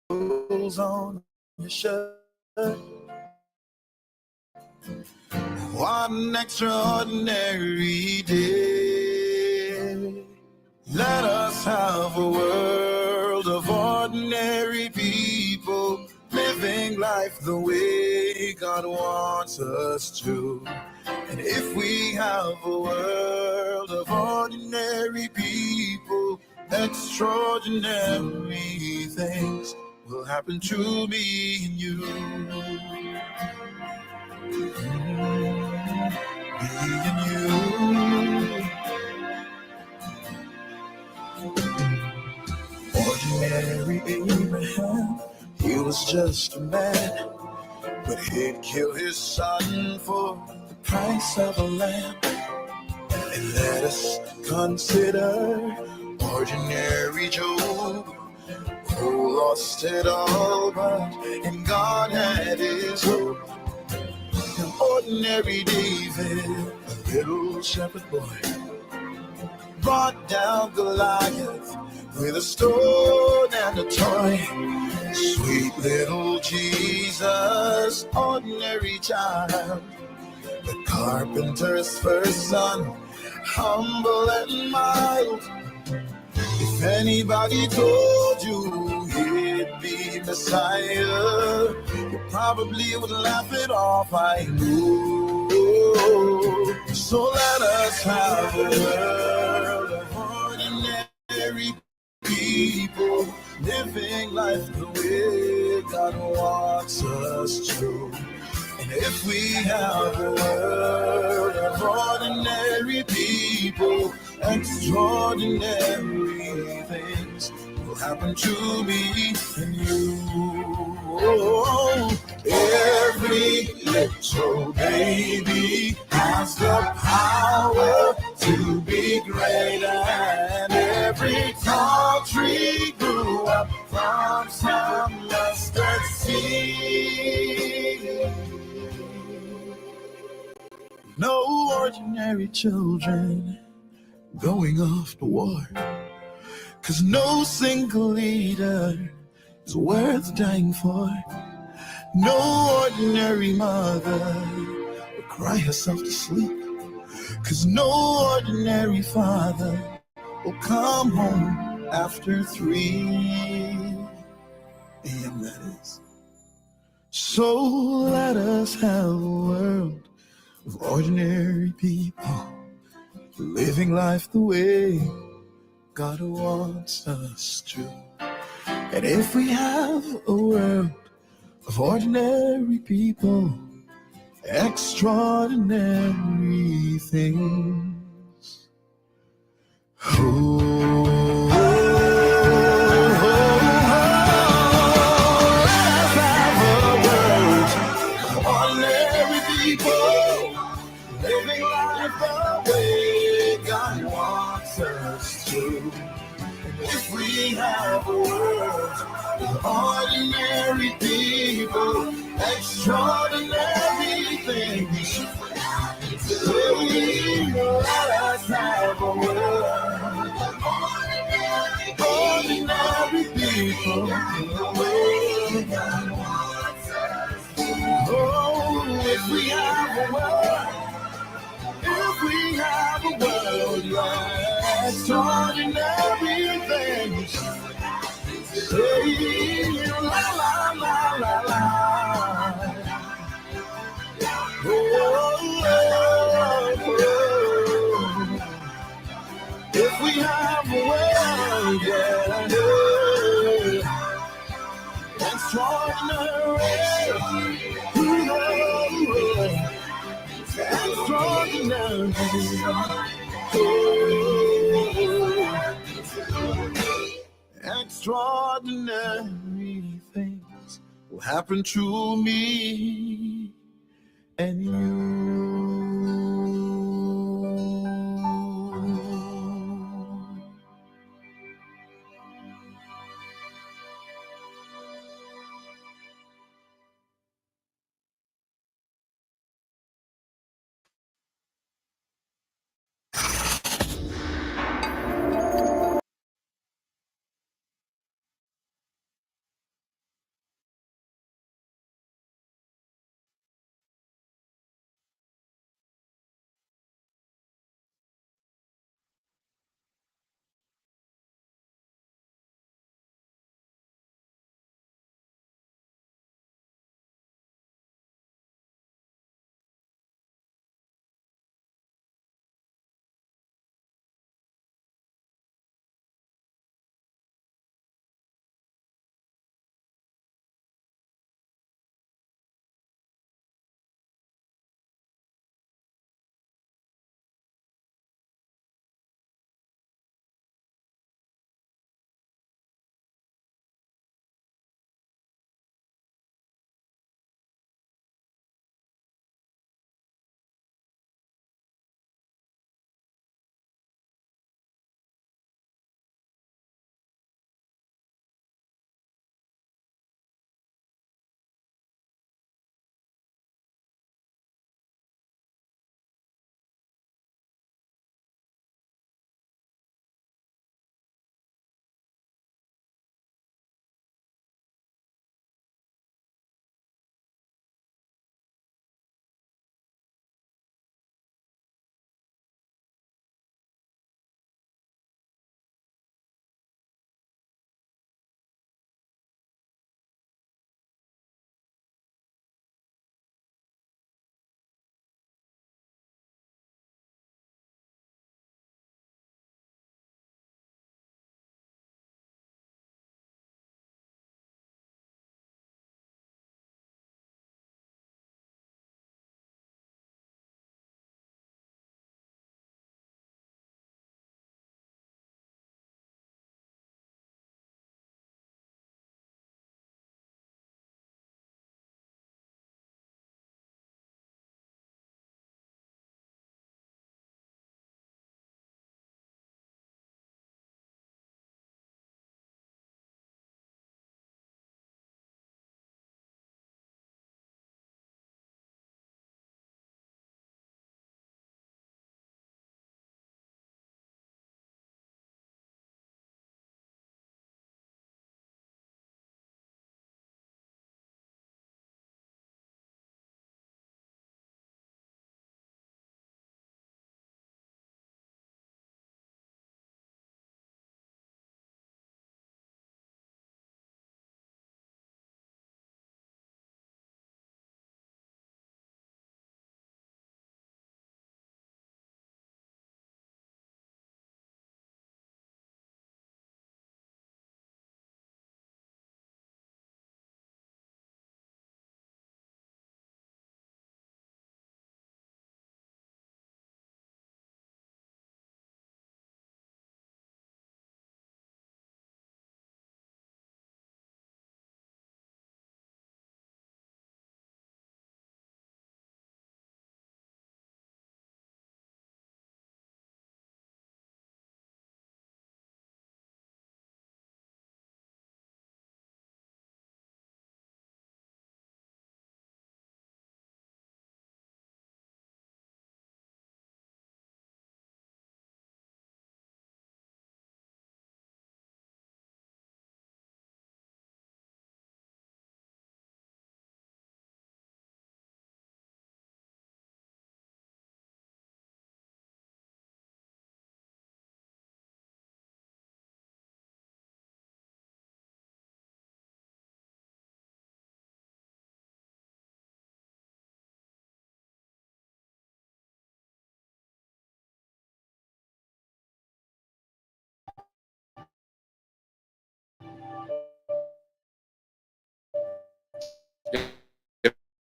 wrinkles on your shirt. What an extraordinary day. Let us have a world of ordinary people living life the way God wants us to. And if we have a world of ordinary people, extraordinary things will happen to me and you. Me and you. Ordinary Abraham, he was just a man, but he'd kill his son for the price of a lamb. And let us consider ordinary Job, who lost it all, but in God had his hope. And ordinary David, a little shepherd boy, brought down Goliath with a stone and a toy. Sweet little Jesus, ordinary child, the carpenter's first son, humble and mild. If anybody told you he'd be Messiah, you probably would laugh it off, I know. So let us have a world of ordinary people living life the way God wants us to. And if we have a world of ordinary people, extraordinary things will happen to me and you. Oh, every little baby has the power to be great, and every tall tree grew up from some mustard seed. No ordinary children going off to war, 'cause no single leader is worth dying for. No ordinary mother will cry herself to sleep, 'cause no ordinary father will come home after 3 a.m. that is. So let us have a world of ordinary people living life the way God wants us to. And if we have a world of ordinary people, extraordinary things. Let's have a world of ordinary people living life the way God wants us to. If we have a world of ordinary people, extraordinary things, let us have a world of ordinary people, the way God wants us to. Oh, if we have a world, if we have a world, yeah, extraordinary things. Say la la la la la. Oh, oh, oh. If we have a world, yeah, extraordinary. Extraordinary. Extraordinary things will happen to me and you.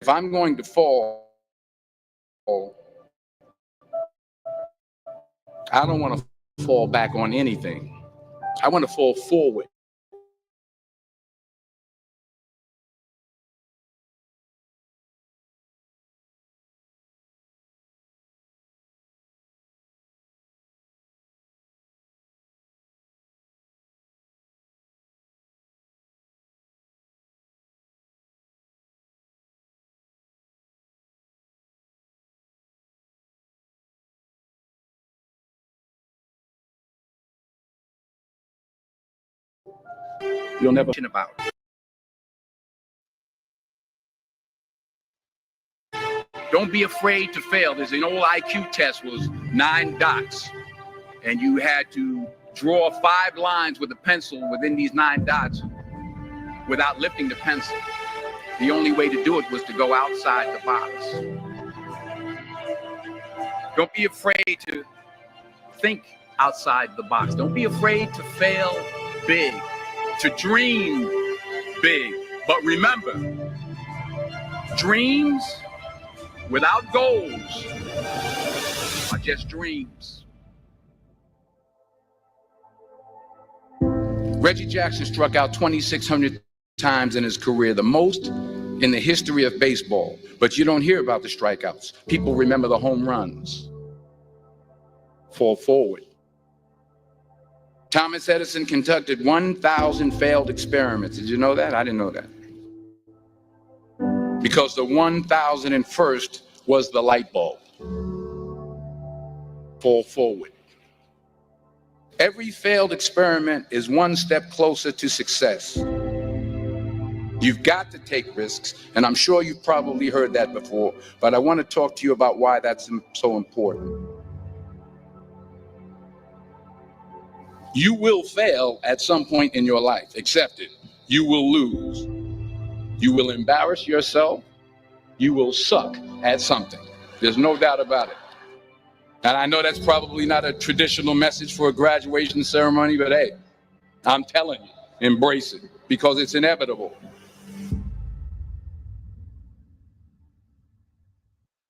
I'm going to fall, I don't want to fall back on anything. I want to fall forward. You'll never about. Don't be afraid to fail. There's an old IQ test was 9 dots, and you had to draw 5 lines with a pencil within these 9 dots without lifting the pencil. The only way to do it was to go outside the box. Don't be afraid to think outside the box. Don't be afraid to fail big, to dream big. But remember, dreams without goals are just dreams. Reggie Jackson struck out 2,600 times in his career, the most in the history of baseball. But you don't hear about the strikeouts. People remember the home runs. Fall forward. Thomas Edison conducted 1,000 failed experiments. Did you know that? I didn't know that. Because the 1,001st was the light bulb. Fall forward. Every failed experiment is one step closer to success. You've got to take risks, and I'm sure you've probably heard that before, but I want to talk to you about why that's so important. You will fail at some point in your life. Accept it. You will lose. You will embarrass yourself. You will suck at something. There's no doubt about it. And I know that's probably not a traditional message for a graduation ceremony, but hey, I'm telling you, embrace it because it's inevitable.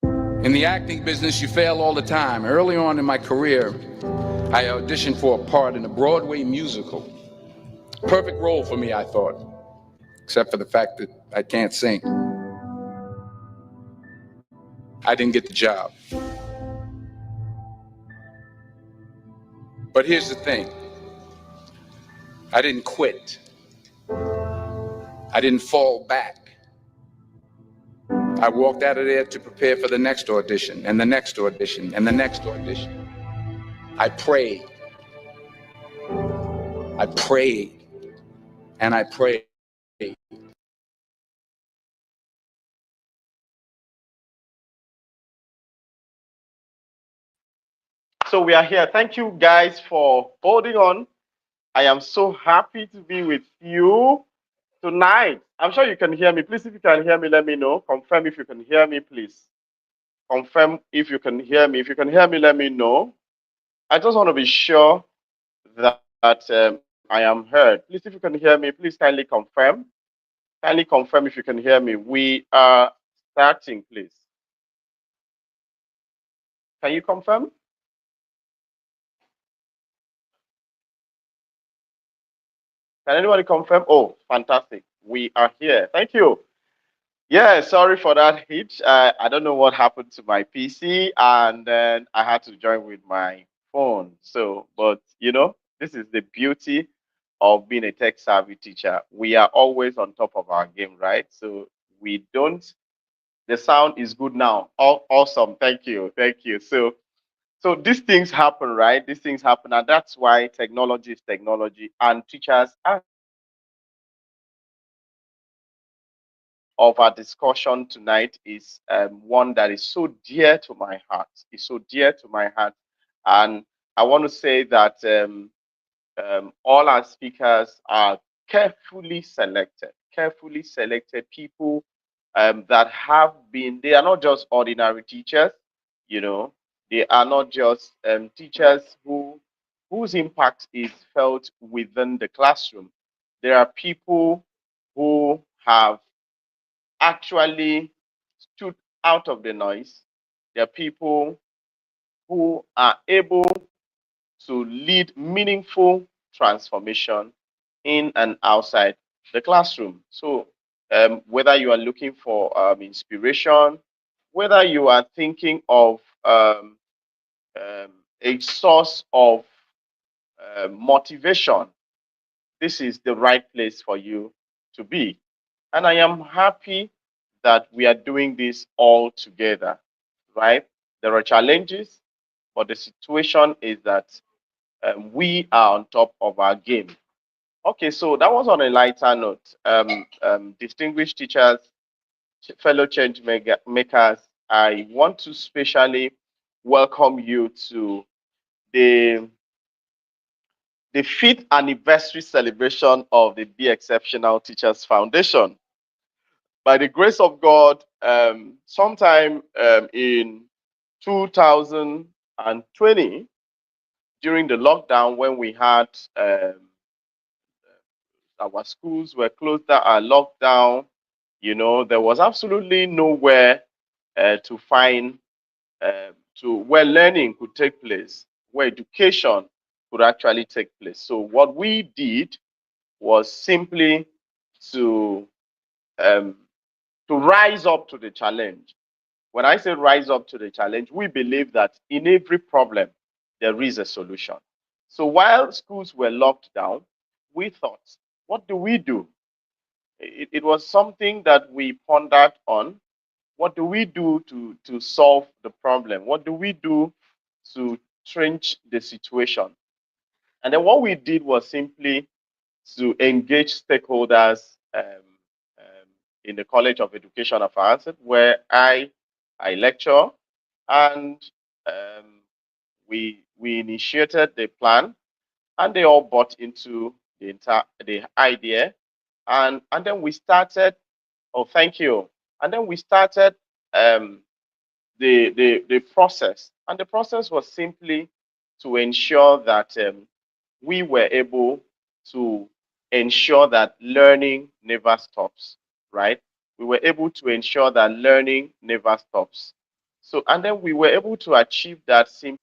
In the acting business, you fail all the time. Early on in my career, I auditioned for a part in a Broadway musical. Perfect role for me, I thought, except for the fact that I can't sing. I didn't get the job. But here's the thing. I didn't quit. I didn't fall back. I walked out of there to prepare for the next audition, and the next audition, and the next audition. I prayed. I prayed. And I prayed. So we are here. Thank you guys for holding on. I am so happy to be with you tonight. I'm sure you can hear me. Please, if you can hear me, let me know. Confirm if you can hear me, please. Confirm if you can hear me. If you can hear me, let me know. I just want to be sure that I am heard. Please, if you can hear me, please kindly confirm. Kindly confirm if you can hear me. We are starting, please. Can you confirm? Can anybody confirm? Oh, fantastic. We are here. Thank you. Yeah, sorry for that hitch. I don't know what happened to my PC, and then I had to join with my phone. So, but you know, this is the beauty of being a tech savvy teacher. We are always on top of our game, right? So we don't. The sound is good now. Awesome. Thank you. Thank you. So these things happen, right? These things happen, and that's why technology is technology, and teachers are of our discussion tonight is one that is so dear to my heart. It's so dear to my heart. And I want to say that all our speakers are carefully selected people that have been, they are not just ordinary teachers, you know, they are not just teachers whose impact is felt within the classroom. There are people who have actually out of the noise. There are people who are able to lead meaningful transformation in and outside the classroom. So, whether you are looking for inspiration, whether you are thinking of a source of motivation, this is the right place for you to be. And I am happy that we are doing this all together, right? There are challenges, but the situation is that we are on top of our game. Okay, so that was on a lighter note. Distinguished teachers, fellow change makers, I want to specially welcome you to the the fifth anniversary celebration of the Be Exceptional Teachers Foundation. By the grace of God, sometime in 2020, during the lockdown, when we had our schools were closed down, are locked down, there was absolutely nowhere to find to where learning could take place, where education could actually take place. So what we did was simply to um, to rise up to the challenge. When I say rise up to the challenge, we believe that in every problem there is a solution. So while schools were locked down, we thought, what do we do? It was something that we pondered on. What do we do to solve the problem? What do we do to change the situation? And then what we did was simply to engage stakeholders in the College of Education of Ansett, where I lecture, and we initiated the plan, and they all bought into the idea, and then we started. Oh, thank you. And then we started um, the process, and the process was simply to ensure that we were able to ensure that learning never stops, right? We were able to ensure that learning never stops. So, and then we were able to achieve that simply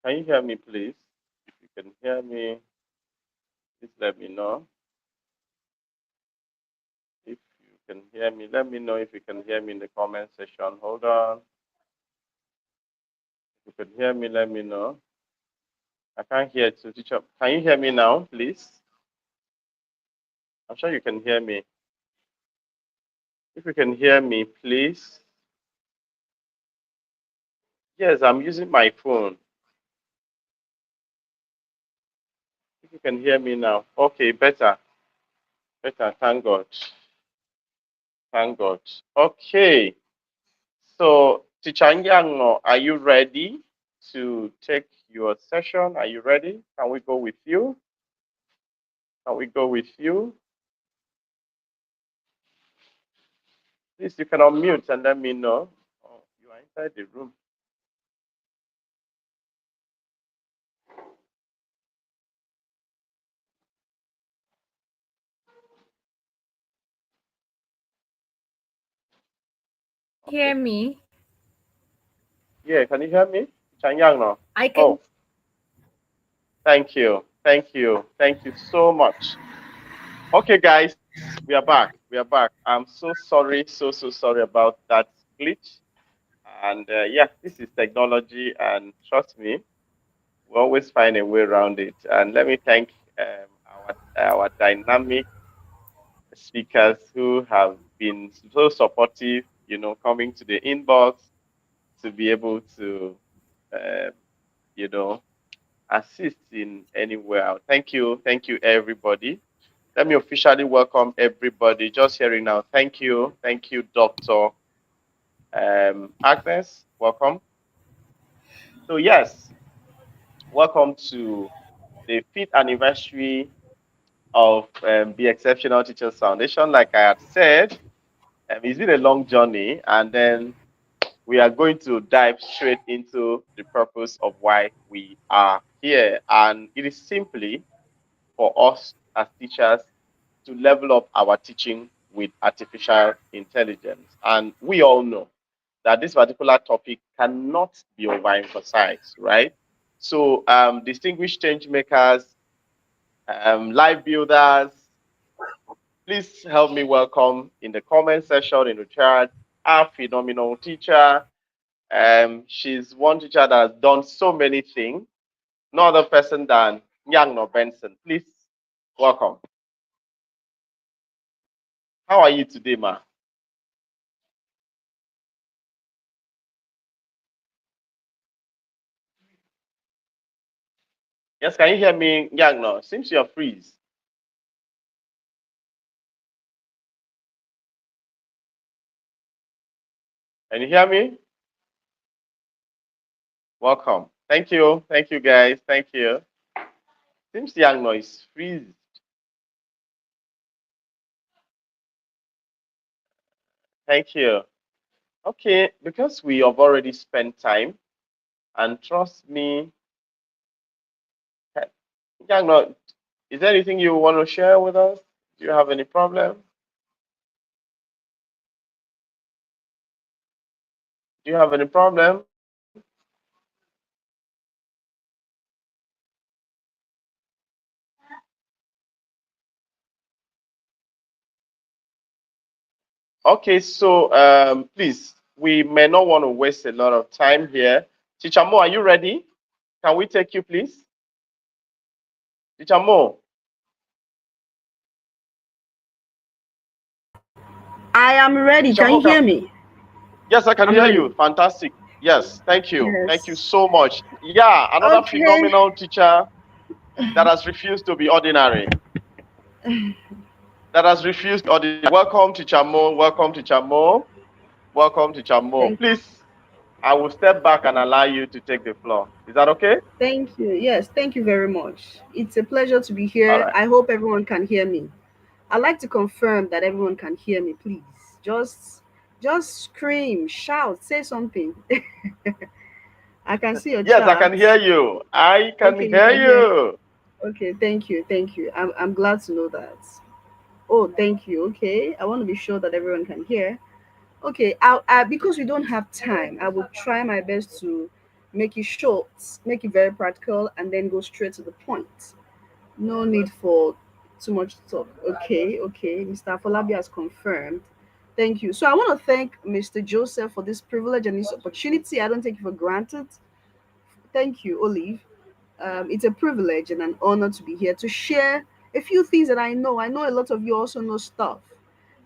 Can you hear me, please? If you can hear me, please let me know. If you can hear me, let me know if you can hear me in the comment section. Hold on. If you can hear me, let me know. I can't hear it, so teacher. Can you hear me now, please? I'm sure you can hear me. If you can hear me, please. Yes, I'm using my phone. If you can hear me now. Okay, better. Better. Thank God. Thank God. Okay. So, Teacher Nyango, are you ready to take your session? Are you ready? Can we go with you? Can we go with you? Please, you can unmute and let me know. Oh, you are inside the room. Hear me? Yeah, can you hear me? Chanyang no? I can. Oh, thank you. Thank you. Thank you so much. Okay, guys, we are back. We are back. I'm so sorry, so sorry about that glitch. And yeah, this is technology, and trust me, we always find a way around it. And let me thank our dynamic speakers who have been so supportive, coming to the inbox to be able to, uh, you know, assist in anywhere. Thank you, everybody. Let me officially welcome everybody just hearing now. Thank you, Dr. Agnes. Welcome. So yes, welcome to the 5th anniversary of the Exceptional Teachers Foundation. Like I had said, it's been a long journey, and then we are going to dive straight into the purpose of why we are here. And it is simply for us as teachers to level up our teaching with artificial intelligence. And we all know that this particular topic cannot be overemphasized, right? So, distinguished change makers, life builders, please help me welcome in the comment section, in the chat, our phenomenal teacher. She's one teacher that has done so many things. No other person than Nyangno Benson. Please welcome. How are you today, ma? Yes, can you hear me, Nyangno? Seems you're freeze. Can you hear me? Welcome. Thank you, guys. Thank you. Seems Nyangno is freeze. Thank you. Okay, because we have already spent time, and trust me, Nyangno, is there anything you want to share with us? Do you have any problem? Do you have any problem? Okay, so please, we may not want to waste a lot of time here. Teacher Mo, are you ready? Can we take you, please? Teacher Mo. I am ready. Teacher Can Mo, you hear me? Yes, I can I'm hear ready. you. Fantastic. Yes, thank you. Thank you Yes. so much. Yeah, another Okay. phenomenal teacher that has refused to be ordinary. That has refused ordinary. Welcome, Teacher Mo. Welcome, Teacher Mo. Welcome, Teacher Mo. Please, I will step back and allow you to take the floor. Is that okay? Thank you. Yes, thank you very much. It's a pleasure to be All here. right. I hope everyone can hear me. I'd like to confirm that everyone can hear me, please. Just scream, shout, say something. I can see your Yes, I can chat. hear you. I can Okay, you hear can hear. you. Okay, thank you. Thank you. I'm glad to know that. Oh, thank you. Okay. I want to be sure that everyone can hear. Okay, because we don't have time, I will try my best to make it short, make it very practical, and then go straight to the point. No need for too much talk. Okay, okay. Mr. Afolabi has confirmed. Thank you. So I want to thank Mr. Joseph for this privilege and this opportunity. I don't take it for granted. Thank you, Olive. It's a privilege and an honor to be here to share a few things that I know. I know a lot of you also know stuff,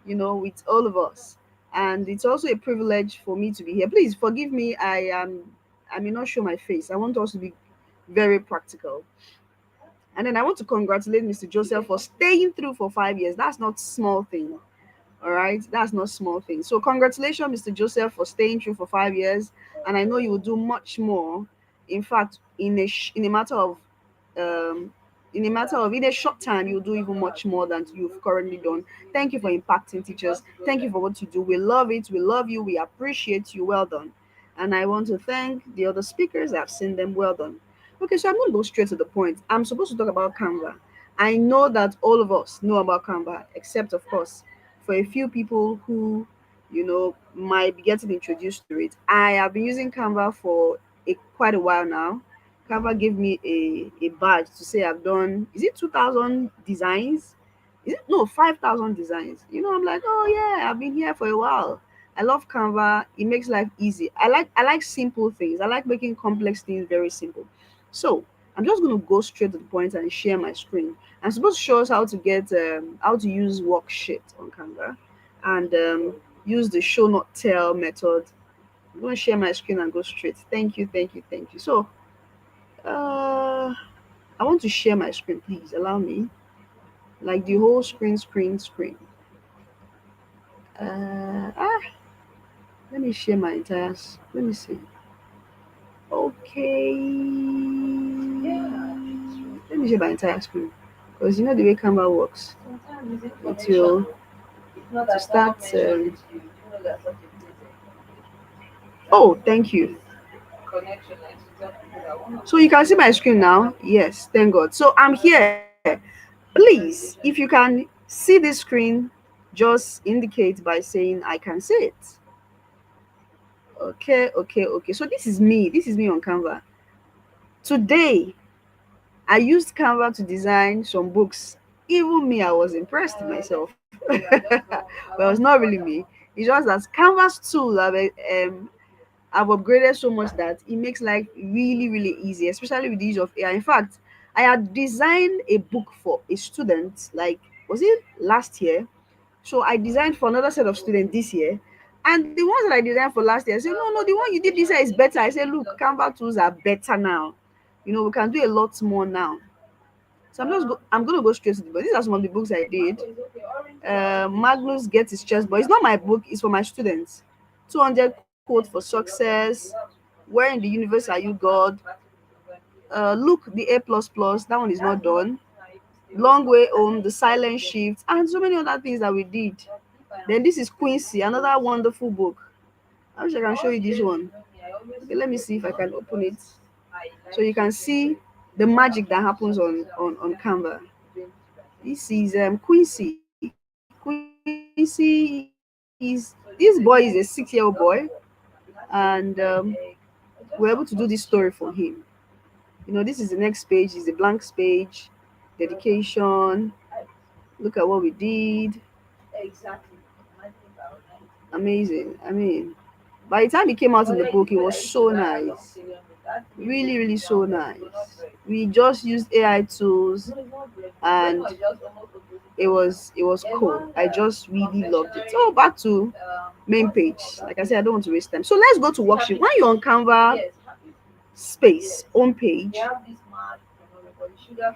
with all of us. And it's also a privilege for me to be here. Please forgive me. I may not show my face. I want us to be very practical. And then I want to congratulate Mr. Joseph for staying through for 5 years. That's not small thing. All right, that's not small thing. So congratulations, Mr. Joseph, for staying through for 5 years, and I know you will do much more. In fact, in a matter of um, in a short time, you'll do even much more than you've currently done. Thank you for impacting teachers. Thank you for what you do. We love it. We love you. We appreciate you. Well done. And I want to thank the other speakers. I've seen them. Well done. Okay, so I'm going to go straight to the point. I'm supposed to talk about Canva. I know that all of us know about Canva, except of course for a few people who, might be getting introduced to it. I have been using Canva for quite a while now. Canva gave me a badge to say I've done, is it 2,000 designs? Is it? No, 5,000 designs. I'm like, oh yeah, I've been here for a while. I love Canva. It makes life easy. I like simple things. I like making complex things very simple. So I'm just going to go straight to the point and share my screen. I'm supposed to show us how to use worksheet on Canva and use the show not tell method. I'm going to share my screen and go straight. Thank you, thank you, thank you. So I want to share my screen. Please allow me, like the whole screen. Uh, ah, Let me share my entire. Let me see. Okay. Let me share my entire screen because you know the way Canva works. It will to start. Oh, thank you. So you can see my screen now. Yes, thank God. So I'm here. Please, if you can see this screen, just indicate by saying I can see it. Okay. So this is me. This is me on Canva. Today, I used Canva to design some books. Even me, I was impressed with myself. But it was not really me. It's just that Canva's tool I've upgraded so much that it makes life really, really easy, especially with the use of AI. In fact, I had designed a book for a student, like, was it last year? So I designed for another set of students this year. And the ones that I designed for last year, I said, no, the one you did this year is better. I said, look, Canva tools are better now. We can do a lot more now. So I'm gonna go straight to the book. These are some of the books I did. Magnus Gets His Chest, but it's not my book, it's for my students. 200 Quote for Success. Where in the Universe Are You, God? Look, the A++, that one is not done. Long Way Home, The Silent Shift, and so many other things that we did. Then this is Quincy, another wonderful book. I wish I can show you this one. Okay, let me see if I can open it so you can see the magic that happens on Canva. This is Quincy. Quincy is this boy is a 6-year-old boy, and we're able to do this story for him. This is the next page. Is the blank page. Dedication. Look at what we did. Amazing. I mean, by the time it came out in the book, it was so nice. Really, really so nice. We just used AI tools and it was cool. I just really loved it. So back to main page. Like I said, I don't want to waste time. So let's go to worksheet. When you're on Canva space home page,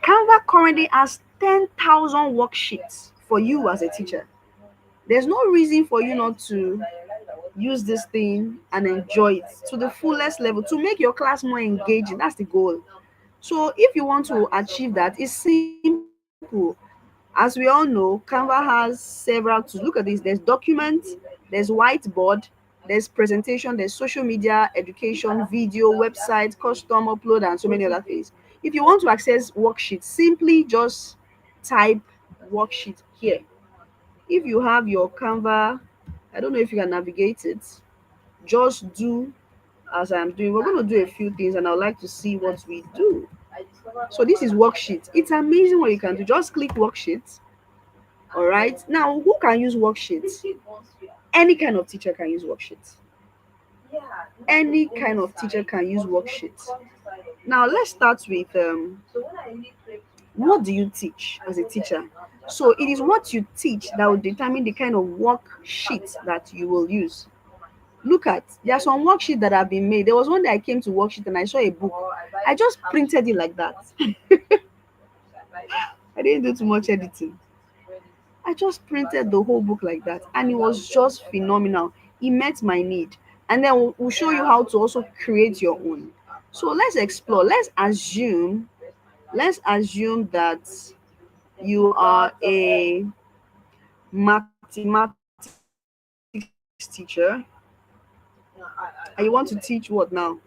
Canva currently has 10,000 worksheets for you as a teacher. There's no reason for you not to use this thing and enjoy it to the fullest level to make your class more engaging. That's the goal. So if you want to achieve that, it's simple. As we all know, Canva has several tools. Look at this. There's document, there's whiteboard, there's presentation, there's social media, education, video, website, custom upload, and so many other things. If you want to access worksheets, simply just type worksheet here. If you have your Canva, I don't know if you can navigate it. Just do as I'm doing, we're going to do a few things and I'd like to see what we do. So this is worksheet. It's amazing what you can do. Just click worksheet. All right. Now, who can use worksheets? Any kind of teacher can use worksheets. Any kind of teacher can use worksheets. Now, let's start with what do you teach as a teacher? So it is what you teach that will determine the kind of worksheet that you will use. Look at, there are some worksheets that have been made. There was one that I came to worksheet and I saw a book. I just printed it like that. I didn't do too much editing. I just printed the whole book like that, and it was just phenomenal. It met my need. And then we'll show you how to also create your own. So let's explore. Let's assume that you are a mathematics teacher and you want to teach what now?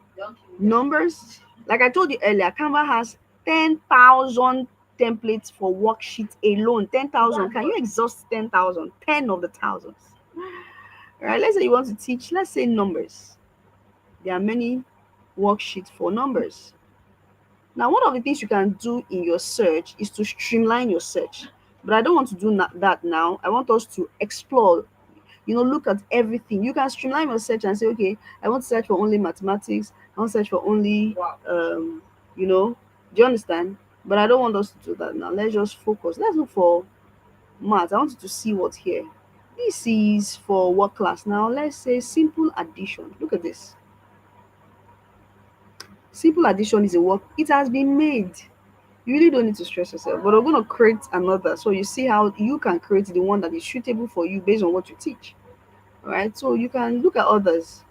Numbers. Like I told you earlier, Canva has 10,000 templates for worksheets alone. 10,000. Can you exhaust 10,000? 10 of the thousands. All right, let's say you want to teach, let's say numbers. There are many worksheets for numbers. Now, one of the things you can do in your search is to streamline your search. But I don't want to do that now. I want us to explore, look at everything. You can streamline your search and say, okay, I want to search for only mathematics. I want to search for only, do you understand? But I don't want us to do that now. Let's just focus. Let's look for math. I want you to see what's here. This is for what class? Now, let's say simple addition. Look at this. Simple addition is a work. It has been made. You really don't need to stress yourself. But we're going to create another. So you see how you can create the one that is suitable for you based on what you teach. All right. So you can look at others.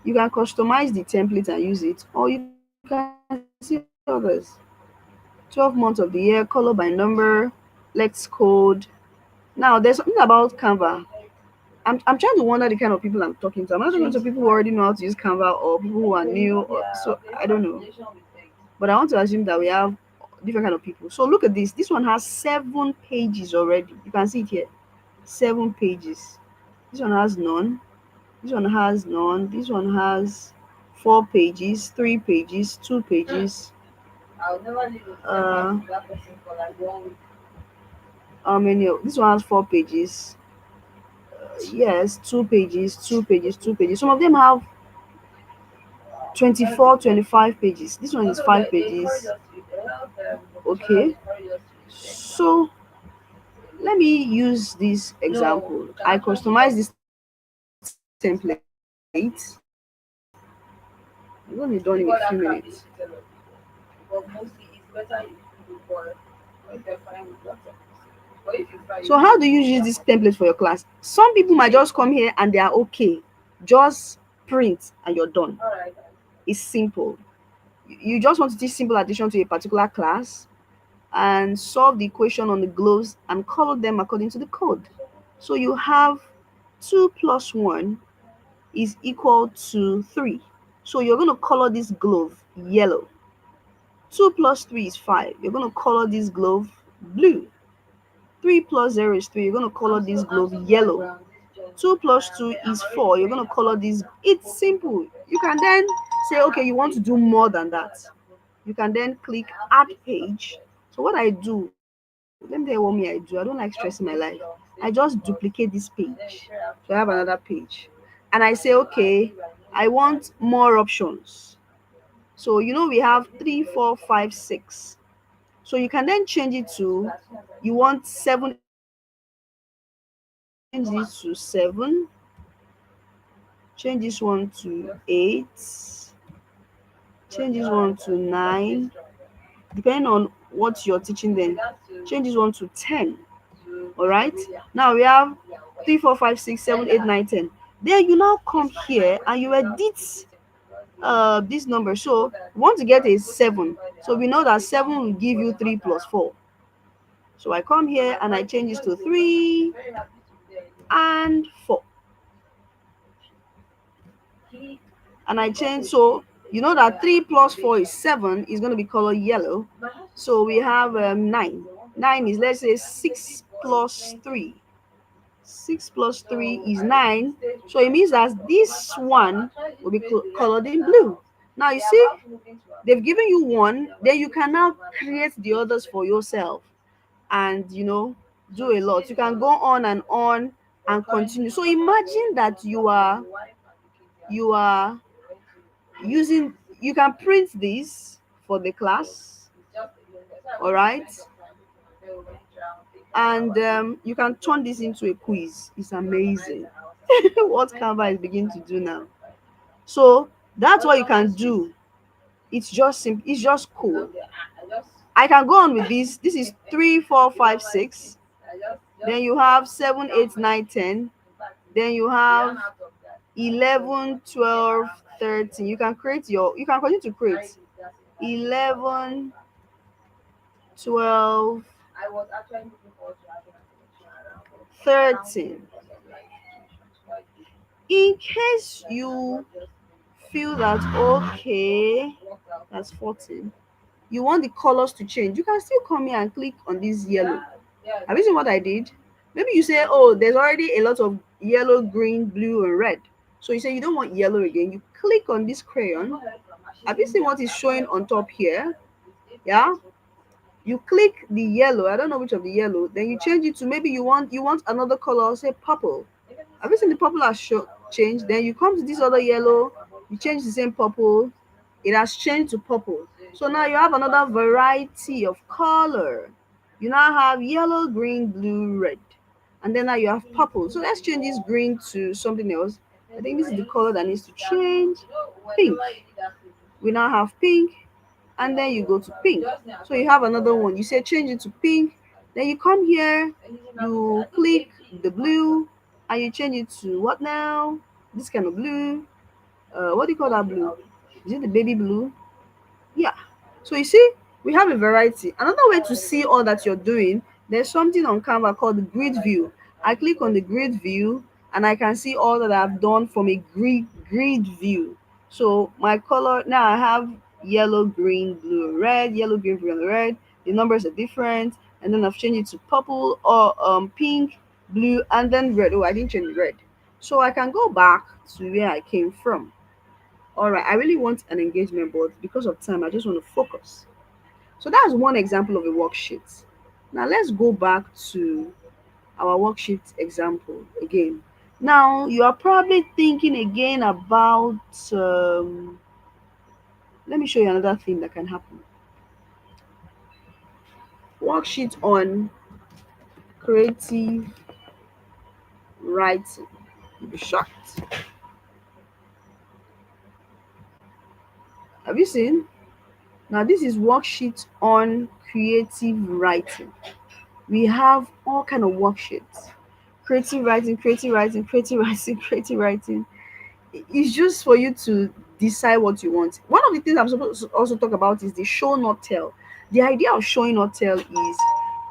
You can customize the template and use it. Or you can see others. 12 months of the year, color by number, let's code. Now, there's something about Canva. I'm trying to wonder the kind of people I'm talking to. I'm not talking to people who already know how to use Canva or people who are new. So I don't know. But I want to assume that we have different kind of people. So look at this. This one has 7 pages already. You can see it here. 7 pages. This one has none. This one has none. This one has 4 pages, 3 pages, 2 pages. I'll never leave that person for like 1 week. How many? This one has 4 pages. Yes, 2 pages, 2 pages, 2 pages. Some of them have 24, 25 pages. This one is 5 pages. Okay. So let me use this example. I customize this template. I'm going to be done in a few minutes. But mostly it's better if you for if you're fine with WhatsApp. So how do you use this template for your class? Some people might just come here and they are okay. Just print and you're done. All right. It's simple. You just want to teach simple addition to a particular class and solve the equation on the globes and color them according to the code. So you have 2 plus 1 is equal to 3. So you're going to color this glove yellow. 2 plus 3 is 5. You're going to color this glove blue. 3 plus 0 is 3. You're going to color this globe yellow. 2 plus 2 is 4. You're going to color this. It's simple. You can then say, okay, you want to do more than that. You can then click add page. So what I do, let me tell you what I do. I don't like stressing my life. I just duplicate this page. So I have another page. And I say, okay, I want more options. So, we have 3, 4, 5, 6. So you can then change it to, you want 7, change this to 7, change this one to 8, change this one to 9, depending on what you're teaching them, change this one to 10. All right, now we have 3, 4, 5, 6, 7, 8, 9, 10. Then you now come here and you edit this number. So we want to get a 7. So we know that 7 will give you 3 plus 4. So I come here and I change this to 3 and 4. And I change, so you know that 3 plus 4 is 7 is going to be colored yellow. So we have 9. 9 is, let's say, 6 plus 3. 6 plus 3 is 9. So it means that this one will be colored in blue. Now you see, they've given you one, then you can now create the others for yourself and do a lot. You can go on and continue. So imagine that you are using, you can print this for the class, all right, and you can turn this into a quiz. It's amazing what Canva is beginning to do now. So that's what you can do. It's just simple, it's just cool. I can go on with this. This is 3, 4, 5, 6. Then you have 7, 8, 9, 10. Then you have 11, 12, 13. You can continue to create 11, 12, 13. In case you feel that, okay, that's 14, you want the colors to change, you can still come here and click on this yellow. Have you seen what I did? Maybe you say, oh, there's already a lot of yellow, green, blue, and red. So you say you don't want yellow again. You click on this crayon. Have you seen what is showing on top here? Yeah. You click the yellow. I don't know which of the yellow. Then you change it to, maybe you want another color, say purple. Have you seen the purple has changed? Then you come to this other yellow. You change the same purple. It has changed to purple. So now you have another variety of color. You now have yellow, green, blue, red. And then now you have purple. So let's change this green to something else. I think this is the color that needs to change. Pink. We now have pink. And then you go to pink. So you have another one. You say change it to pink. Then you come here. You click the blue. And you change it to what now? This kind of blue. What do you call that blue? Is it the baby blue? Yeah. So you see, we have a variety. Another way to see all that you're doing, there's something on Canva called the grid view. I click on the grid view and I can see all that I've done from a grid view. So my color, now I have yellow, green, blue, red, yellow, green, blue, and red. The numbers are different. And then I've changed it to purple or pink, blue, and then red. Oh, I didn't change the red. So I can go back to where I came from. All right, I really want an engagement, but because of time, I just want to focus. So that's one example of a worksheet. Now let's go back to our worksheet example again. Now you are probably thinking again about, let me show you another thing that can happen. Worksheet on creative writing. You'll be shocked. Have you seen? Now this is worksheet on creative writing. We have all kind of worksheets. Creative writing, creative writing, creative writing, creative writing. It's just for you to decide what you want. One of the things I'm supposed to also talk about is the show not tell. The idea of showing not tell is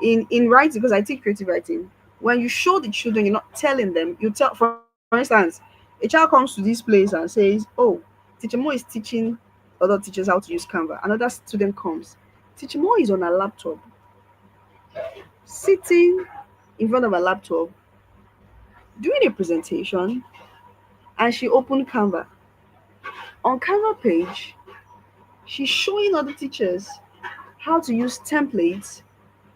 in writing, because I take creative writing. When you show the children, you're not telling them. You tell, for instance, a child comes to this place and says, "Oh, Teacher Mo is teaching other teachers how to use Canva." Another student comes. Teacher Mo is on a laptop, sitting in front of a laptop, doing a presentation, and she opened Canva. On Canva page, she's showing other teachers how to use templates,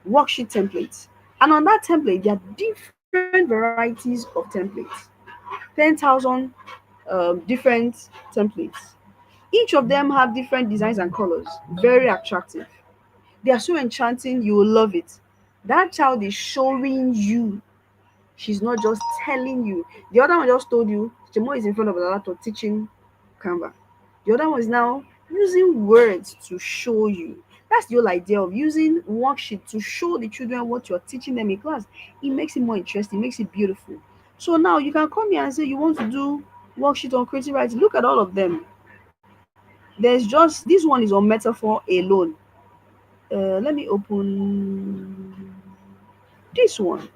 worksheet templates. And on that template, there are different varieties of templates. 10,000 different templates. Each of them have different designs and colors. Very attractive. They are so enchanting, you will love it. That child is showing you. She's not just telling you. The other one just told you, Jamo is in front of a laptop teaching Canva. The other one is now using words to show you. That's the whole idea of using worksheet to show the children what you're teaching them in class. It makes it more interesting, makes it beautiful. So now you can come here and say you want to do worksheet on creative writing. Look at all of them. There's just, this one is on metaphor alone. Let me open this one.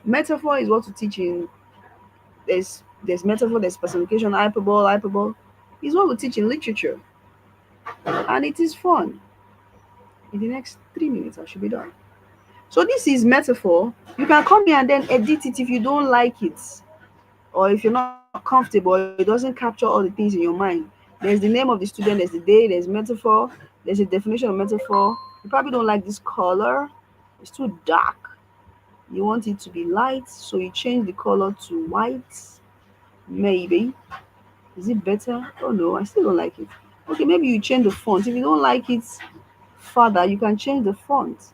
Metaphor is what to teach in. There's metaphor, there's personification, hyperbole. Is what we teach in literature. And it is fun. In the next 3 minutes, I should be done. So this is metaphor. You can come here and then edit it if you don't like it, or if you're not comfortable, it doesn't capture all the things in your mind. There's the name of the student, there's the day, there's metaphor, there's a definition of metaphor. You probably don't like this color, it's too dark. You want it to be light, so you change the color to white. Maybe. Is it better? Oh no, I still don't like it. Okay, maybe you change the font. If you don't like it further, you can change the font.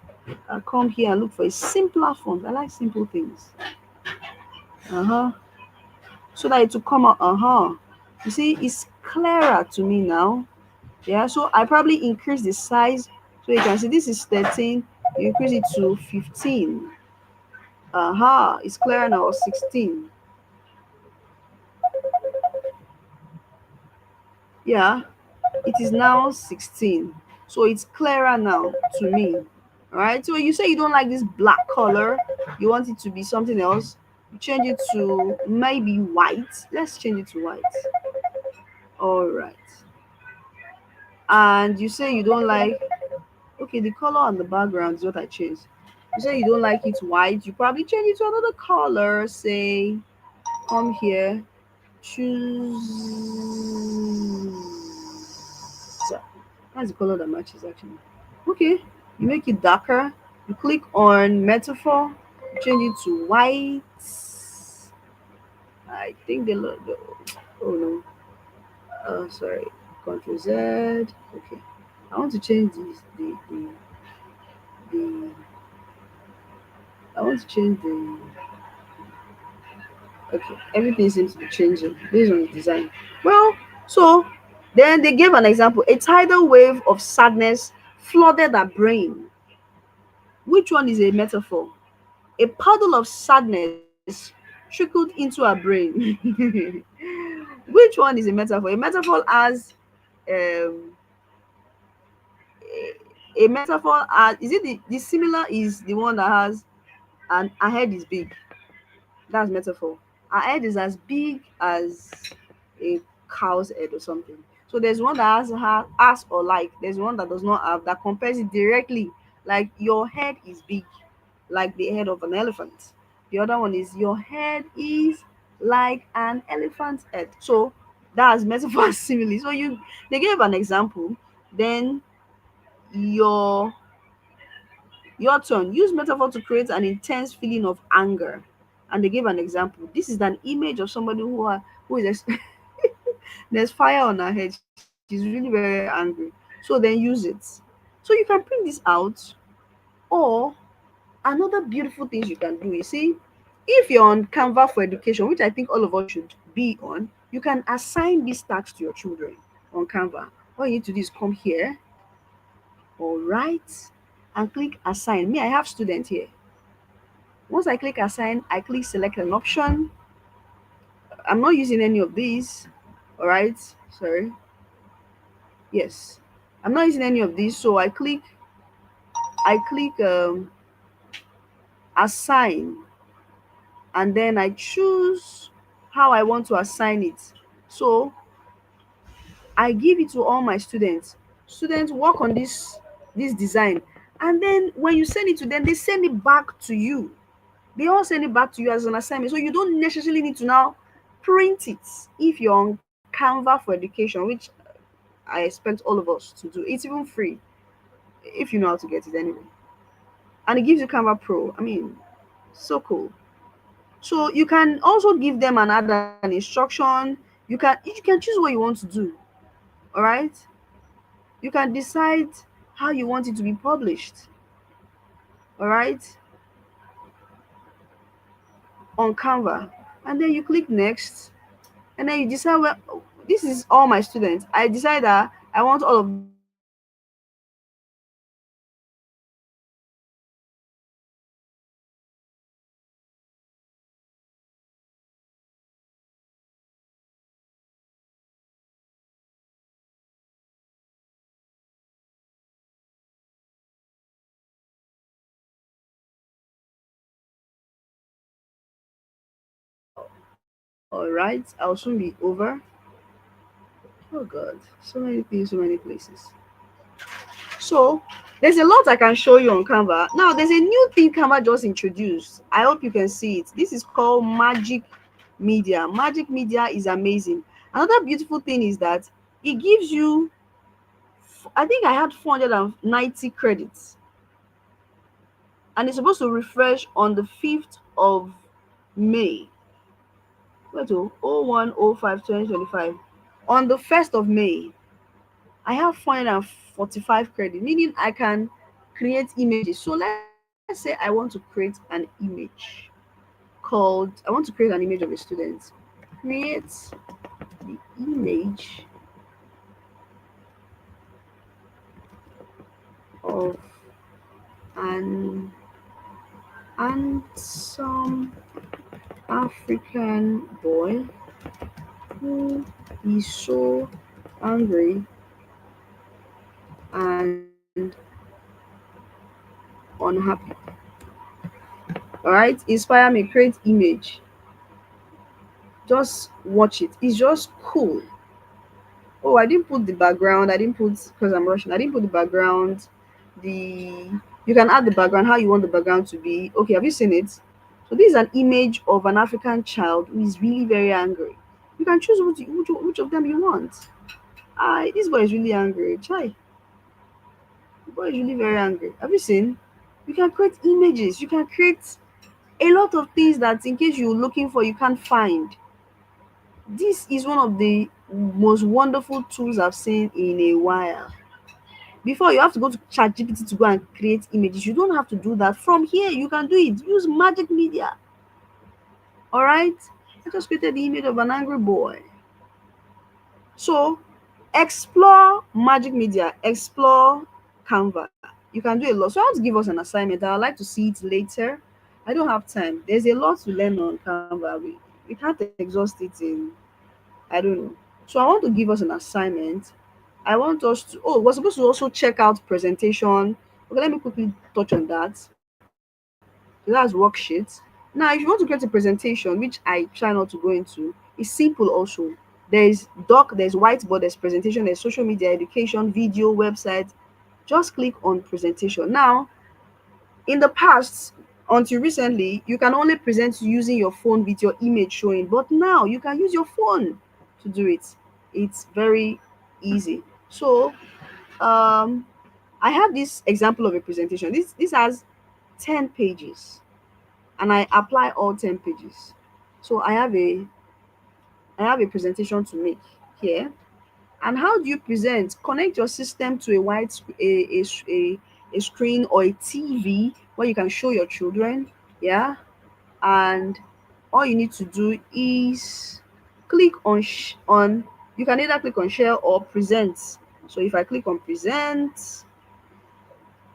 I'll come here and look for a simpler font. I like simple things. Uh-huh. So that it will come out. Uh-huh. You see, it's clearer to me now. Yeah, so I probably increase the size. So you can see this is 13. You increase it to 15. Uh-huh. It's clearer now, 16. Yeah, it is now 16. So it's clearer now to me. All right. So you say you don't like this black color, you want it to be something else. You change it to maybe white. Let's change it to white. All right. And you say you don't like, okay, the color on the background is what I changed. You say you don't like it white, you probably change it to another color. Say, come here, choose. So that's the color that matches actually. Okay, you make it darker. You click on metaphor, you change it to white. I think oh no, sorry, Control Z. Okay, I want to change this. The I want to change the. Okay, everything seems to be changing based on the design. Well, so then they gave an example. A tidal wave of sadness flooded her brain. Which one is a metaphor? A puddle of sadness trickled into her brain. Which one is a metaphor? A metaphor has um, a metaphor as, is it the similar is the one that has and her head is big. That's metaphor. Her head is as big as a cow's head or something. So there's one that has her ass or like. There's one that does not have, that compares it directly. Like your head is big, like the head of an elephant. The other one is your head is like an elephant's head. So that's metaphor simile. So they gave an example. Then your your turn. Use metaphor to create an intense feeling of anger. And they gave an example. This is an image of somebody who is there's fire on her head. She's really very angry. So then use it. So you can print this out. Or another beautiful things you can do, you see, if you're on Canva for education, which I think all of us should be on, you can assign these tasks to your children on Canva. All you need to do is come here, all right, and click assign. Me, I have student here. Once I click assign, I click select an option. I'm not using any of these. All right, sorry. Yes, I'm not using any of these. So I click assign, and then I choose how I want to assign it. So I give it to all my students. Students work on this design, and then when you send it to them, they send it back to you. They all send it back to you as an assignment. So you don't necessarily need to now print it if you're on Canva for education, which I expect all of us to do. It's even free if you know how to get it anyway. And it gives you Canva Pro. I mean, so cool. So you can also give them another instruction. You can choose what you want to do. All right. You can decide how you want it to be published. All right, on Canva, and then you click next, and then you decide, well, this is all my students. I decide that I want all of them to be published. So I click next, and then you decide, well, this is all my students. I decide that I want all of them to be published. So I click next, and then you decide, well, this is all my students. I want all of them to be published. So I click next, and then you decide, well, this is all my students. I want all of them to be published. All right, I'll soon be over. Oh God, so many things, so many places. So there's a lot I can show you on Canva. Now there's a new thing Canva just introduced. I hope you can see it. This is called Magic Media. Magic Media is amazing. Another beautiful thing is that it gives you, I think I had 490 credits, and it's supposed to refresh on the 5th of May. Wait to 01/05/2025. On the 1st of May, I have 445 credit, meaning I can create images. So let's say I want to create an image called, I want to create an image of a student. Create the image of an handsome African boy who is so angry and unhappy. All right, inspire me, create image. Just watch it. It's just cool. Oh, I didn't put the background. I didn't put, because I'm rushing. I didn't put the background. The You can add the background, how you want the background to be. Okay, have you seen it? So this is an image of an African child who is really very angry. You can choose which of them you want. This boy is really angry. Chai, the boy is really very angry. Have you seen? You can create images. You can create a lot of things that, in case you're looking for, you can't find. This is one of the most wonderful tools I've seen in a while. Before, you have to go to ChatGPT to go and create images. You don't have to do that. From here, you can do it. Use Magic Media. All right? I just created the image of an angry boy. So, explore Magic Media. Explore Canva. You can do a lot. So, I want to give us an assignment. I'd like to see it later. I don't have time. There's a lot to learn on Canva. We can't exhaust it in, I don't know. So I want to give us an assignment. I want us to, oh, we're supposed to also check out presentation. Okay, let me quickly touch on that. So that's worksheets. Now, if you want to create a presentation, which I try not to go into, it's simple also. There's doc, there's whiteboard, there's presentation, there's social media, education, video, website. Just click on presentation. Now, in the past, until recently, you can only present using your phone with your image showing, but now you can use your phone to do it. It's very easy. So I have this example of a presentation. This has 10 pages, and I apply all 10 pages. So I have a presentation to make here. And how do you present? Connect your system to a a screen or a TV where you can show your children. Yeah, and all you need to do is click on you can either click on share or present. So if I click on present,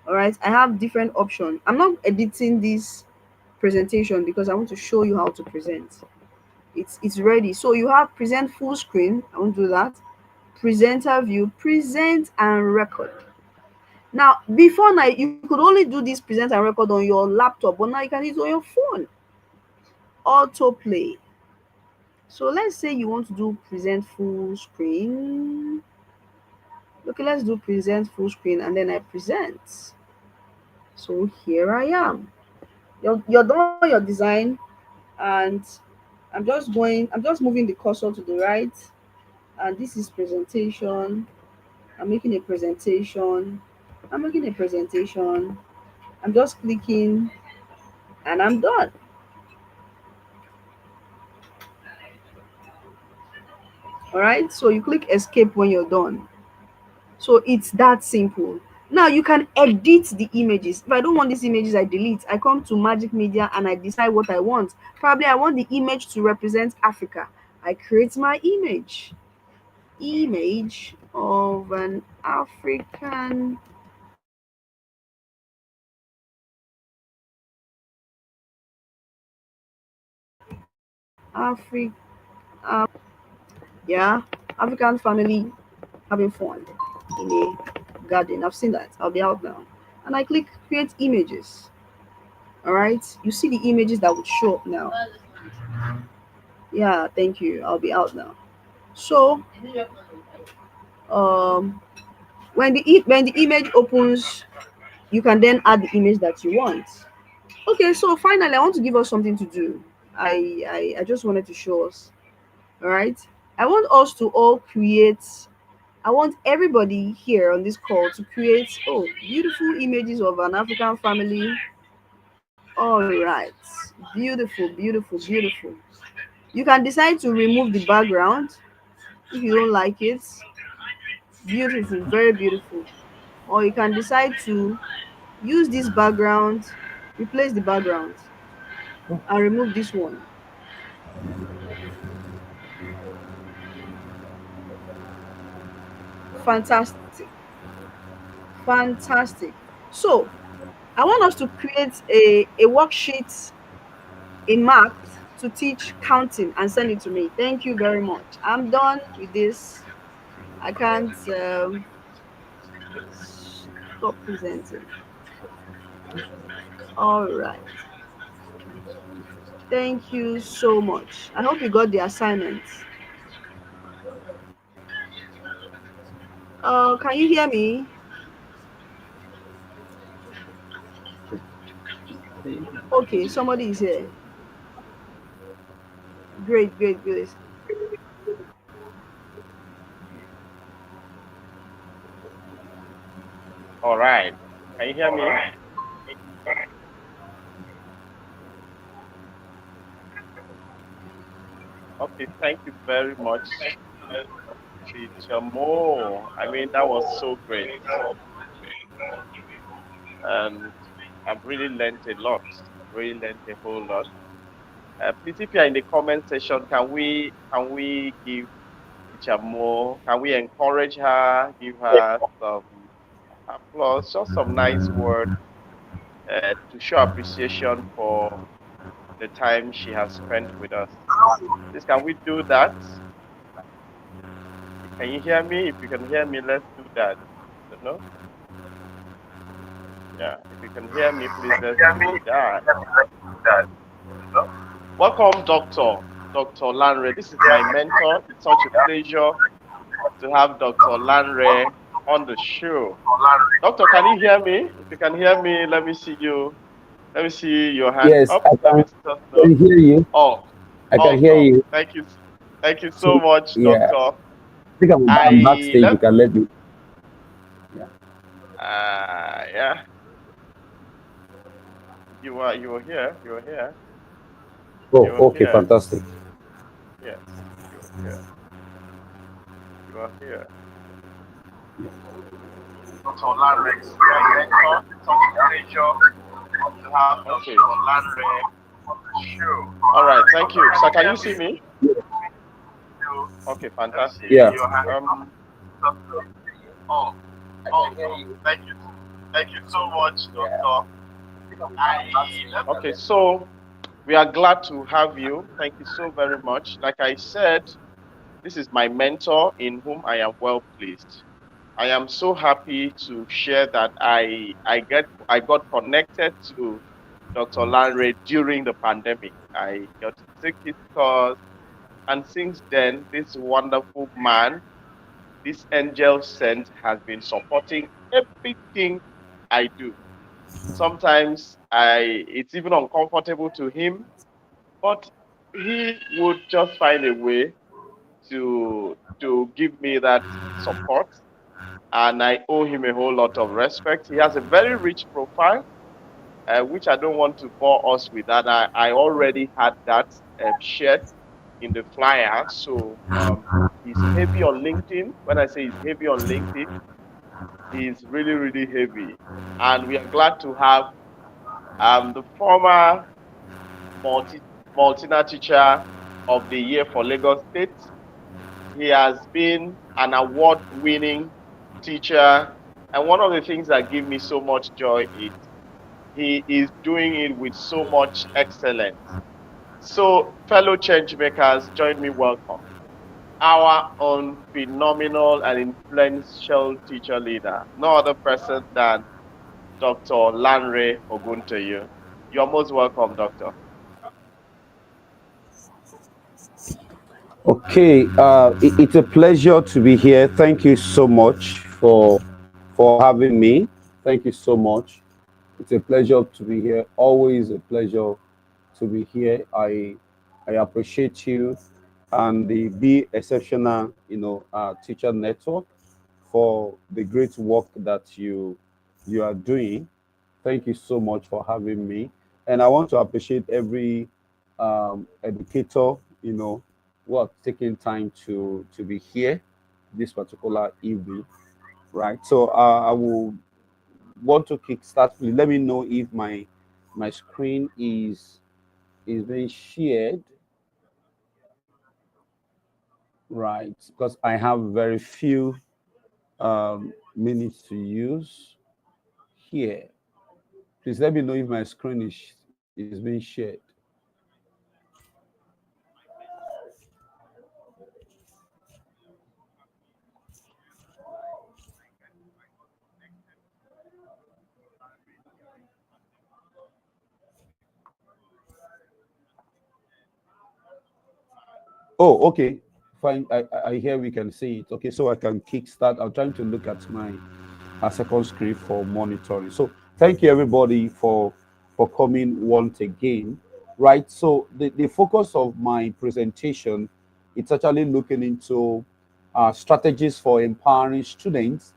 all right, I have different options. I'm not editing this presentation because I want to show you how to present. It's ready. So you have present full screen. I won't do that. Presenter view, present and record. Now, before now, you could only do this present and record on your laptop, but now you can use it on your phone. Autoplay. So let's say you want to do present full screen. Okay, let's do present full screen, and then I present. So here I am. You're done your design, and I'm just moving the cursor to the right, and this is presentation. I'm making a presentation. I'm just clicking, and I'm done. All right, so you click escape when you're done. So it's that simple. Now you can edit the images. If I don't want these images, I delete. I come to Magic Media and I decide what I want. Probably I want the image to represent Africa. I create my image of an African Afri yeah, African family having fun in a garden. I've seen that. I'll be out now. And I click create images. All right, you see the images that would show up now. Yeah, thank you. I'll be out now. So, um, When the image opens, you can then add the image that you want. Okay, so finally, I want to give us something to do. I just wanted to show us. All right. I want us to all create. I want everybody here on this call to create beautiful images of an African family. All right. Beautiful, beautiful, beautiful. You can decide to remove the background if you don't like it. Beautiful, very beautiful. Or you can decide to use this background, replace the background, and remove this one. Fantastic. Fantastic. So I want us to create a worksheet in math to teach counting and send it to me. Thank you very much. I'm done with this. I can't stop presenting. All right. Thank you so much. I hope you got the assignment. Can you hear me? Okay, somebody is here. Great, great, great. All right. Can you hear me? Okay, thank you very much, Teacher Mo. I mean, that was so great. And I've really learned a lot, really learned a whole lot. Please, if you're in the comment section, can we give Teacher Mo, can we encourage her, give her some applause, just some nice words to show appreciation for the time she has spent with us. Please, can we do that? Can you hear me? If you can hear me, let's do that. No? Yeah, if you can hear me, please let's do that. Welcome, Dr. Lanre. This is my mentor. It's such a pleasure to have Dr. Lanre on the show. Doctor, can you hear me? If you can hear me, let me see you. Let me see your hand yes, up. I can hear you. Oh, I can hear you. Thank you. Thank you so much, yeah. Doctor. I think I'm backstage. You can let me. Yeah. You were here. You were here. Oh, okay, here. Fantastic. Yes, you are here. You are here. Dr. Lanre, it's such a pleasure to have Dr. Lanre on the show. All right, thank you. So can you see me? Okay, fantastic. Yeah. Thank you. Thank you so much, Doctor. Okay, so we are glad to have you. Thank you so very much. Like I said, this is my mentor in whom I am well pleased. I am so happy to share that I got connected to Dr. Lanre during the pandemic. I got to take his course, and since then, this wonderful man, this angel sent, has been supporting everything I do. Sometimes it's even uncomfortable to him, but he would just find a way to give me that support, and I owe him a whole lot of respect. He has a very rich profile, which I don't want to bore us with that. I already had that shared in the flyer. So he's heavy on LinkedIn. When I say he's heavy on LinkedIn, he's really, really heavy. And we are glad to have the former Multina Teacher of the Year for Lagos State. He has been an award-winning teacher. And one of the things that give me so much joy is he is doing it with so much excellence. So, fellow change makers, join me, welcome our own phenomenal and influential teacher leader, no other person than Dr. Lanre Oguntoye. You're most welcome, Doctor. Okay, it's a pleasure to be here. Thank you so much for for having me. Thank you so much. It's a pleasure to be here. Always a pleasure to be here. I appreciate you and the Be Exceptional, Teacher Network for the great work that you are doing. Thank you so much for having me. And I want to appreciate every educator, what taking time to be here this particular evening, right? So I will want to kickstart. Please let me know if my screen is being shared, right? Because I have very few minutes to use here. Please let me know if my screen is being shared. Oh, okay. Fine. I hear we can see it. Okay, so I can kickstart. I'm trying to look at my second screen for monitoring. So thank you everybody for coming once again. Right. So the focus of my presentation, it's actually looking into strategies for empowering students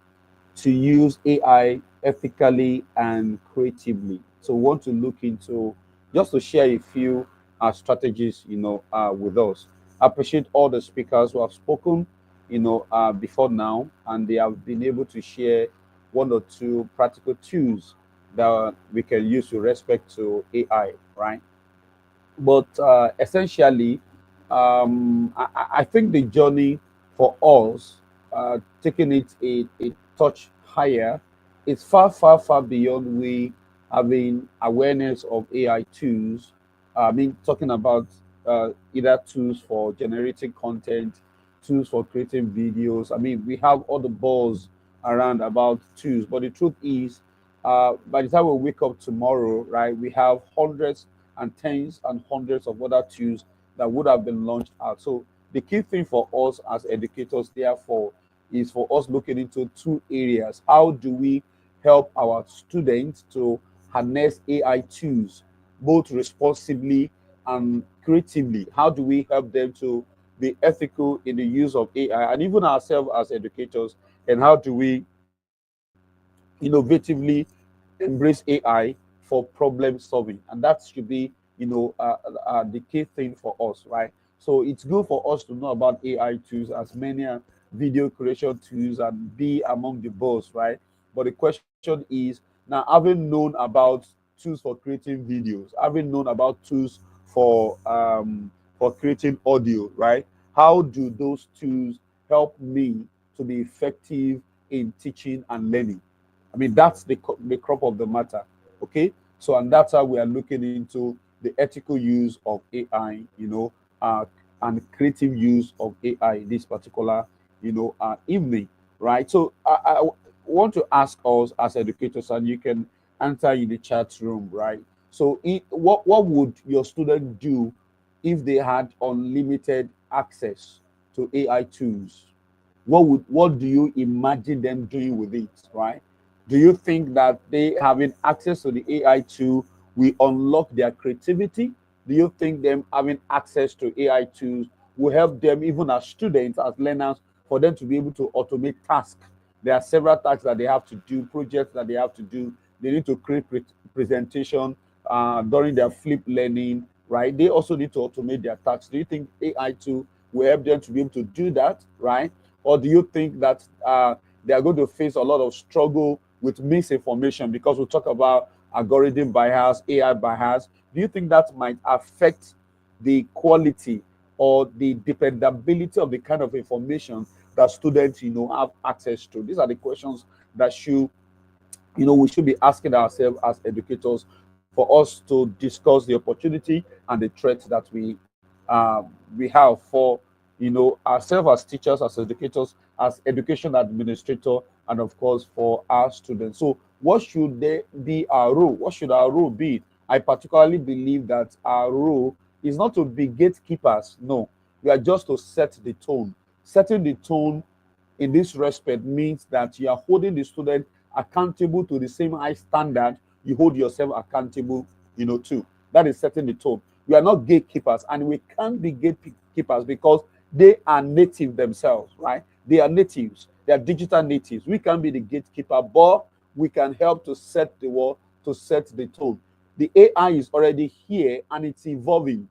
to use AI ethically and creatively. So we want to look into just to share a few strategies, with us. I appreciate all the speakers who have spoken, before now, and they have been able to share one or two practical tools that we can use with respect to AI, right? But essentially, I think the journey for us, taking it a touch higher, it's far, far, far beyond we having awareness of AI tools. I mean, talking about either tools for generating content, tools for creating videos. I mean, we have all the buzz around about tools, but the truth is, by the time we wake up tomorrow, right, we have hundreds and tens and hundreds of other tools that would have been launched out. So the key thing for us as educators, therefore, is for us looking into two areas. How do we help our students to harness AI tools, both responsibly and creatively? How do we help them to be ethical in the use of AI, and even ourselves as educators? And how do we innovatively embrace AI for problem solving? And that should be, the key thing for us, right? So it's good for us to know about AI tools, as many video creation tools, and be among the buzz, right? But the question is, now having known about tools for creating videos, having known about tools for creating audio, right? How do those tools help me to be effective in teaching and learning? I mean, that's the crop of the matter. Okay. So, and that's how we are looking into the ethical use of AI, and creative use of AI this particular, evening, right? So, I want to ask us as educators, and you can answer in the chat room, right? So, what would your student do if they had unlimited access to AI tools? What do you imagine them doing with it, right? Do you think that they having access to the AI tool will unlock their creativity? Do you think them having access to AI tools will help them, even as students, as learners, for them to be able to automate tasks? There are several tasks that they have to do, projects that they have to do. They need to create presentation during their flip learning, right? They also need to automate their tasks. Do you think AI tool will help them to be able to do that, right? Or do you think that they are going to face a lot of struggle with misinformation, because we talk about algorithm bias, AI bias? Do you think that might affect the quality or the dependability of the kind of information that students, have access to? These are the questions that we should be asking ourselves as educators, for us to discuss the opportunity and the threats that we have for ourselves as teachers, as educators, as education administrator, and of course for our students. So what should they be our role? What should our role be? I particularly believe that our role is not to be gatekeepers. No, we are just to set the tone. Setting the tone in this respect means that you are holding the student accountable to the same high standard you hold yourself accountable, to. That is setting the tone. We are not gatekeepers, and we can't be gatekeepers because they are native themselves, right? They are natives. They are digital natives. We can be the gatekeeper, but we can help to set the world, to set the tone. The AI is already here and it's evolving.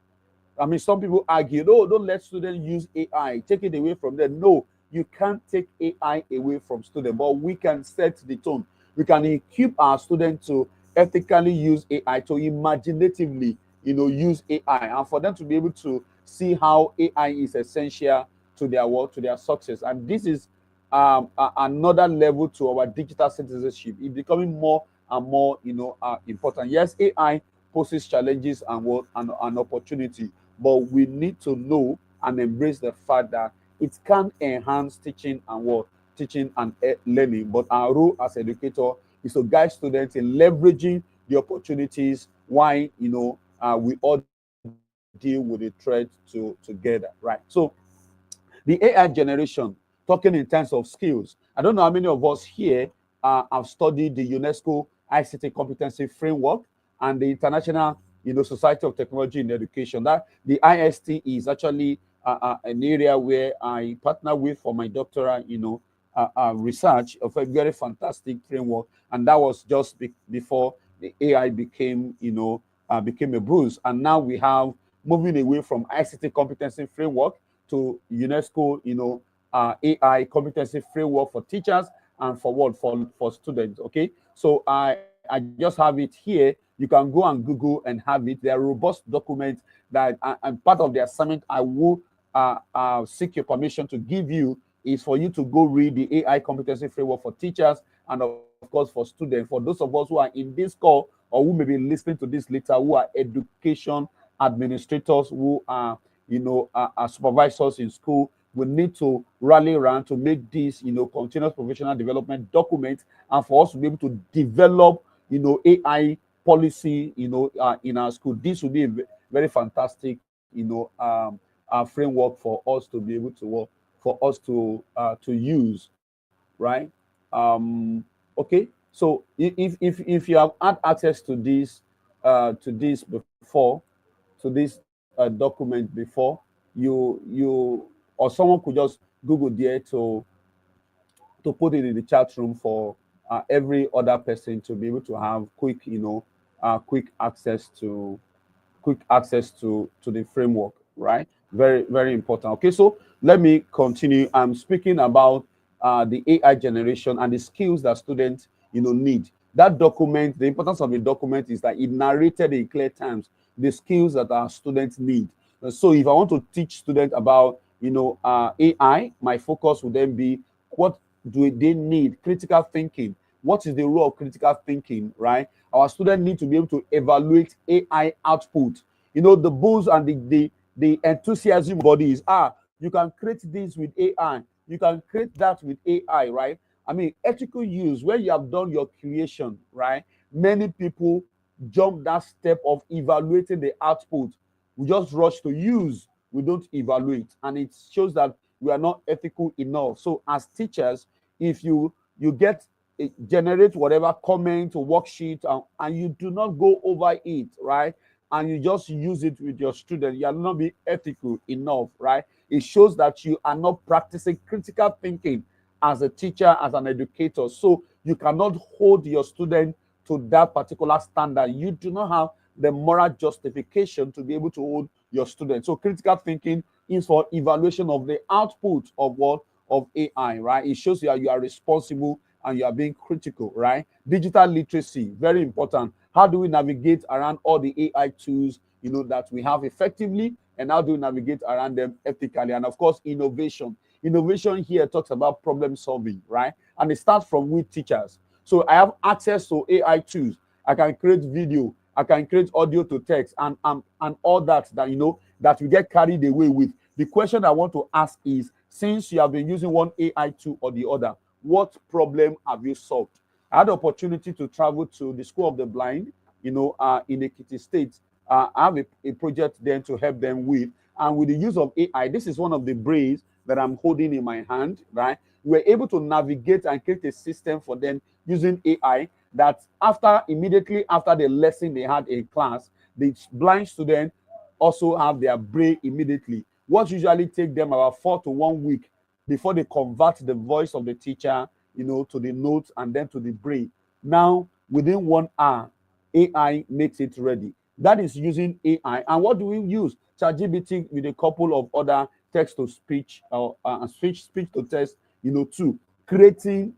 I mean, some people argue, no, don't let students use AI, take it away from them. No, you can't take AI away from students, but we can set the tone. We can equip our students to ethically use AI, to imaginatively, use AI, and for them to be able to see how AI is essential to their work, to their success. And this is another level to our digital citizenship. It's becoming more and more, important. Yes, AI poses challenges and opportunity, but we need to know and embrace the fact that it can enhance teaching and teaching and learning. But our role as educator is to guide students in leveraging the opportunities while we all deal with the threat together, right? So the AI generation, talking in terms of skills, I don't know how many of us here have studied the UNESCO ICT competency framework and the International Society of Technology in Education. That the IST is actually an area where I partner with for my doctoral research of a very fantastic framework, and that was just before the AI became became a bruise. And now we have moving away from ICT competency framework to UNESCO AI competency framework for teachers and for what for students. Okay, so I just have it here. You can go and Google and have it. They are robust documents that, and part of the assignment I will seek your permission to give you is for you to go read the AI competency framework for teachers and of course for students. For those of us who are in this call or who may be listening to this later, who are education administrators, who are supervisors in school, we need to rally around to make this continuous professional development document, and for us to be able to develop AI policy in our school. This will be a very fantastic framework for us to be able to work, for us to use, right? Okay, so if you have had access to this before, to this document before, you or someone could just Google there to put it in the chat room for every other person to be able to have quick access to the framework, right? Very, very important. Okay, so let me continue. I'm speaking about the AI generation and the skills that students need. That document, the importance of the document is that it narrated in clear terms the skills that our students need. So if I want to teach students about AI, my focus would then be, what do they need? Critical thinking. What is the role of critical thinking, right? Our students need to be able to evaluate AI output. The boost and the enthusiasm bodies. You can create this with AI. You can create that with AI, right? I mean, ethical use, when you have done your creation, right? Many people jump that step of evaluating the output. We just rush to use. We don't evaluate. And it shows that we are not ethical enough. So as teachers, if you get generate whatever comment or worksheet and you do not go over it, right? And you just use it with your student, you are not being ethical enough, right? It shows that you are not practicing critical thinking as a teacher, as an educator. So you cannot hold your student to that particular standard. You do not have the moral justification to be able to hold your students. So critical thinking is for evaluation of the output of what? Of AI, right? It shows you are responsible and you are being critical, right? Digital literacy, very important. How do we navigate around all the AI tools, that we have effectively, and how do we navigate around them ethically? And of course, innovation. Innovation here talks about problem solving, right? And it starts from with teachers. So I have access to AI tools. I can create video. I can create audio to text and all that that we get carried away with. The question I want to ask is, since you have been using one AI tool or the other, what problem have you solved? I had the opportunity to travel to the School of the Blind, in Ekiti State. I have a project then to help them with. And with the use of AI, this is one of the brains that I'm holding in my hand, right? We're able to navigate and create a system for them using AI that immediately after the lesson they had in class, the blind student also have their braille immediately. What usually take them about 4 to 1 week before they convert the voice of the teacher, to the notes and then to the braille. Now, within 1 hour, AI makes it ready. That is using AI. And what do we use? ChatGPT with a couple of other text to speech or speech to text, to creating,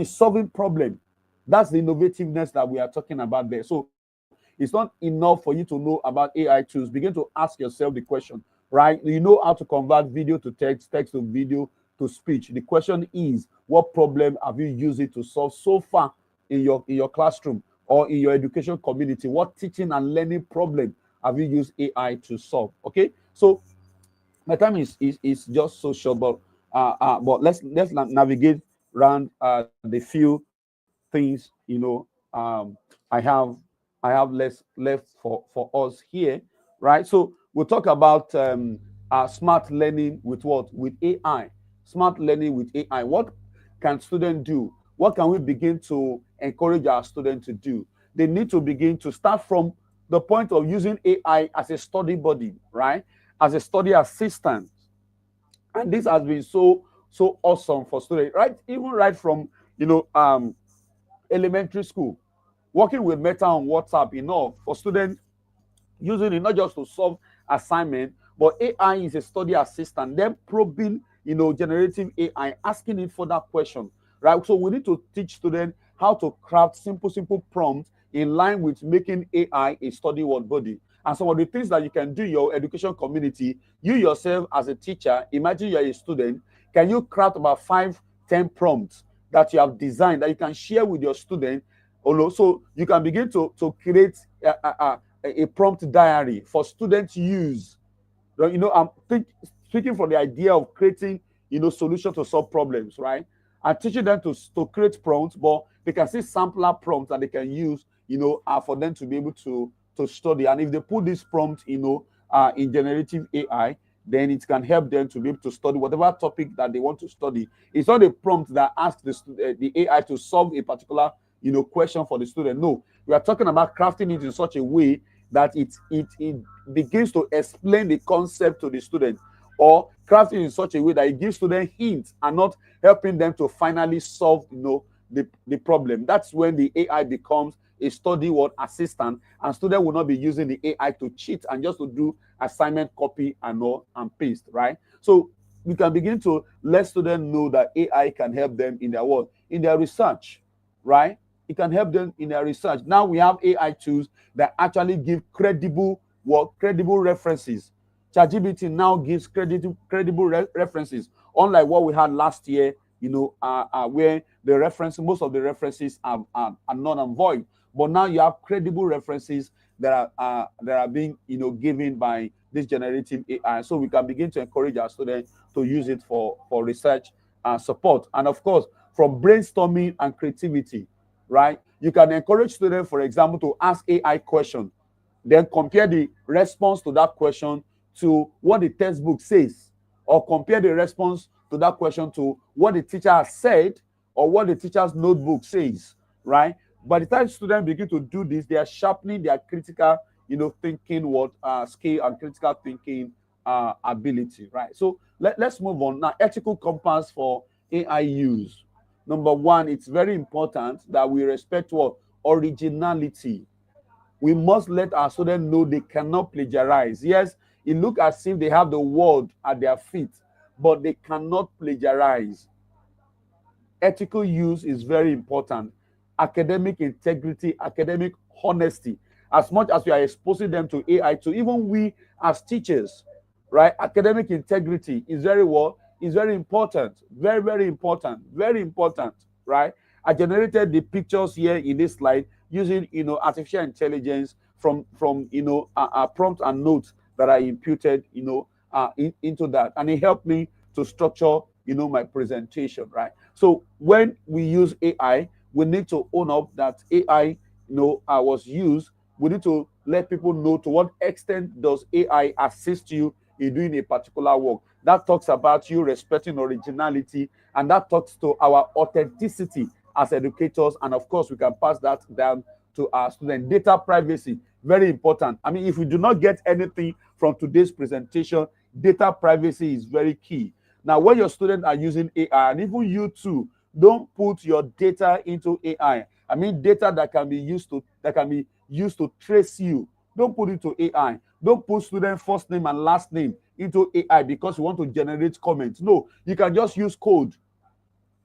solving problem. That's the innovativeness that we are talking about there. So it's not enough for you to know about AI tools. Begin to ask yourself the question, right? You know how to convert video to text, text to video to speech. The question is, what problem have you used it to solve so far in your classroom or in your education community? What teaching and learning problem have you used AI to solve? Okay, so my time is just so short, but let's navigate around the few things I have less left for us here, right? So we'll talk about smart learning with what? With AI. Smart learning with AI. What can students do? What can we begin to encourage our students to do? They need to begin to start from the point of using AI as a study buddy, right? As a study assistant. And this has been so awesome for students, right? Even right from elementary school, working with Meta on WhatsApp enough for students using it not just to solve assignment, but AI is a study assistant. Then probing, generative AI, asking it further questions, right? So we need to teach students how to craft simple prompts in line with making AI a study word body. And some of the things that you can do in your education community, you yourself as a teacher, imagine you're a student, can you craft about 5-10 prompts that you have designed that you can share with your student? So you can begin to create a prompt diary for students to use. I'm speaking from the idea of creating, solutions to solve problems, right? And teaching them to create prompts, but they can see sampler prompts that they can use, for them to be able to study. And if they put this prompt, in generative AI, then it can help them to be able to study whatever topic that they want to study. It's not a prompt that asks the AI to solve a particular, question for the student. No, we are talking about crafting it in such a way that it begins to explain the concept to the student, or crafting in such a way that it gives students hints and not helping them to finally solve, the problem. That's when the AI becomes a study word assistant, and students will not be using the AI to cheat and just to do assignment copy and paste, right? So we can begin to let students know that AI can help them in their work, in their research, right? It can help them in their research. Now we have AI tools that actually give credible references. ChatGPT now gives credible references, unlike what we had last year, where most of the references are null and void. But now you have credible references that are being given by this generative AI. So we can begin to encourage our students to use it for research support. And of course, from brainstorming and creativity, right? You can encourage students, for example, to ask AI questions, then compare the response to that question to what the textbook says, or compare the response to that question to what the teacher has said or what the teacher's notebook says, right? By the time students begin to do this, they are sharpening their critical, thinking skill and critical thinking ability, right? So let's move on now. Ethical compass for AI use. Number one, it's very important that we respect what? Originality. We must let our students know they cannot plagiarize. Yes, it looks as if they have the word at their feet, but they cannot plagiarize. Ethical use is very important. Academic integrity, academic honesty. As much as we are exposing them to AI, to even we as teachers, right? Academic integrity is very important. Very, very important. Very important, right? I generated the pictures here in this slide using, artificial intelligence from prompts and notes that I imputed, into that. And it helped me to structure, my presentation, right? So when we use AI, we need to own up that AI, was used. We need to let people know to what extent does AI assist you in doing a particular work. That talks about you respecting originality, and that talks to our authenticity as educators. And of course, we can pass that down to our students. Data privacy, very important. I mean, if we do not get anything from today's presentation, data privacy is very key. Now, when your students are using AI, and even you too, don't put your data into AI. I mean, data that can be used to trace you. Don't put it to AI. Don't put student first name and last name into AI because you want to generate comments. No, you can just use code.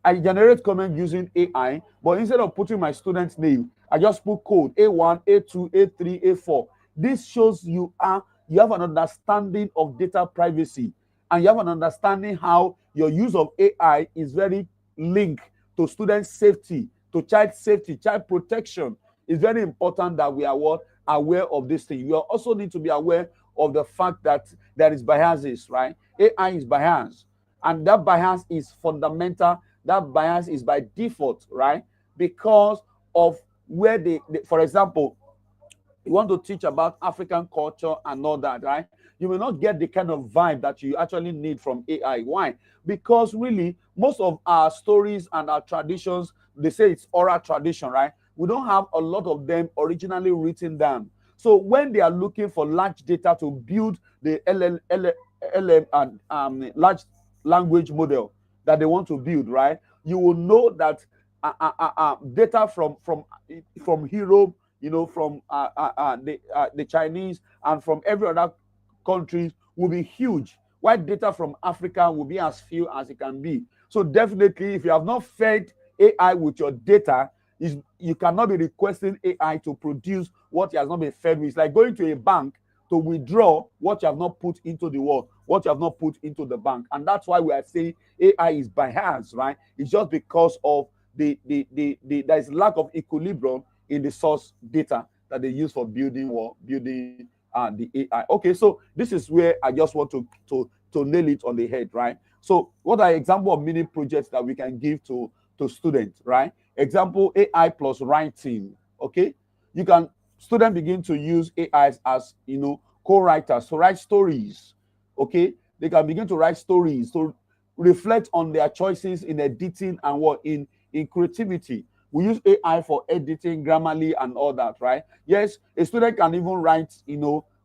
I generate comment using AI, but instead of putting my student's name, I just put code A1, A2, A3, A4. This shows you have an understanding of data privacy, and you have an understanding how your use of AI is very linked to student safety, to child safety, child protection. It's very important that we are aware of this thing. You also need to be aware of the fact that there is biases, right? AI is biased, and that bias is fundamental. That bias is by default, right? Because of where for example, you want to teach about African culture and all that, right? You will not get the kind of vibe that you actually need from AI. Why? Because really, most of our stories and our traditions, they say it's oral tradition, right? We don't have a lot of them originally written down. So when they are looking for large data to build the LM and large language model that they want to build, right? You will know that data from Europe, from the Chinese and from every other country will be huge. While data from Africa will be as few as it can be. So definitely, if you have not fed AI with your data, you cannot be requesting AI to produce what you has not been fed with. It's like going to a bank to withdraw what you have not put into the wall, what you have not put into the bank. And that's why we are saying AI is biased, right? It's just because of there is lack of equilibrium in the source data that they use for building the AI. Okay, so this is where I just want to nail it on the head, right? So what are example of mini projects that we can give to students, right? Example, AI plus writing. Okay, students begin to use AI as co-writers to write stories. Okay, they can begin to write stories to reflect on their choices in editing and in creativity. We use AI for editing, Grammarly, and all that, right? Yes, a student can even write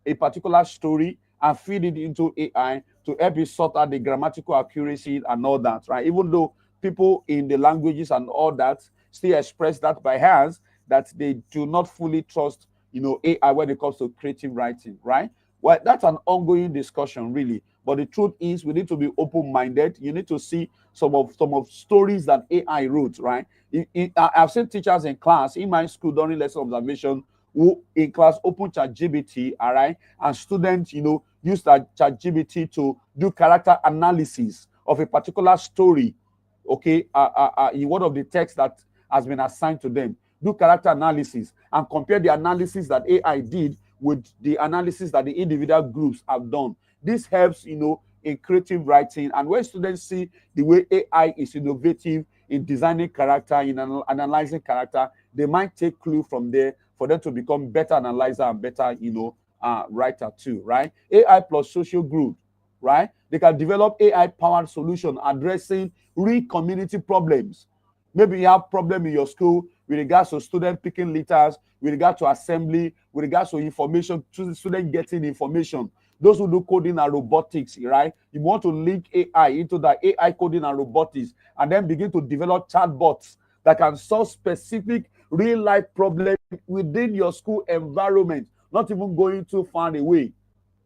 a particular story and feed it into AI to help it sort out the grammatical accuracy and all that, right? Even though people in the languages and all that still express that bias, that they do not fully trust AI when it comes to creative writing, right? Well, that's an ongoing discussion, really. But the truth is, we need to be open-minded. You need to see some of stories that AI wrote, right? I've seen teachers in class in my school during lesson observation who in class open ChatGPT, all right, and students, use that ChatGPT to do character analysis of a particular story, okay, in one of the texts that has been assigned to them. Do character analysis and compare the analysis that AI did with the analysis that the individual groups have done. This helps, in creative writing. And when students see the way AI is innovative in designing character, in analyzing character, they might take clue from there for them to become better analyzer and better, writer too, right? AI plus social group, right? They can develop AI-powered solution addressing real community problems. Maybe you have problem in your school with regards to student picking litters, with regard to assembly, with regards to information, to the student getting information. Those who do coding and robotics, right? You want to link AI into the AI coding and robotics, and then begin to develop chatbots that can solve specific real-life problems within your school environment, not even going too far away,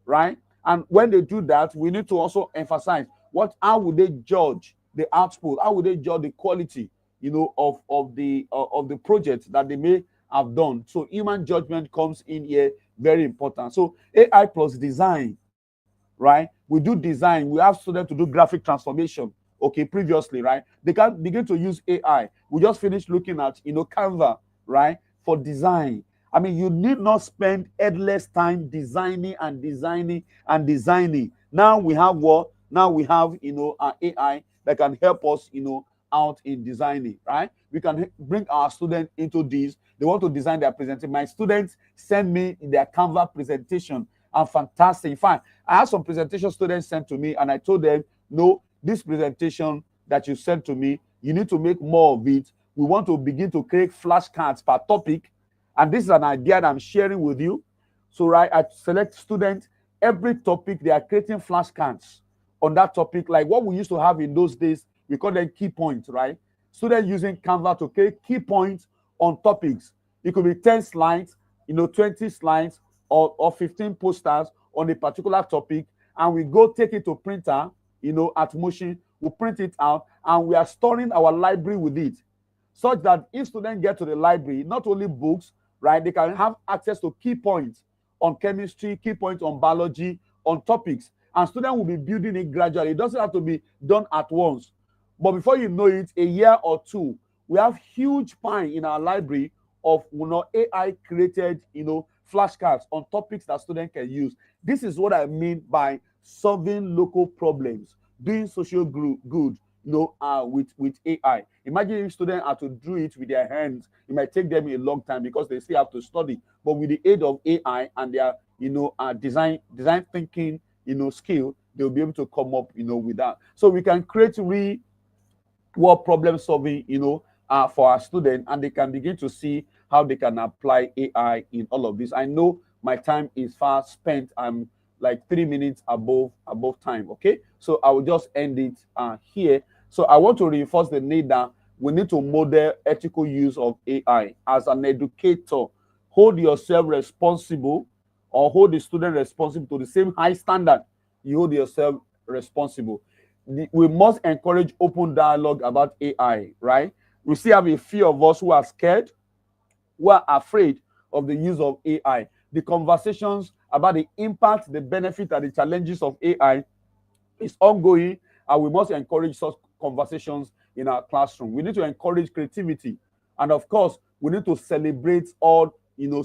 right? And when they do that, we need to also emphasize how would they judge the output? How would they judge the quality, of the project that they may have done? So human judgment comes in here, very important. So AI plus design, right? We do design. We have students to do graphic transformation. Okay, previously, right? They can begin to use AI. We just finished looking at Canva, right? For design. I mean, you need not spend endless time designing and designing and designing. Now we have what? Now we have AI that can help us, out in designing, right? We can bring our students into this. They want to design their presentation. My students send me their Canva presentation, and fantastic. In fact, I had some presentation students sent to me, and I told them, no, this presentation that you sent to me, you need to make more of it. We want to begin to create flashcards per topic. And this is an idea that I'm sharing with you. So, right, I select students, every topic, they are creating flashcards on that topic, like what we used to have in those days. We call them key points, right? Students using Canva to create key points on topics. It could be 10 slides, 20 slides, or 15 posters on a particular topic, and we go take it to printer, at Motion, we print it out, and we are storing our library with it, such that if students get to the library, not only books, right, they can have access to key points on chemistry, key points on biology, on topics, and students will be building it gradually. It doesn't have to be done at once. But before you know it, a year or two, we have huge pile in our library of AI created, flashcards on topics that students can use. This is what I mean by solving local problems, doing social good, with AI. Imagine if students are to do it with their hands, it might take them a long time because they still have to study. But with the aid of AI and their, design thinking, skill, they'll be able to come up, with that. So we can create world problem solving, for our students, and they can begin to see how they can apply AI in all of this. I know my time is far spent. I'm like 3 minutes above time. Okay, so I will just end it here. So I want to reinforce the need that we need to model ethical use of AI. As an educator, hold yourself responsible, or hold the student responsible to the same high standard you hold yourself responsible. We must encourage open dialogue about AI, right? We still have a few of us who are scared, who are afraid of the use of AI. The conversations about the impact, the benefit, and the challenges of AI is ongoing, and we must encourage such conversations in our classroom. We need to encourage creativity, and of course, we need to celebrate all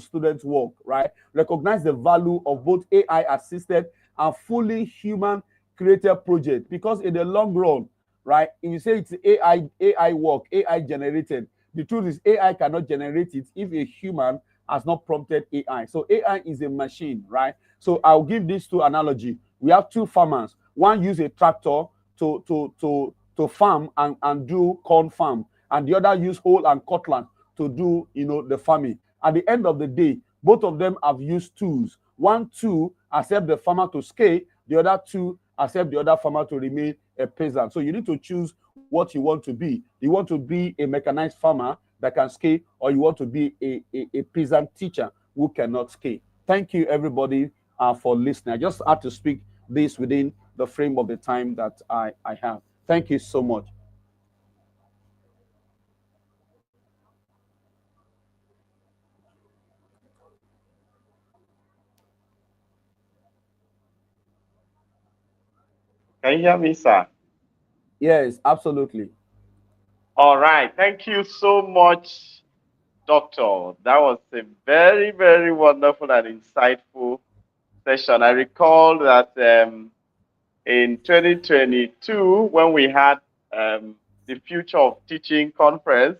students' work, right? Recognize the value of both AI-assisted and fully human-created projects, because in the long run, right, if you say it's AI work, AI generated, the truth is AI cannot generate it if a human has not prompted AI. So AI is a machine, right? So I'll give these two analogy. We have two farmers. One use a tractor to farm and do corn farm, and the other use hoe and cutlass to do the farming. At the end of the day, both of them have used tools. One tool accept the farmer to scale, the other two accept the other farmer to remain a peasant. So you need to choose what you want to be. You want to be a mechanized farmer that can scale, or you want to be a peasant teacher who cannot scale. Thank you, everybody, for listening. I just had to speak this within the frame of the time that I have. Thank you so much. Can you hear me, sir? Yes, absolutely. All right. Thank you so much, Doctor. That was a very, very wonderful and insightful session. I recall that in 2022, when we had the Future of Teaching conference,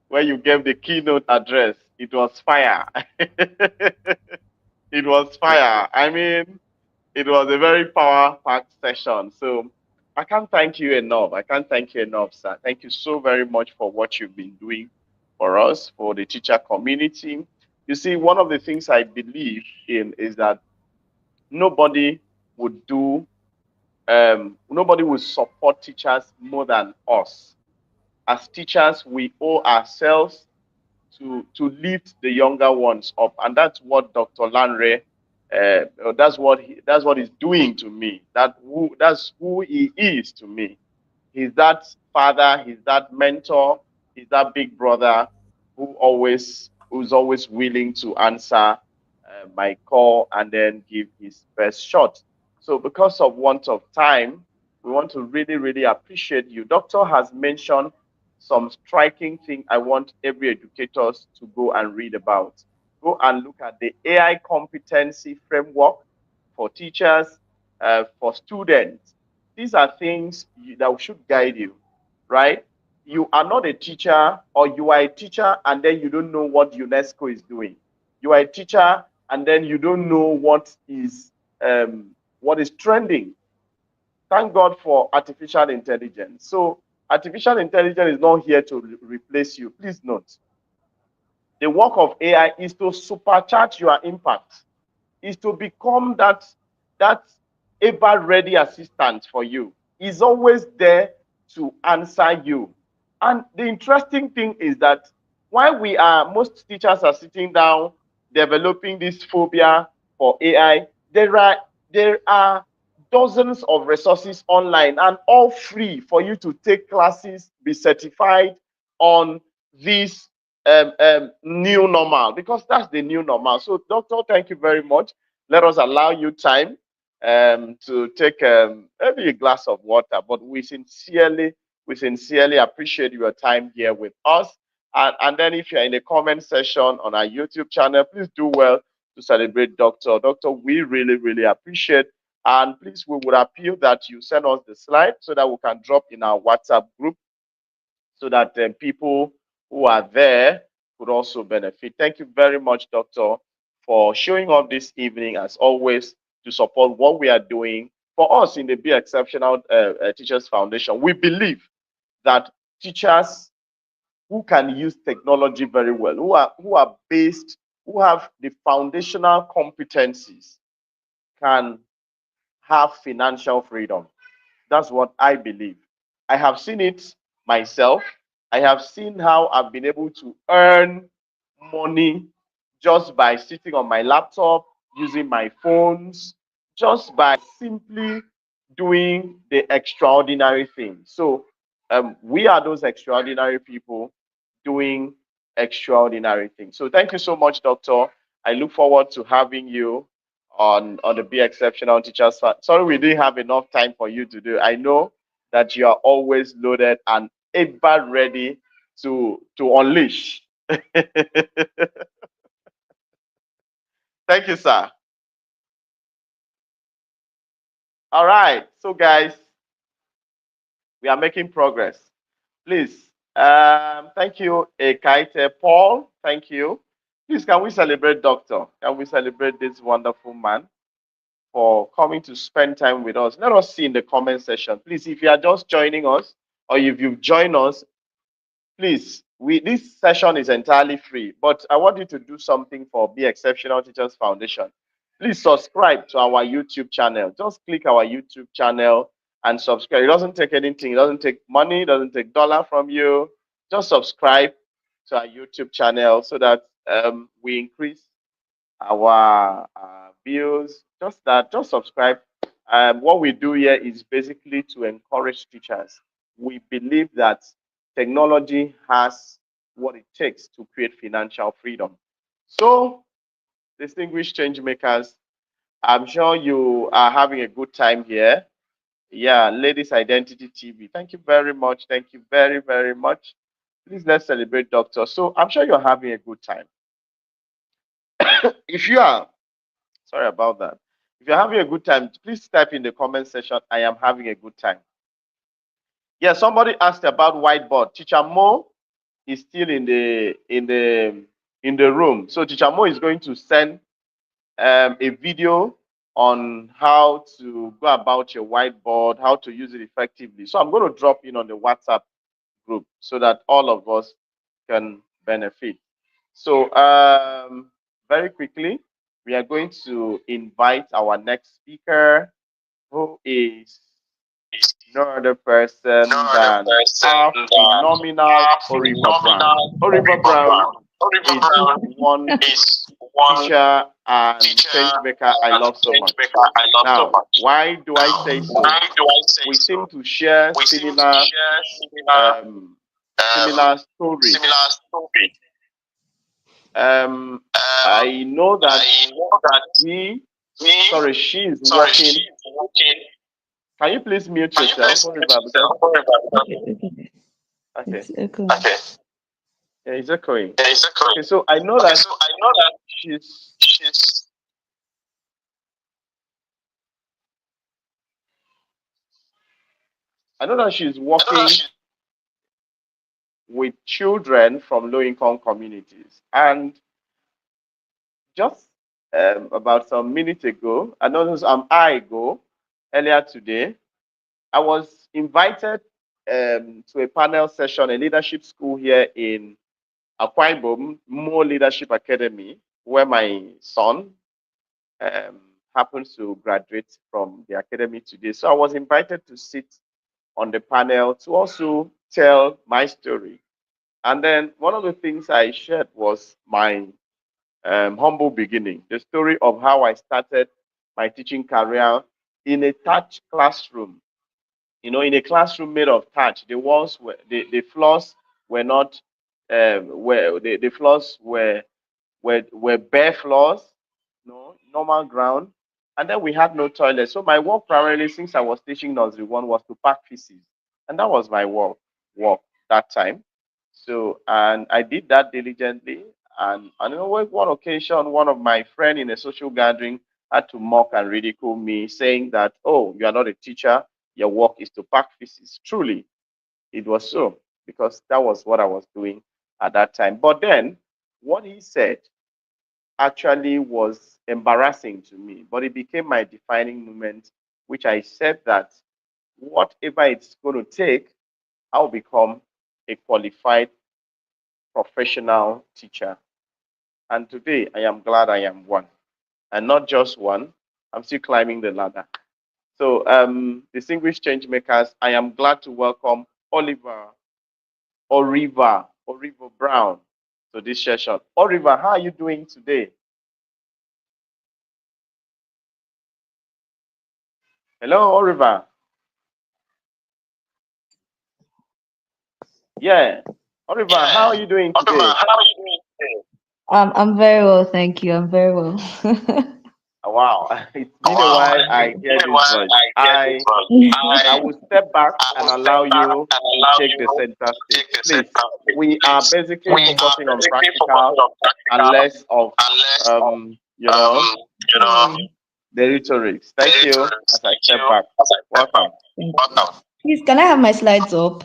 where you gave the keynote address, it was fire. It was fire. I mean, it was a very power-packed session. So I can't thank you enough. I can't thank you enough, sir. Thank you so very much for what you've been doing for us, for the teacher community. You see, one of the things I believe in is that nobody would do, nobody will support teachers more than us. As teachers, we owe ourselves to lift the younger ones up, and that's what Dr. Lanre, that's what he's doing to me. That's who he is to me. He's that father. He's that mentor. He's that big brother who's always willing to answer my call and then give his best shot. So, because of want of time, we want to really, really appreciate you. Doctor has mentioned some striking thing I want every educator to go and read about. Go and look at the AI competency framework for teachers, for students. These are things that should guide you, right? You are not a teacher, or you are a teacher and then you don't know what UNESCO is doing. You are a teacher and then you don't know what is trending. Thank God for artificial intelligence. So artificial intelligence is not here to replace you. Please note, the work of AI is to supercharge your impact, is to become that ever-ready assistant for you. Is always there to answer you. And the interesting thing is that while most teachers are sitting down developing this phobia for AI, there are dozens of resources online and all free for you to take classes, be certified on this new normal, because that's the new normal. So, Doctor, thank you very much. Let us allow you time to take maybe a glass of water, but we sincerely appreciate your time here with us. And then if you're in the comment section on our YouTube channel, please do well to celebrate Doctor. Doctor, we really, really appreciate. And please, we would appeal that you send us the slide so that we can drop in our WhatsApp group so that people who are there could also benefit. Thank you very much, Doctor, for showing up this evening, as always, to support what we are doing. For us in the Be Exceptional Teachers Foundation, we believe that teachers who can use technology very well, who have the foundational competencies, can have financial freedom. That's what I believe. I have seen it myself. I have seen how I've been able to earn money just by sitting on my laptop, using my phones, just by simply doing the extraordinary things. So we are those extraordinary people doing extraordinary things. So thank you so much, Doctor. I look forward to having you on the Be Exceptional Teachers. Sorry, we didn't have enough time for you to do. I know that you are always loaded and ever ready to unleash. Thank you, sir. All right, so guys, we are making progress. Please, thank you, Ekaite Paul. Thank you. Please, can we celebrate Doctor? Can we celebrate this wonderful man for coming to spend time with us? Let us see in the comment section. Please, if you are just joining us or if you've joined us, please, this session is entirely free, but I want you to do something for Be Exceptional Teachers Foundation. Please subscribe to our YouTube channel. Just click our YouTube channel and subscribe. It doesn't take anything. It doesn't take money. It doesn't take dollar from you. Just subscribe to our YouTube channel so that we increase our views. Just subscribe. What we do here is basically to encourage teachers. We believe that technology has what it takes to create financial freedom. So, distinguished change makers, I'm sure you are having a good time here. Yeah, Ladies Identity TV. Thank you very much. Thank you very, very much. Please, let's celebrate Doctor. So, I'm sure you're having a good time. If you are, sorry about that. If you're having a good time, please type in the comment section, I am having a good time. Yeah, somebody asked about whiteboard. Teacher Mo is still in the room. So Teacher Mo is going to send a video on how to go about your whiteboard, how to use it effectively. So I'm going to drop in on the WhatsApp group so that all of us can benefit. So very quickly, we are going to invite our next speaker, who is no other person than our phenomenal Oriba Brown. Oriba Brown is one teacher and change maker I love so much. Now, why do I say so? We seem to share similar stories. I know that she is working. Can you please mute yourself? Okay. Okay. Yeah, it's echoing. Okay, so I know that she's working with children from low-income communities, and just about some minutes ago, I know this I go earlier today, I was invited to a panel session, a leadership school here in Akwa Ibom, More Leadership Academy, where my son um, happens to graduate from the academy today. So I was invited to sit on the panel to also tell my story. And then one of the things I shared was my humble beginning, the story of how I started my teaching career in a touch classroom. You know, in a classroom made of touch, the walls were the floors were not were the floors were bare floors, no normal ground, and then we had no toilet. So my work primarily, since I was teaching nursery one, was to pack feces, and that was my work that time. So and I did that diligently. And on one occasion, one of my friend in a social gathering had to mock and ridicule me, saying that, "Oh, you are not a teacher. Your work is to pack feces." Truly, it was so, because that was what I was doing at that time. But then, what he said actually was embarrassing to me, but it became my defining moment, which I said that whatever it's going to take, I'll become a qualified professional teacher. And today, I am glad I am one. And not just one, I'm still climbing the ladder. So, distinguished change makers, I am glad to welcome Oriva Brown to this session. Oriva, how are you doing today? Hello, Oriva. Yeah. Oriva, how are you doing today? I'm very well, thank you. I'm very well. Wow, it's been a while I hear this voice. I will step back and allow you to take the center stage. Please, we are basically focusing on practical and less of, the rhetorics. Thank you as I step back. Welcome. Please, can I have my slides up?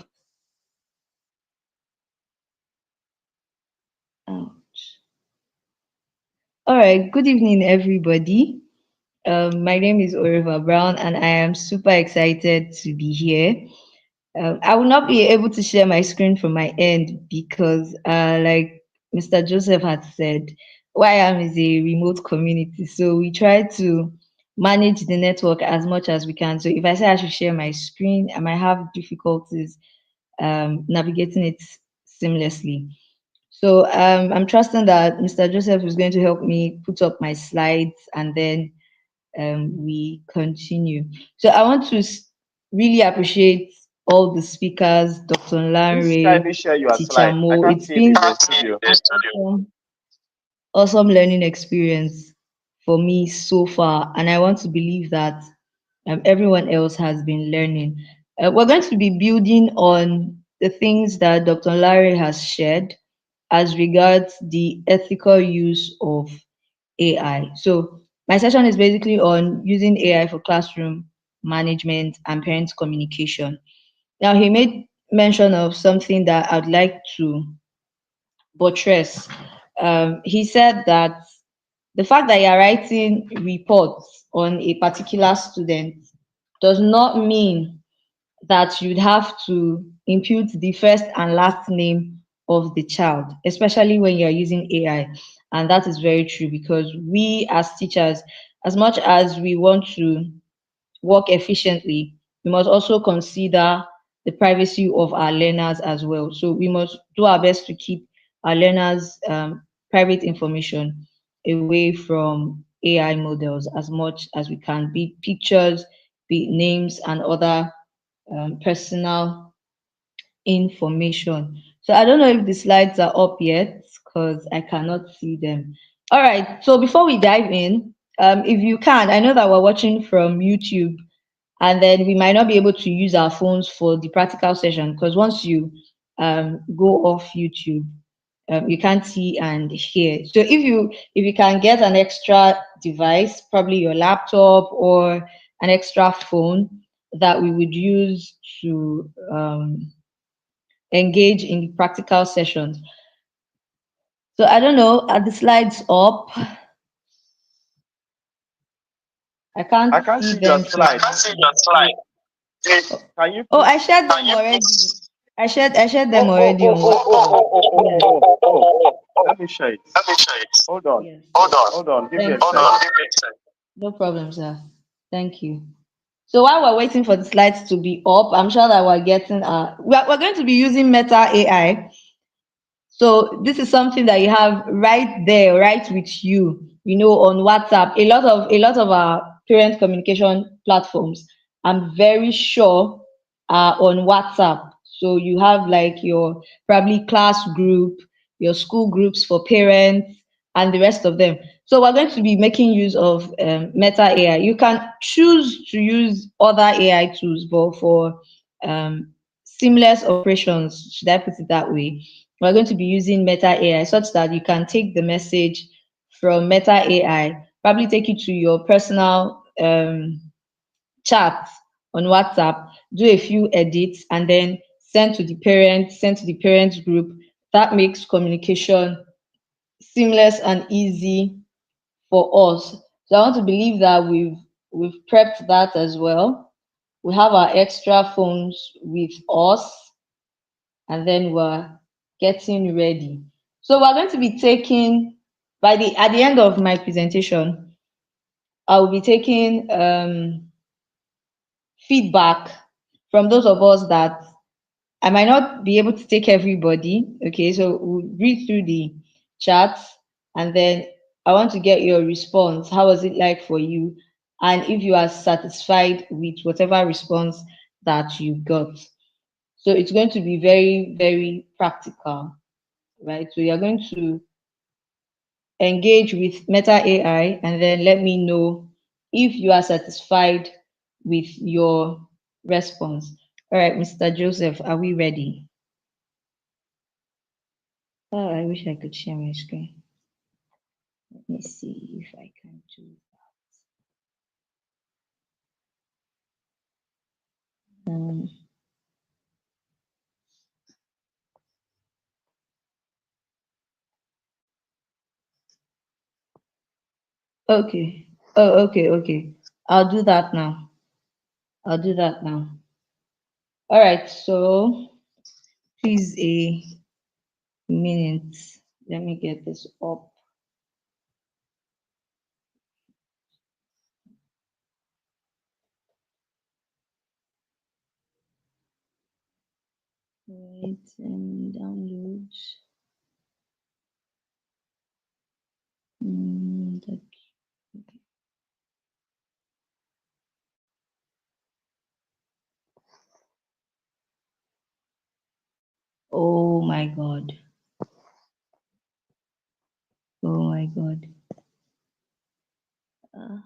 Ouch. All right. Good evening, everybody. My name is Oriva Brown, and I am super excited to be here. I will not be able to share my screen from my end because, like Mr. Joseph had said, YM is a remote community. So we try to manage the network as much as we can. So if I say I should share my screen, I might have difficulties navigating it seamlessly. So I'm trusting that Mr. Joseph is going to help me put up my slides and then we continue. So I want to really appreciate all the speakers, Dr. Please Larry, kindly share your Teacher slide. I Mo. can't It's see it been in the studio. an awesome learning experience for me so far, and I want to believe that everyone else has been learning. We're going to be building on the things that Dr. Larry has shared as regards the ethical use of AI. So my session is basically on using AI for classroom management and parent communication. Now he made mention of something that I'd like to buttress. He said that the fact that you're writing reports on a particular student does not mean that you'd have to impute the first and last name of the child, especially when you're using AI. And that is very true because we as teachers, as much as we want to work efficiently, we must also consider the privacy of our learners as well. So we must do our best to keep our learners' private information away from AI models as much as we can, be it pictures, be it names, and other personal information. So I don't know if the slides are up yet because I cannot see them. All right. So before we dive in, if you can, I know that we're watching from YouTube, and then we might not be able to use our phones for the practical session because once you go off YouTube, you can't see and hear. So if you can get an extra device, probably your laptop or an extra phone that we would use to engage in the practical sessions. So I don't know, are the slides up? I can't I can't see see your them. slide. Can you Oh, please? I shared them already. I shared them Oh, already on WhatsApp. Let me share it. Hold on. Yes. Hold on. Give me a Thank you. second. No problem, sir. Thank you. So while we're waiting for the slides to be up, I'm sure that we're getting we're going to be using Meta AI. So this is something that you have right there, right with you, on WhatsApp. A lot of our parent communication platforms, I'm very sure, are on WhatsApp. So you have like your probably class group, your school groups for parents, and the rest of them. So we're going to be making use of Meta AI. You can choose to use other AI tools, but for um, seamless operations, should I put it that way, we're going to be using Meta AI such that you can take the message from Meta AI, probably take it to your personal chat on WhatsApp, do a few edits, and then send to the parents group. That makes communication seamless and easy for us. So I want to believe that we've prepped that as well. We have our extra phones with us, and then we're getting ready. So we're going to be taking at the end of my presentation, I will be taking feedback from those of us that I might not be able to take everybody. Okay, so we'll read through the chats, and then I want to get your response. How was it like for you? And if you are satisfied with whatever response that you got. So it's going to be very, very practical, right? So you're going to engage with Meta AI and then let me know if you are satisfied with your response. All right, Mr. Joseph, are we ready? Oh, I wish I could share my screen. Let me see if I can do that. Okay. Oh, okay. I'll do that now. All right, so please a minute. Let me get this up. Wait, download. Oh my God. Oh my God. Uh,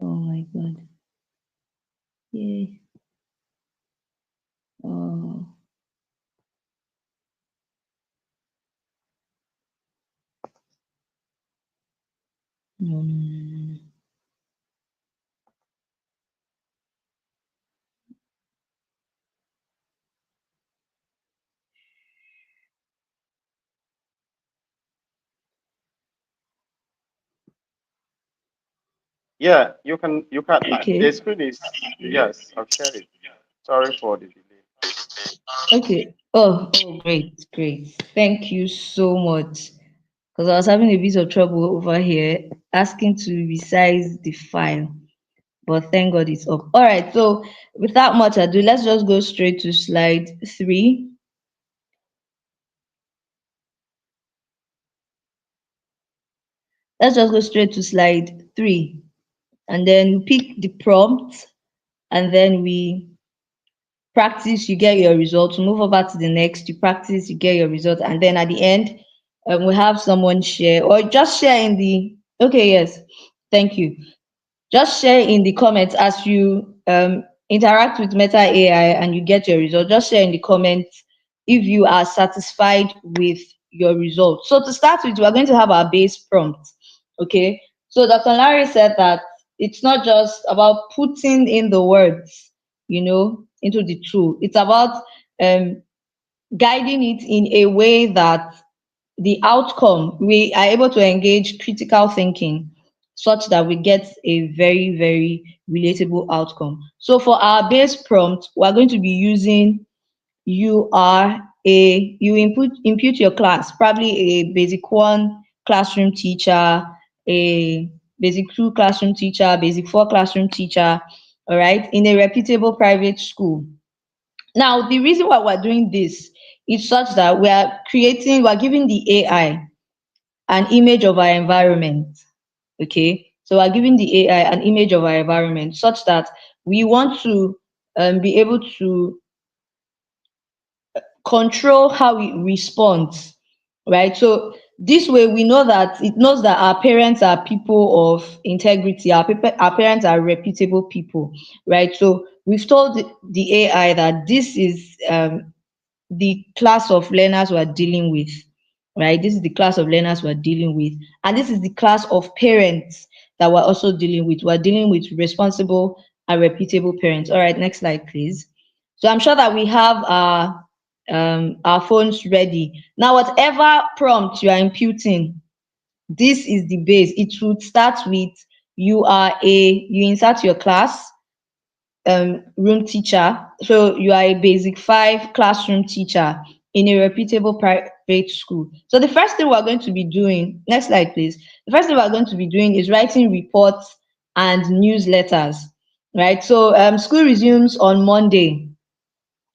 oh my God. Yay. Oh. No. Yeah, you can. Okay. The screen is, yes, I've shared it. Sorry for the delay. Okay. Oh, great. Thank you so much. Because I was having a bit of trouble over here asking to resize the file. But thank God it's up. All right. So without much ado, let's just go straight to slide 3. Let's just go straight to slide 3. And then we pick the prompt, and then we practice, you get your results. Move over to the next, you practice, you get your results. And then at the end, we have someone share, or just share in the, okay, yes, thank you. Just share in the comments as you interact with Meta AI and you get your result. Just share in the comments if you are satisfied with your results. So to start with, we're going to have our base prompt. Okay. So Dr. Larry said that it's not just about putting in the words, into the tool. It's about guiding it in a way that the outcome, we are able to engage critical thinking such that we get a very, very relatable outcome. So for our base prompt, we're going to be using you impute your class, probably a basic 1 classroom teacher, a basic 2 classroom teacher, basic 4 classroom teacher, all right, in a reputable private school. Now, the reason why we're doing this is such that we're giving the AI an image of our environment. Okay, so we're giving the AI an image of our environment such that we want to be able to control how it responds, right? So this way we know that it knows that our parents are people of integrity, our parents are reputable people, right? So we've told the AI that this is the class of learners we're dealing with, right? This is the class of learners we're dealing with, and this is the class of parents that we're also dealing with. We're dealing with responsible and reputable parents. All right, next slide, please. So I'm sure that we have our phones ready. Now, whatever prompt you are imputing, this is the base. It would start with you insert your class, room teacher. So you are a basic 5 classroom teacher in a reputable private school. So the first thing we're going to be doing, next slide, please. The first thing we're going to be doing is writing reports and newsletters, right? So school resumes on Monday.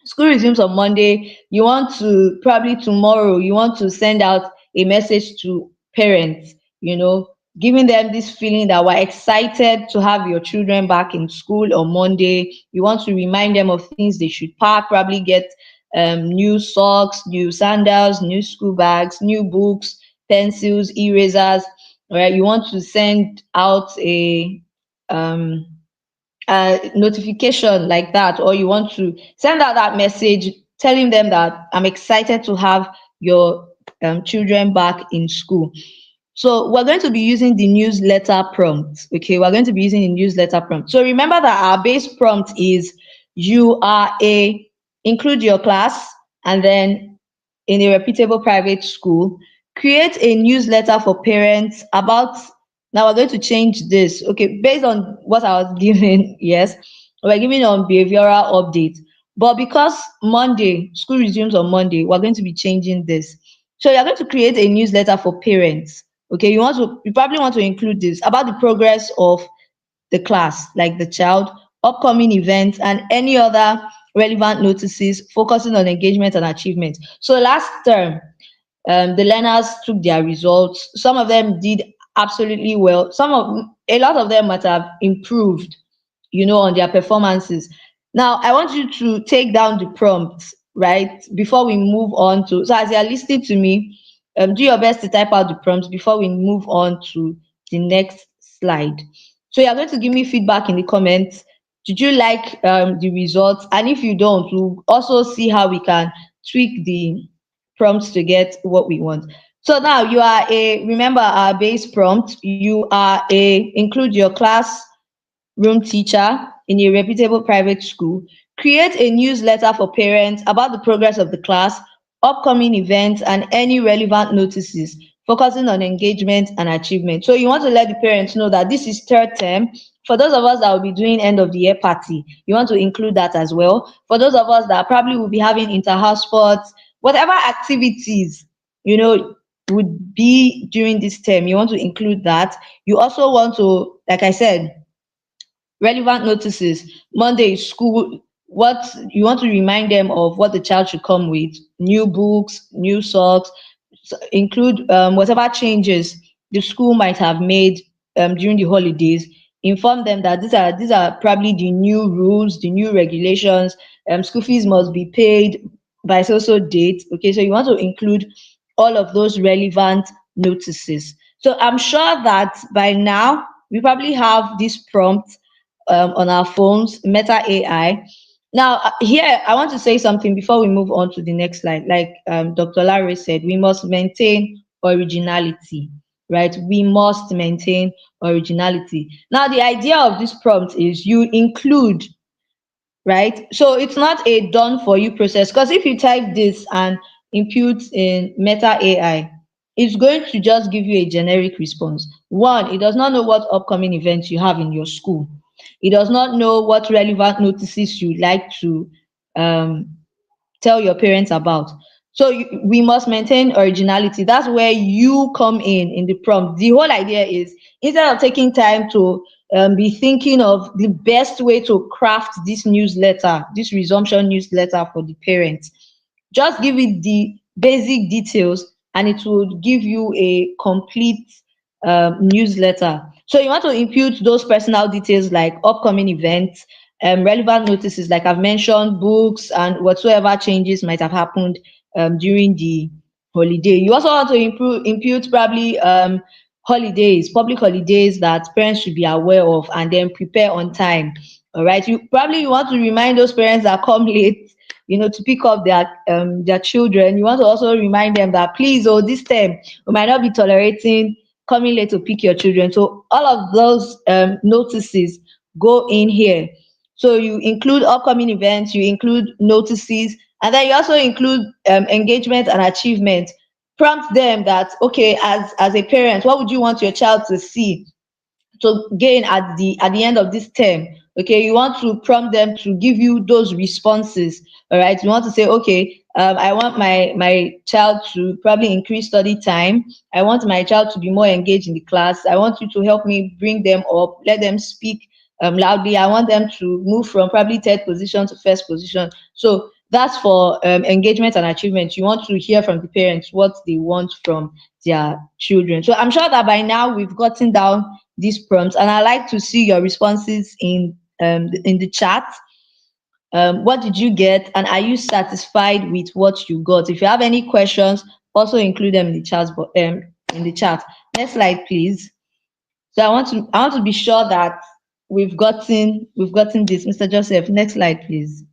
School resumes on Monday. You want to probably tomorrow, you want to send out a message to parents, giving them this feeling that we're excited to have your children back in school on Monday. You want to remind them of things they should pack, probably get new socks, new sandals, new school bags, new books, pencils, erasers, right? You want to send out a notification like that, or you want to send out that message telling them that I'm excited to have your children back in school. So we're going to be using the newsletter prompt. Okay, we're going to be using the newsletter prompt. So remember that our base prompt is include your class, and then in a reputable private school, create a newsletter for parents about. Now we're going to change this. Okay, based on what I was given, yes, we're giving on behavioral update. But because Monday, school resumes on Monday, we're going to be changing this. So you're going to create a newsletter for parents. Okay, you probably want to include this about the progress of the class, like the child, upcoming events, and any other relevant notices focusing on engagement and achievement. So last term, the learners took their results. Some of them did absolutely well. A lot of them might have improved, on their performances. Now, I want you to take down the prompts, right, before we move on to. So as you are listening to me, do your best to type out the prompts before we move on to the next slide. So you're going to give me feedback in the comments. Did you like the results? And if you don't, we'll also see how we can tweak the prompts to get what we want. So now remember our base prompt, include your class room teacher in a reputable private school, create a newsletter for parents about the progress of the class, upcoming events, and any relevant notices focusing on engagement and achievement. So you want to let the parents know that this is third term. For those of us that will be doing end of the year party, you want to include that as well. For those of us that probably will be having inter-house sports, whatever activities, would be during this term, you want to include that. You also want to, like I said, relevant notices. Monday is school. What you want to remind them of what the child should come with: new books, new socks. Include whatever changes the school might have made during the holidays. Inform them that these are probably the new rules, the new regulations. School fees must be paid by so date. Okay, so you want to include all of those relevant notices. So I'm sure that by now we probably have this prompt on our phones, Meta AI. Now, here I want to say something before we move on to the next slide. Like Dr. Larry said, we must maintain originality, right? We must maintain originality. Now, the idea of this prompt is you include right? So it's not a done for you process, because if you type this and impute in Meta AI, it's going to just give you a generic response. One, it does not know what upcoming events you have in your school. It does not know what relevant notices you like to um, tell your parents about. So we must maintain originality. That's where you come in the prompt. The whole idea is, instead of taking time to be thinking of the best way to craft this newsletter, this resumption newsletter for the parents, just give it the basic details and it will give you a complete newsletter. So you want to impute those personal details like upcoming events, relevant notices, like I've mentioned, books, and whatsoever changes might have happened during the holiday. You also want to impute probably holidays, public holidays that parents should be aware of, and then prepare on time. All right. You want to remind those parents that come late, to pick up their children. You want to also remind them that, please, this time we might not be tolerating coming late to pick your children. So all of those notices go in here. So you include upcoming events, you include notices, and then you also include engagement and achievement. Prompt them that, okay, as a parent, what would you want your child to see to gain at the end of this term? Okay, you want to prompt them to give you those responses. All right, you want to say, okay, I want my child to probably increase study time. I want my child to be more engaged in the class. I want you to help me bring them up, let them speak loudly. I want them to move from probably third position to first position. So that's for engagement and achievement. You want to hear from the parents what they want from their children. So I'm sure that by now we've gotten down these prompts, and I like to see your responses in the chat. What did you get, and are you satisfied with what you got? If you have any questions, also include them in the chat. In the chat. Next slide, please. So I want to be sure that we've gotten this, Mr. Joseph. Next slide, please.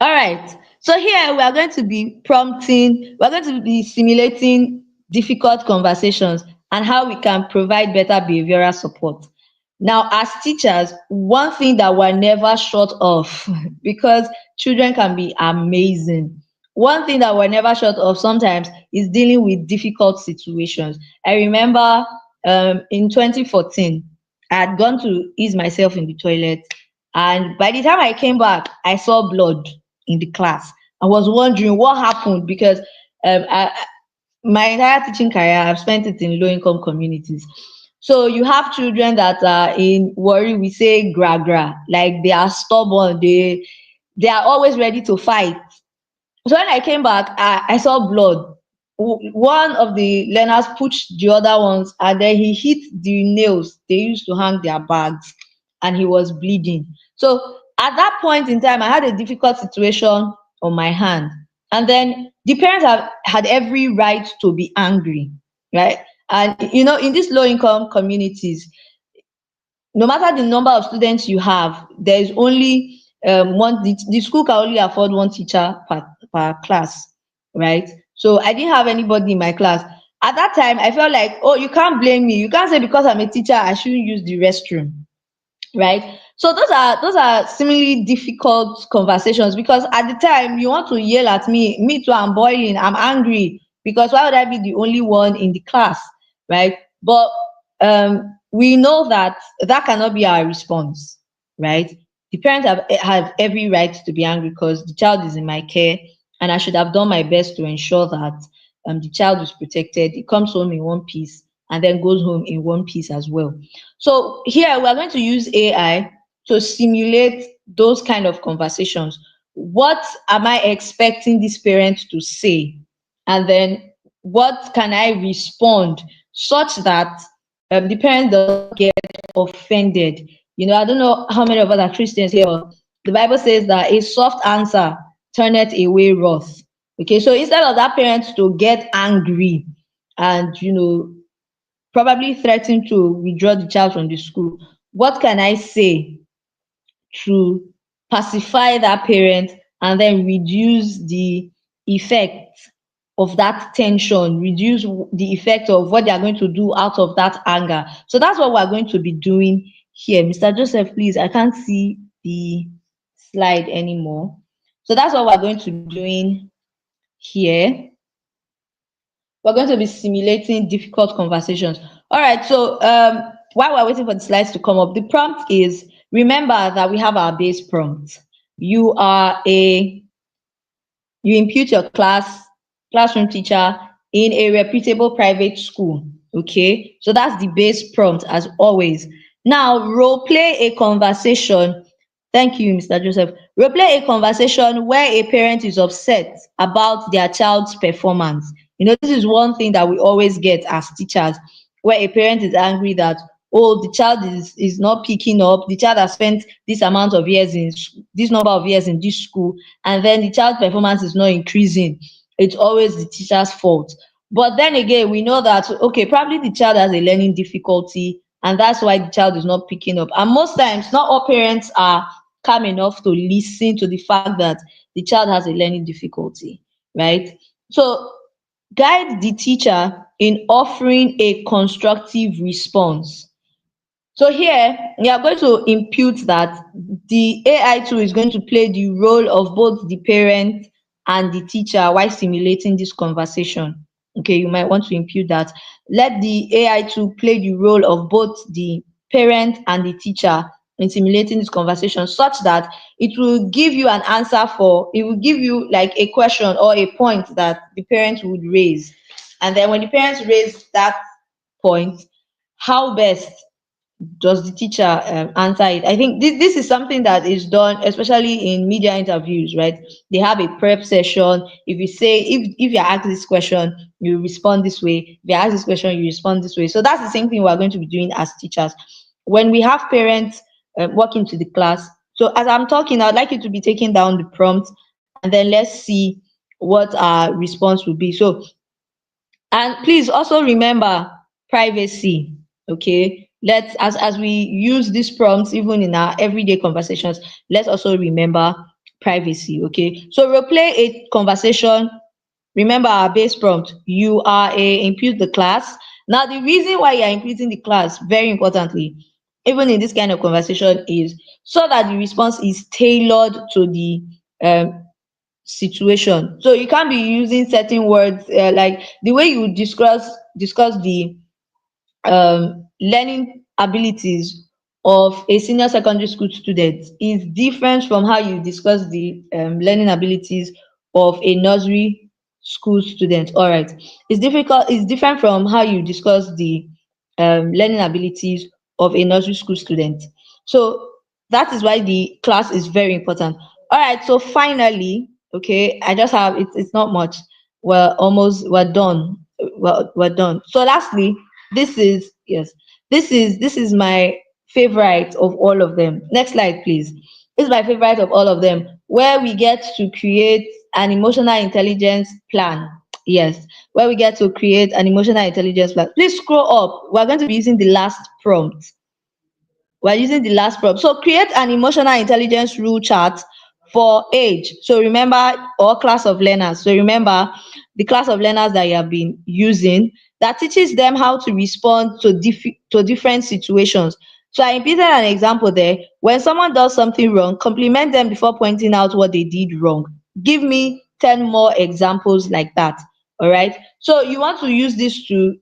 All right. So here we are going to be we're going to be simulating difficult conversations and how we can provide better behavioral support. Now, as teachers, one thing that we're never short of, because children can be amazing, one thing that we're never short of sometimes is dealing with difficult situations. I remember in 2014, I had gone to ease myself in the toilet, and by the time I came back, I saw blood in the class. I was wondering what happened, because my entire teaching career, I've spent it in low income communities. So you have children that are in worry, we say gra gra, like they are stubborn, they are always ready to fight. So when I came back, I saw blood. One of the learners pushed the other ones, and then he hit the nails they used to hang their bags, and he was bleeding. So at that point in time, I had a difficult situation on my hand. And then the parents have had every right to be angry, right? And in these low income communities, no matter the number of students you have, there is only the school can only afford one teacher per class, right? So I didn't have anybody in my class. At that time, I felt like, oh, you can't blame me. You can't say because I'm a teacher, I shouldn't use the restroom, right? So those are similarly difficult conversations, because at the time you want to yell at me too, I'm boiling, I'm angry, because why would I be the only one in the class, right? But we know that that cannot be our response, right? The parents have every right to be angry because the child is in my care, and I should have done my best to ensure that the child is protected. It comes home in one piece and then goes home in one piece as well. So here we are going to use AI to simulate those kind of conversations. What am I expecting this parent to say? And then what can I respond such that the parent doesn't get offended? I don't know how many of us are Christians here, but the Bible says that a soft answer turneth away wrath. Okay, so instead of that parent to get angry and probably threaten to withdraw the child from the school, what can I say to pacify that parent and then reduce the effect of that tension, reduce the effect of what they are going to do out of that anger? So that's what we're going to be doing here. Mr. Joseph, please, I can't see the slide anymore. So that's what we're going to be doing here. We're going to be simulating difficult conversations. All right, so while we're waiting for the slides to come up, the prompt is, remember that we have our base prompt. You impute your classroom teacher in a reputable private school. Okay, so that's the base prompt as always. Now, role play a conversation. Thank you, Mr. Joseph. Role play a conversation where a parent is upset about their child's performance. You know, this is one thing that we always get as teachers, where a parent is angry that, oh, the child is not picking up, the child has spent this amount of years in this number of years in this school, and then the child performance is not increasing. It's always the teacher's fault. But then again, we know that, okay, probably the child has a learning difficulty, and that's why the child is not picking up. And most times, not all parents are calm enough to listen to the fact that the child has a learning difficulty, right? So guide the teacher in offering a constructive response. So here we are going to impute that the AI tool is going to play the role of both the parent and the teacher while simulating this conversation. Okay, you might want to impute that. Let the AI tool play the role of both the parent and the teacher in simulating this conversation, such that it will give you an answer it will give you like a question or a point that the parent would raise. And then when the parents raise that point, how best does the teacher answer it? I think this is something that is done, especially in media interviews, right? They have a prep session. If you say, if you're asked this question, you respond this way. If you're asked this question, you respond this way. So that's the same thing we're going to be doing as teachers. When we have parents walk into the class, so as I'm talking, I'd like you to be taking down the prompt, and then let's see what our response will be. So, and please also remember privacy. Okay, let's, as we use these prompts even in our everyday conversations, let's also remember privacy. Okay, so we'll play a conversation. Remember our base prompt, you are impute the class. Now the reason why you're imputing the class, very importantly, even in this kind of conversation, is so that the response is tailored to the situation. So you can't be using certain words, like the way you discuss the learning abilities of a senior secondary school student is different from how you discuss the learning abilities of a nursery school student. All right, it's different from how you discuss the learning abilities of a nursery school student. So that is why the class is very important. All right, so finally, okay, I just have it's not much. We're done. We're done. So lastly, this is, yes, this is my favorite of all of them. Next slide, please. This is my favorite of all of them, where we get to create an emotional intelligence plan. Yes, where we get to create an emotional intelligence plan. Please scroll up. We're going to be using the last prompt. We're using the last prompt. So create an emotional intelligence rule chart for age. So remember, or class of learners. So remember the class of learners that you have been using, that teaches them how to respond to different situations. So I imputed an example there. When someone does something wrong, compliment them before pointing out what they did wrong. Give me 10 more examples like that. All right. So you want to use this to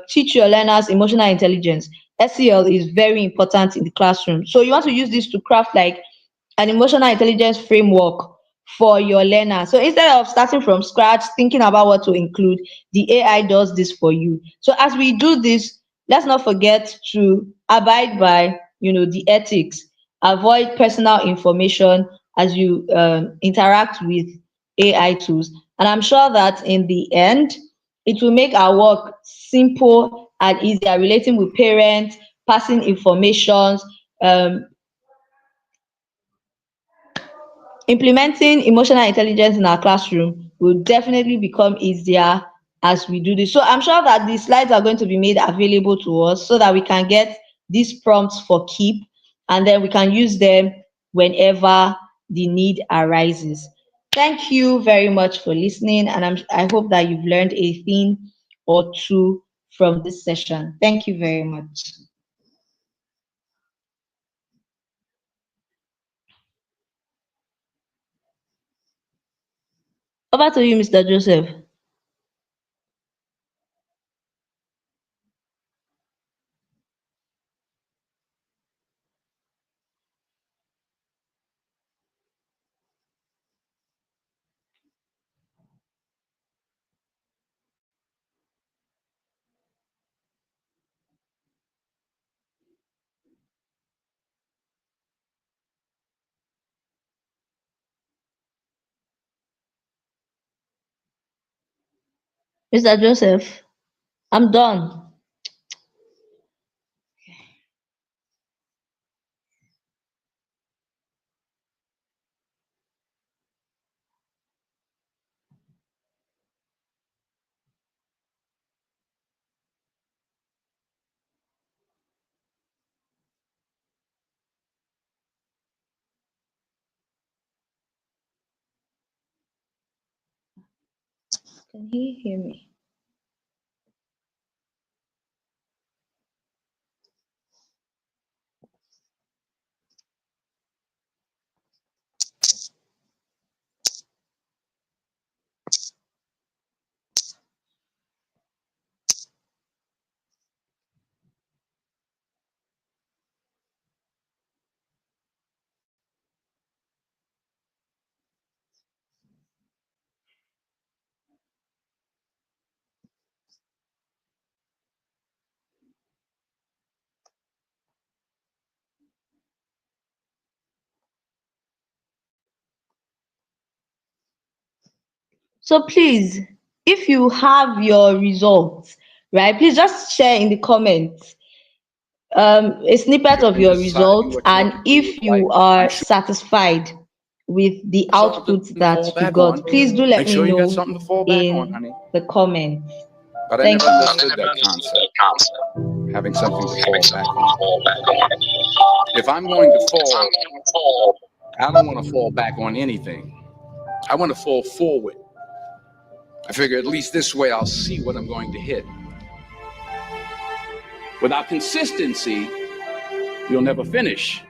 teach your learners emotional intelligence. SEL is very important in the classroom. So you want to use this to craft like an emotional intelligence framework for your learner. So instead of starting from scratch, thinking about what to include, the AI does this for you. So as we do this, let's not forget to abide by, the ethics. Avoid personal information as you interact with AI tools. And I'm sure that in the end, it will make our work simple and easier, relating with parents, passing informations, um, implementing emotional intelligence in our classroom will definitely become easier as we do this. So I'm sure that the slides are going to be made available to us so that we can get these prompts for keep, and then we can use them whenever the need arises. Thank you very much for listening, and I hope that you've learned a thing or two from this session. Thank you very much. Over to you, Mr. Joseph. Mr. Joseph, I'm done. Can he hear me? So please, if you have your results, right, please just share in the comments a snippet of And your deciding results, what you and want to do if with life, you I'm are sure satisfied with the you have something output to fall that you back on. got, please do let Make me sure you got know something to fall back on, in honey. the comments. But I Thank never you. understood that concept, having something to fall back on. If I'm going to fall, I don't want to fall back on anything. I want to fall forward. I figure at least this way I'll see what I'm going to hit. Without consistency, you'll never finish.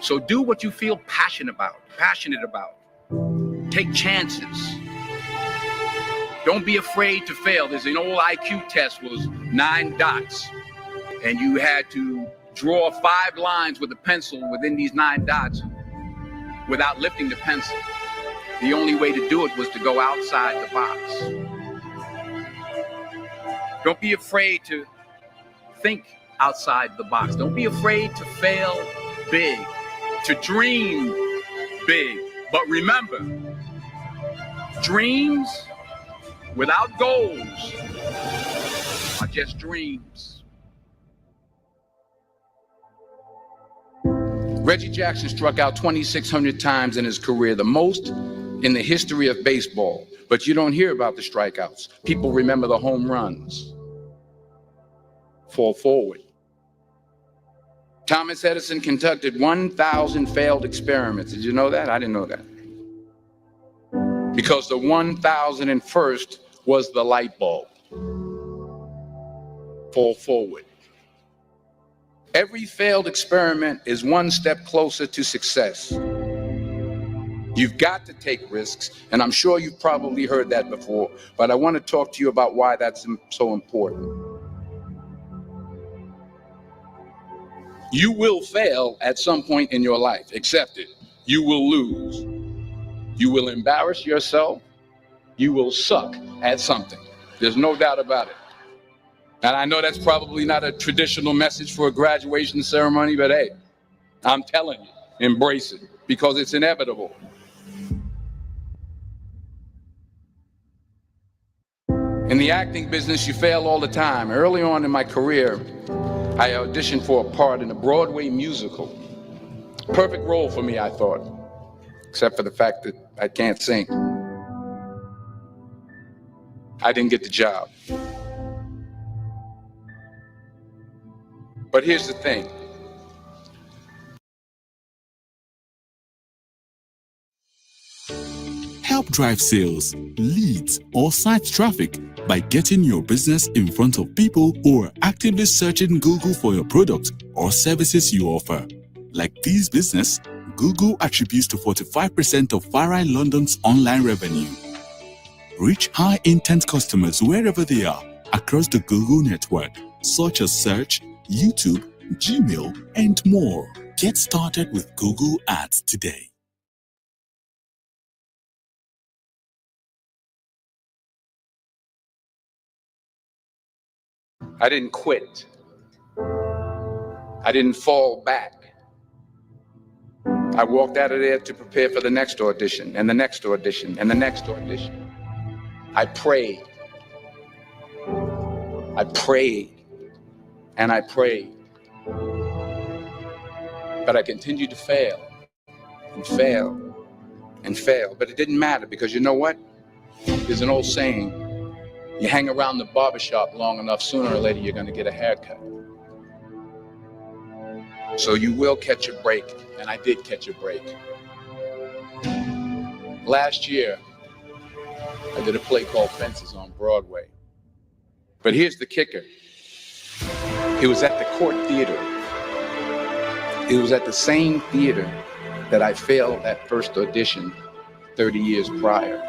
So do what you feel passionate about. Take chances. Don't be afraid to fail. There's an old IQ test was 9 dots, and you had to draw 5 lines with a pencil within these 9 dots without lifting the pencil. The only way to do it was to go outside the box. Don't be afraid to think outside the box. Don't be afraid to fail big, to dream big. But remember, dreams without goals are just dreams. Reggie Jackson struck out 2,600 times in his career, the most in the history of baseball. But you don't hear about the strikeouts. People remember the home runs. Fall forward. Thomas Edison conducted 1,000 failed experiments. Did you know that? I didn't know that. Because the 1,001st was the light bulb. Fall forward. Every failed experiment is one step closer to success. You've got to take risks, and I'm sure you've probably heard that before, but I want to talk to you about why that's so important. You will fail at some point in your life. Accept it. You will lose. You will embarrass yourself. You will suck at something. There's no doubt about it. And I know that's probably not a traditional message for a graduation ceremony, but hey, I'm telling you, embrace it because it's inevitable. In the acting business, you fail all the time. Early on in my career, I auditioned for a part in a Broadway musical. Perfect role for me, I thought, except for the fact that I can't sing. I didn't get the job. But here's the thing. Help drive sales, leads, or site traffic by getting your business in front of people who are actively searching Google for your product or services you offer. Like this business, Google attributes to 45% of FARI London's online revenue. Reach high-intent customers wherever they are across the Google network, such as search, YouTube, Gmail, and more. Get started with Google Ads today. I didn't quit. I didn't fall back. I walked out of there to prepare for the next audition and the next audition and the next audition. I prayed. I prayed and I prayed. But I continued to fail and fail and fail. But it didn't matter because you know what? There's an old saying, you hang around the barbershop long enough, sooner or later you're going to get a haircut. So you will catch a break, and I did catch a break. Last year, I did a play called Fences on Broadway. But here's the kicker. It was at the Court Theater. It was at the same theater that I failed that first audition 30 years prior.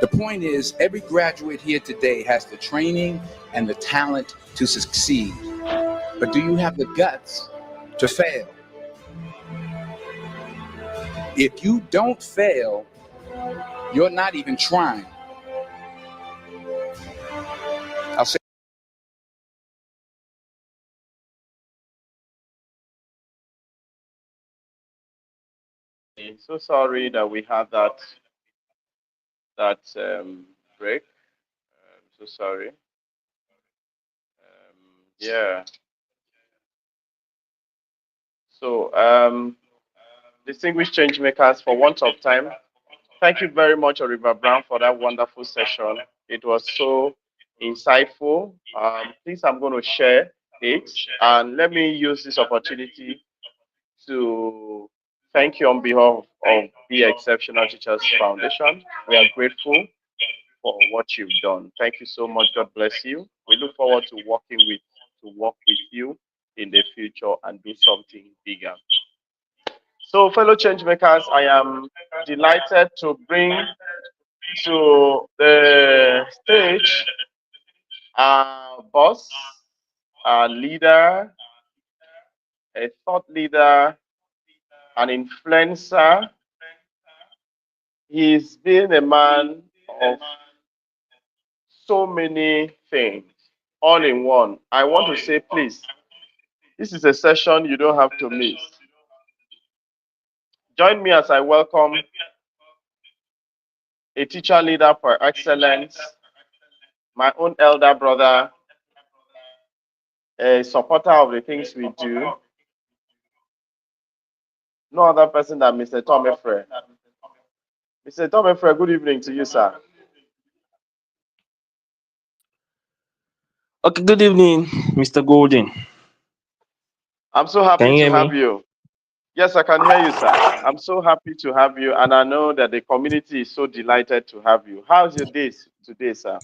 The point is, every graduate here today has the training and the talent to succeed. But do you have the guts to fail? If you don't fail, you're not even trying. I'll say. So sorry that we had that break. So sorry. Yeah. So, distinguished change makers, for want of time, thank you very much, Oliver Brown, for that wonderful session. It was so insightful. Please, I'm going to share it, and let me use this opportunity to thank you on behalf of the Exceptional Teachers Foundation. We are grateful for what you've done. Thank you so much. God bless you. We look forward to work with you in the future and do something bigger. So, fellow change makers, I am delighted to bring to the stage our boss, our leader, a thought leader, an influencer. He's been a man of so many things, all in one. I want to say, please, this is a session you don't have to miss. Join me as I welcome a teacher leader for excellence, my own elder brother, a supporter of the things we do. No other person than Mr. Tom Efre. Mr. Tom Efre, good evening to you, sir. Okay, good evening, Mr. Golden. I'm so happy Can you to hear have me? you. Yes, I can hear you, sir. I'm so happy to have you, and I know that the community is so delighted to have you. How's your days today, sir?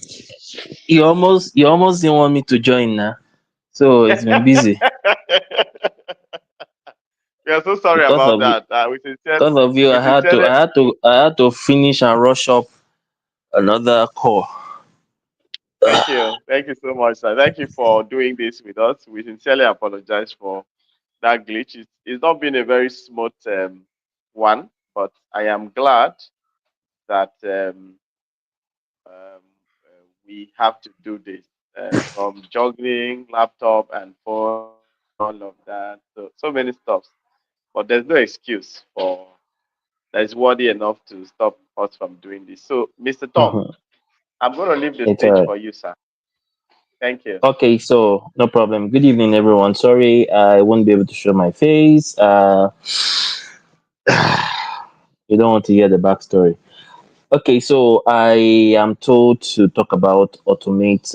You almost didn't want me to join now, so it's been busy We are so sorry because about of you. that. Because of you, I had to finish and rush up another call. Thank you. Thank you so much, sir. Thank you for doing this with us. We sincerely apologize for that glitch. It's not been a very smooth one, but I am glad that we have to do this from juggling laptop and phone, all of that. So many stuff. But there's no excuse for that is worthy enough to stop us from doing this. So, Mr. Tom, Mhm. I'm going to leave the It's stage alright. for you, sir. Thank you. Okay, so no problem. Good evening, everyone. Sorry, I won't be able to show my face. You don't want to hear the backstory. Okay, so I am told to talk about automate.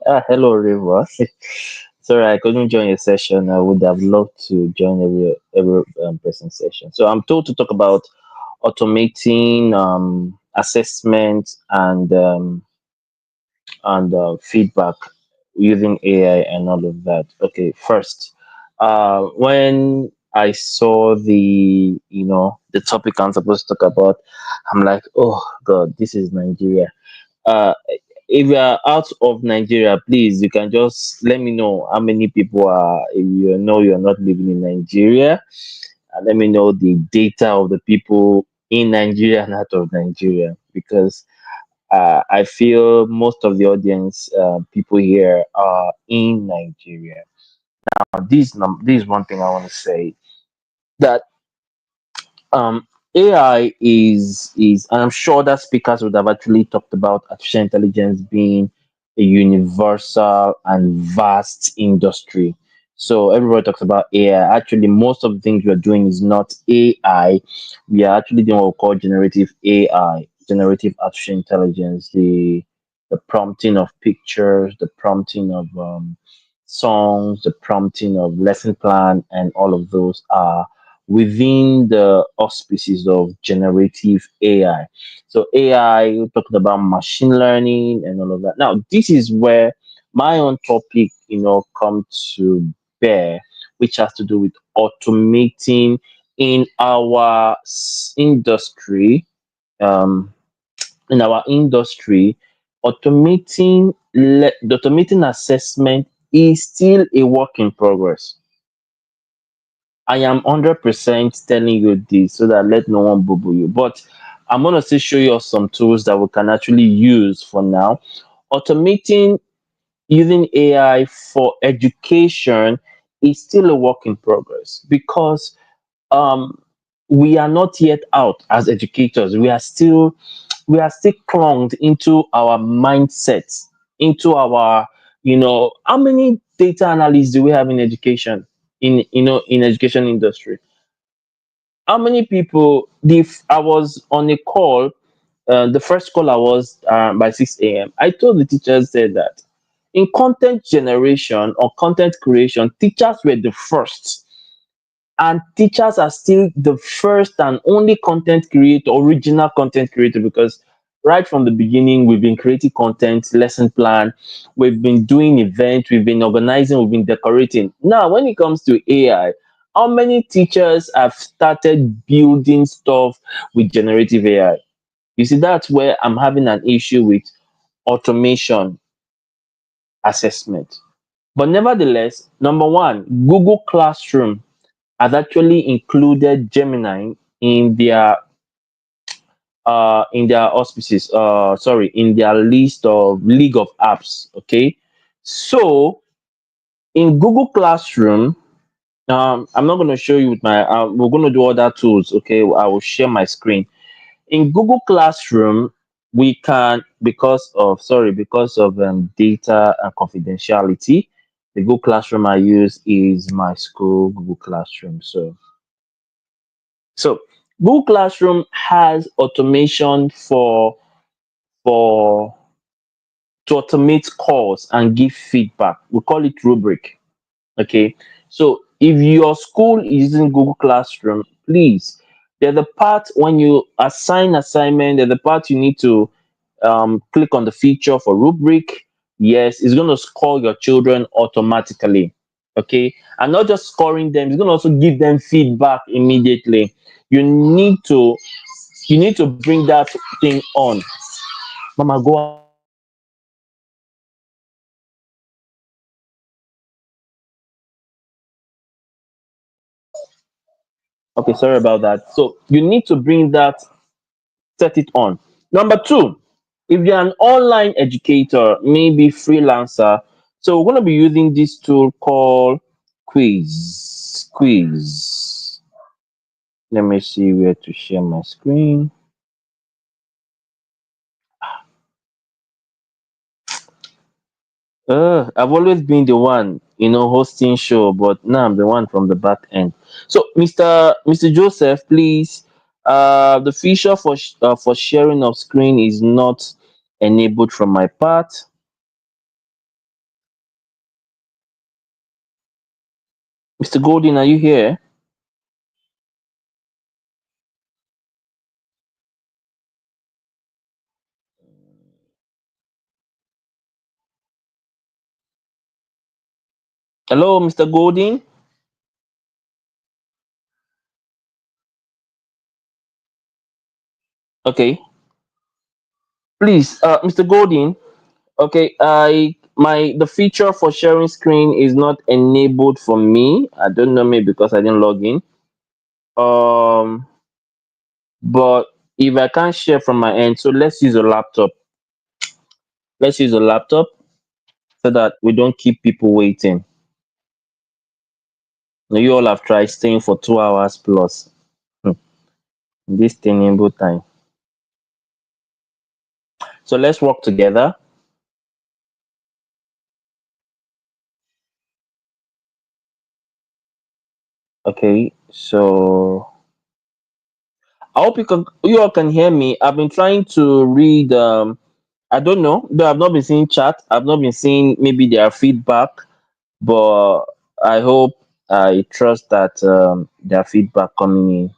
Hello, River. Sorry, I couldn't join your session. I would have loved to join every person session. So I'm told to talk about automating assessment and feedback using AI and all of that. Okay, first, When I saw the topic I'm supposed to talk about, I'm like, oh God, this is Nigeria. Uh, if you are out of Nigeria, please, you can just let me know how many people are. If you know you're not living in Nigeria, let me know the data of the people in Nigeria and out of Nigeria, because I feel most of the audience, people here, are in Nigeria. Now, this is one thing I want to say, that um AI is, and I'm sure that speakers would have actually talked about artificial intelligence being a universal and vast industry. So everybody talks about AI. Actually, most of the things we're doing is not AI. We are actually doing what we call generative AI, generative artificial intelligence, the prompting of pictures, the prompting of songs, the prompting of lesson plan, and all of those are within the auspices of generative AI. So AI, we're talking about machine learning and all of that. Now, this is where my own topic, come to bear, which has to do with automating in our industry. Um, in our industry, the automating assessment is still a work in progress. I am 100% telling you this so that let no one boo you. But I'm going to still show you some tools that we can actually use for now. Automating using AI for education is still a work in progress, because um, we are not yet out as educators. We are still clunged into our mindsets, into our, how many data analysts do we have in education, in education industry? How many people? If I was on a call, the first call I was, by 6 a.m., I told the teachers said that in content generation or content creation, teachers were the first, and teachers are still the first and only content creator, original content creator, because right from the beginning we've been creating content, lesson plan, we've been doing events, we've been organizing, we've been decorating. Now when it comes to AI, how many teachers have started building stuff with generative AI? You see, that's where I'm having an issue with automation assessment. But nevertheless, number one, Google Classroom has actually included Gemini in their auspices, sorry, in their list of league of apps. Okay, so in Google Classroom, I'm not going to show you with my. We're going to do other tools. Okay, I will share my screen. In Google Classroom, we can, because of data and confidentiality, the Google Classroom I use is my school Google Classroom. So Google Classroom has automation for to automate calls and give feedback. We call it rubric. Okay. So if your school is using Google Classroom, please, there's the part when you assign assignment, there's the part you need to click on the feature for rubric. Yes, it's going to score your children automatically. Okay. And not just scoring them, it's going to also give them feedback immediately. You need to bring that thing on. Mama, go. Okay, sorry about that. So you need to bring that, set it on. Number two, if you're an online educator, maybe freelancer, so we're going to be using this tool called Quiz. Quiz. Let me see where to share my screen. I've always been the one, hosting show, but now I'm the one from the back end. So, Mr. Joseph, please, the feature for sharing of screen is not enabled from my part. Mr. Golden, are you here? Hello, Mr. Golden. Okay, please, Mr. Golding. Okay, the feature for sharing screen is not enabled for me. I don't know, maybe because I didn't log in. Um, but if I can't share from my end, so let's use a laptop. Let's use a laptop so that we don't keep people waiting. Now, you all have tried staying for 2 hours plus. Hmm, this tenable time. So let's work together. Okay, so I hope you all can hear me. I've been trying to read. I don't know. Though I've not been seeing chat. I've not been seeing maybe their feedback, but I hope, I trust that their feedback coming in.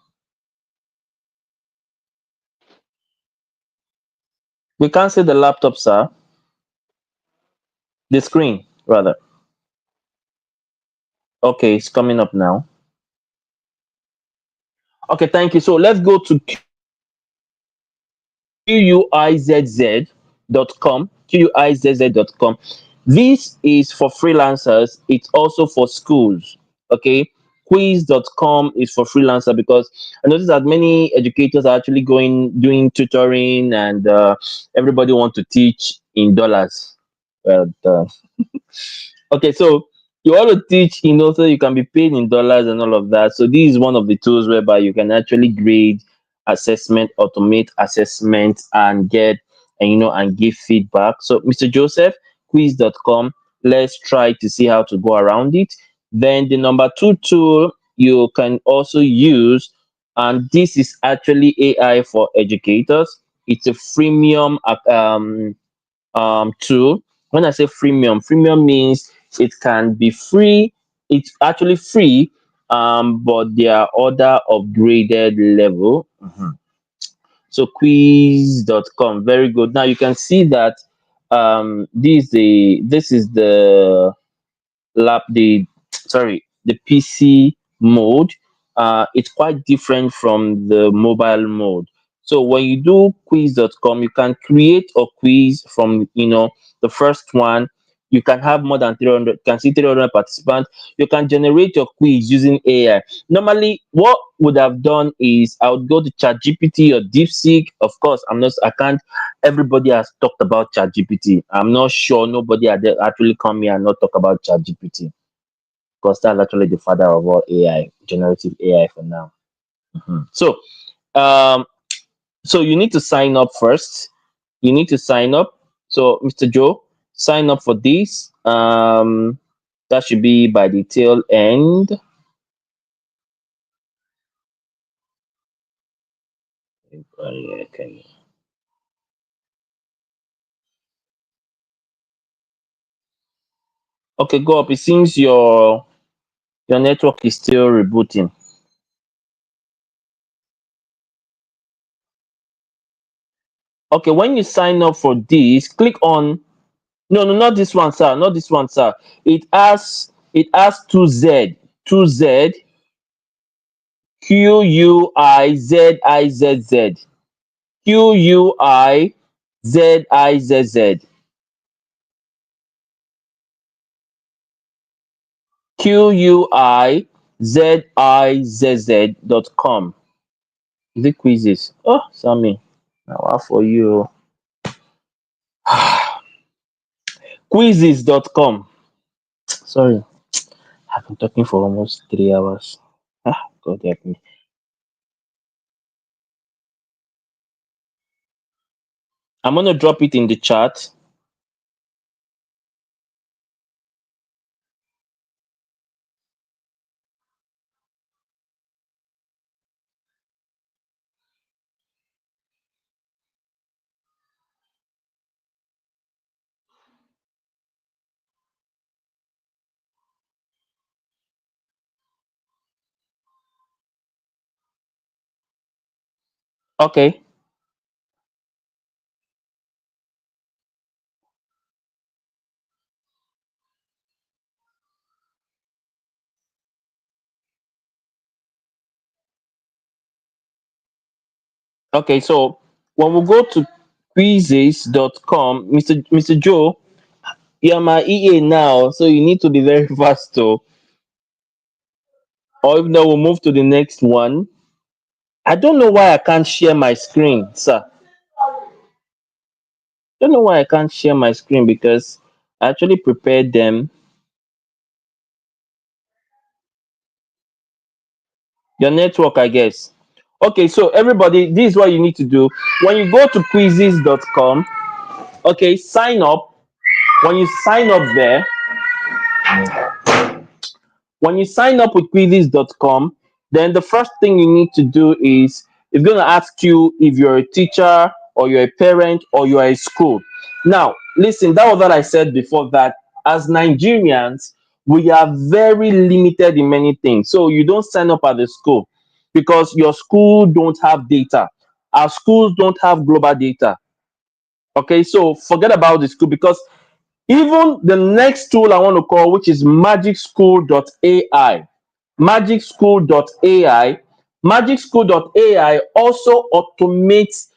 We can't see the laptop, sir. The screen, rather. Okay, it's coming up now. Okay, thank you. So let's go to QUIZZ.com. QUIZZ.com. This is for freelancers. It's also for schools. Okay. Quiz.com is for freelancer because I noticed that many educators are actually doing tutoring, and everybody want to teach in dollars. Well, okay, so you want to teach, so you can be paid in dollars and all of that. So this is one of the tools whereby you can actually grade assessment, automate assessment, and get, and and give feedback. So Mr. Joseph, quiz.com. Let's try to see how to go around it. Then the number two tool you can also use, and this is actually AI for educators. It's a freemium tool. When I say freemium means it can be free. It's actually free, but they are other upgraded level. So quiz.com, very good. Now you can see that this is the the PC mode. It's quite different from the mobile mode. So when you do quiz.com, you can create a quiz from the first one. You can have more than 300, you can see 300 participants. You can generate your quiz using AI. Normally, what would have done is I would go to ChatGPT or DeepSeek. Of course, I can't. Everybody has talked about ChatGPT. I'm not sure nobody had actually come here and not talk about ChatGPT, because that's actually the father of all AI, generative AI for now. So, um, so you need to sign up first. You need to sign up. So, Mr. Joe, sign up for this. That should be by the tail end. Okay. Okay, go up. It seems your network is still rebooting. Okay, when you sign up for this, click on, no, no, not this one, sir. Not this one, sir. It has two Z QUIZIZZ. QUIZIZZ. QUIZIZZ.com. The quizzes. Oh, Sammy. Now what for you? Quizzes.com. Sorry. I've been talking for almost 3 hours. God help me. I'm gonna drop it in the chat. Okay. Okay, so When we go to quizzes.com, Mr. Joe, you're my EA now, so you need to be very fast though. Or if not, we'll move to the next one. I don't know why I can't share my screen, sir. Don't know why I can't share my screen because I actually prepared them. Your network, I guess. Okay, so everybody, this is what you need to do. When you go to quizzes.com, okay, sign up. When you sign up there, when you sign up with quizzes.com, then the first thing you need to do is it's going to ask you if you're a teacher or you're a parent or you're a school. Now, listen, that was what I said before, that as Nigerians, we are very limited in many things. So you don't sign up at the school because your school don't have data. Our schools don't have global data. Okay, so forget about the school, because even the next tool I want to call, which is magicschool.ai. Magicschool.ai. Magicschool.ai also automates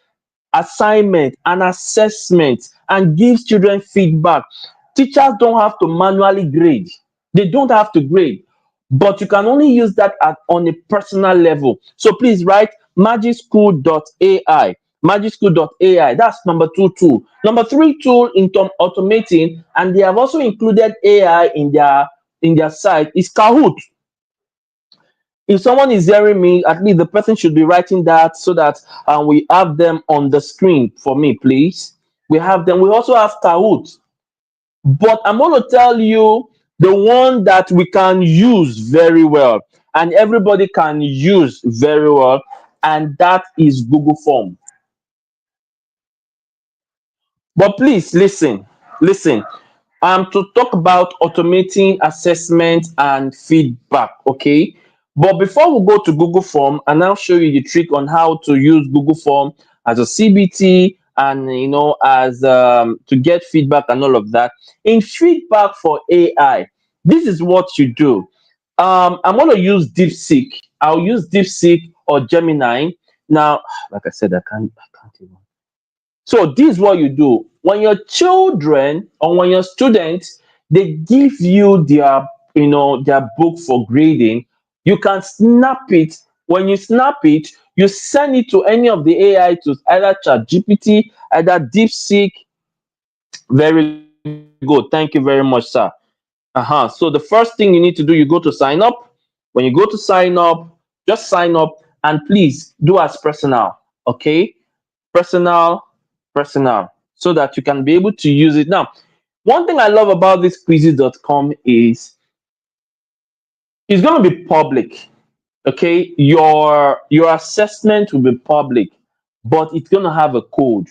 assignment and assessment and gives children feedback. Teachers don't have to manually grade. They don't have to grade, but you can only use that on a personal level. So please write magicschool.ai. Magicschool.ai. That's number 2 tool. Number 3 tool in automating, and they have also included AI in their site, is Kahoot. If someone is hearing me, at least the person should be writing that so that we have them on the screen for me, please. We have them. We also have Kahoot. But I'm going to tell you the one that we can use very well and everybody can use very well, and that is Google Form. But please listen. To talk about automating assessment and feedback, okay? But before we go to Google Form, and I'll show you the trick on how to use Google Form as a CBT and as to get feedback and all of that. In feedback for AI, this is what you do. I'm going to use DeepSeek. I'll use DeepSeek or Gemini. Now, like I said, I can't even. So this is what you do. When your children or when your students, they give you their book for grading, you can snap it. When you snap it, you send it to any of the AI tools, either ChatGPT, either DeepSeek. Very good. Thank you very much, sir. So the first thing you need to do, you go to sign up. When you go to sign up, just sign up, and please do as personal. Okay, personal, so that you can be able to use it. Now, one thing I love about this quizzes.com is it's going to be public. Okay, your assessment will be public, but it's going to have a code.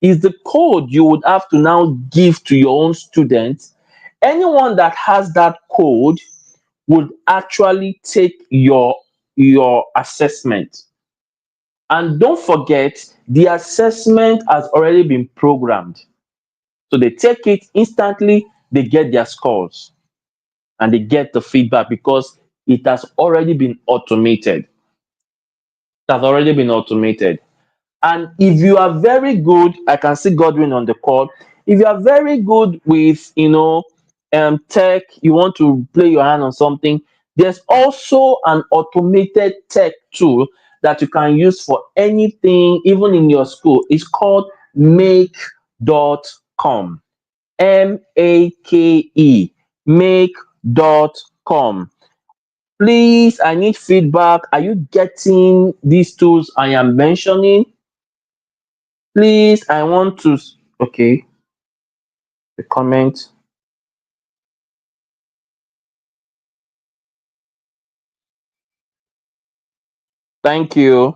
Is the code you would have to now give to your own students. Anyone that has that code would actually take your assessment. And don't forget, the assessment has already been programmed. So they take it instantly, they get their scores, and they get the feedback because it has already been automated. And if you are very good, I can see Godwin on the call. If you are very good with tech, you want to play your hand on something, there's also an automated tech tool that you can use for anything, even in your school. It's called make.com. MAKE, make.com. Please, I need feedback. Are you getting these tools I am mentioning? Please, I want to. Okay, the comment. Thank you.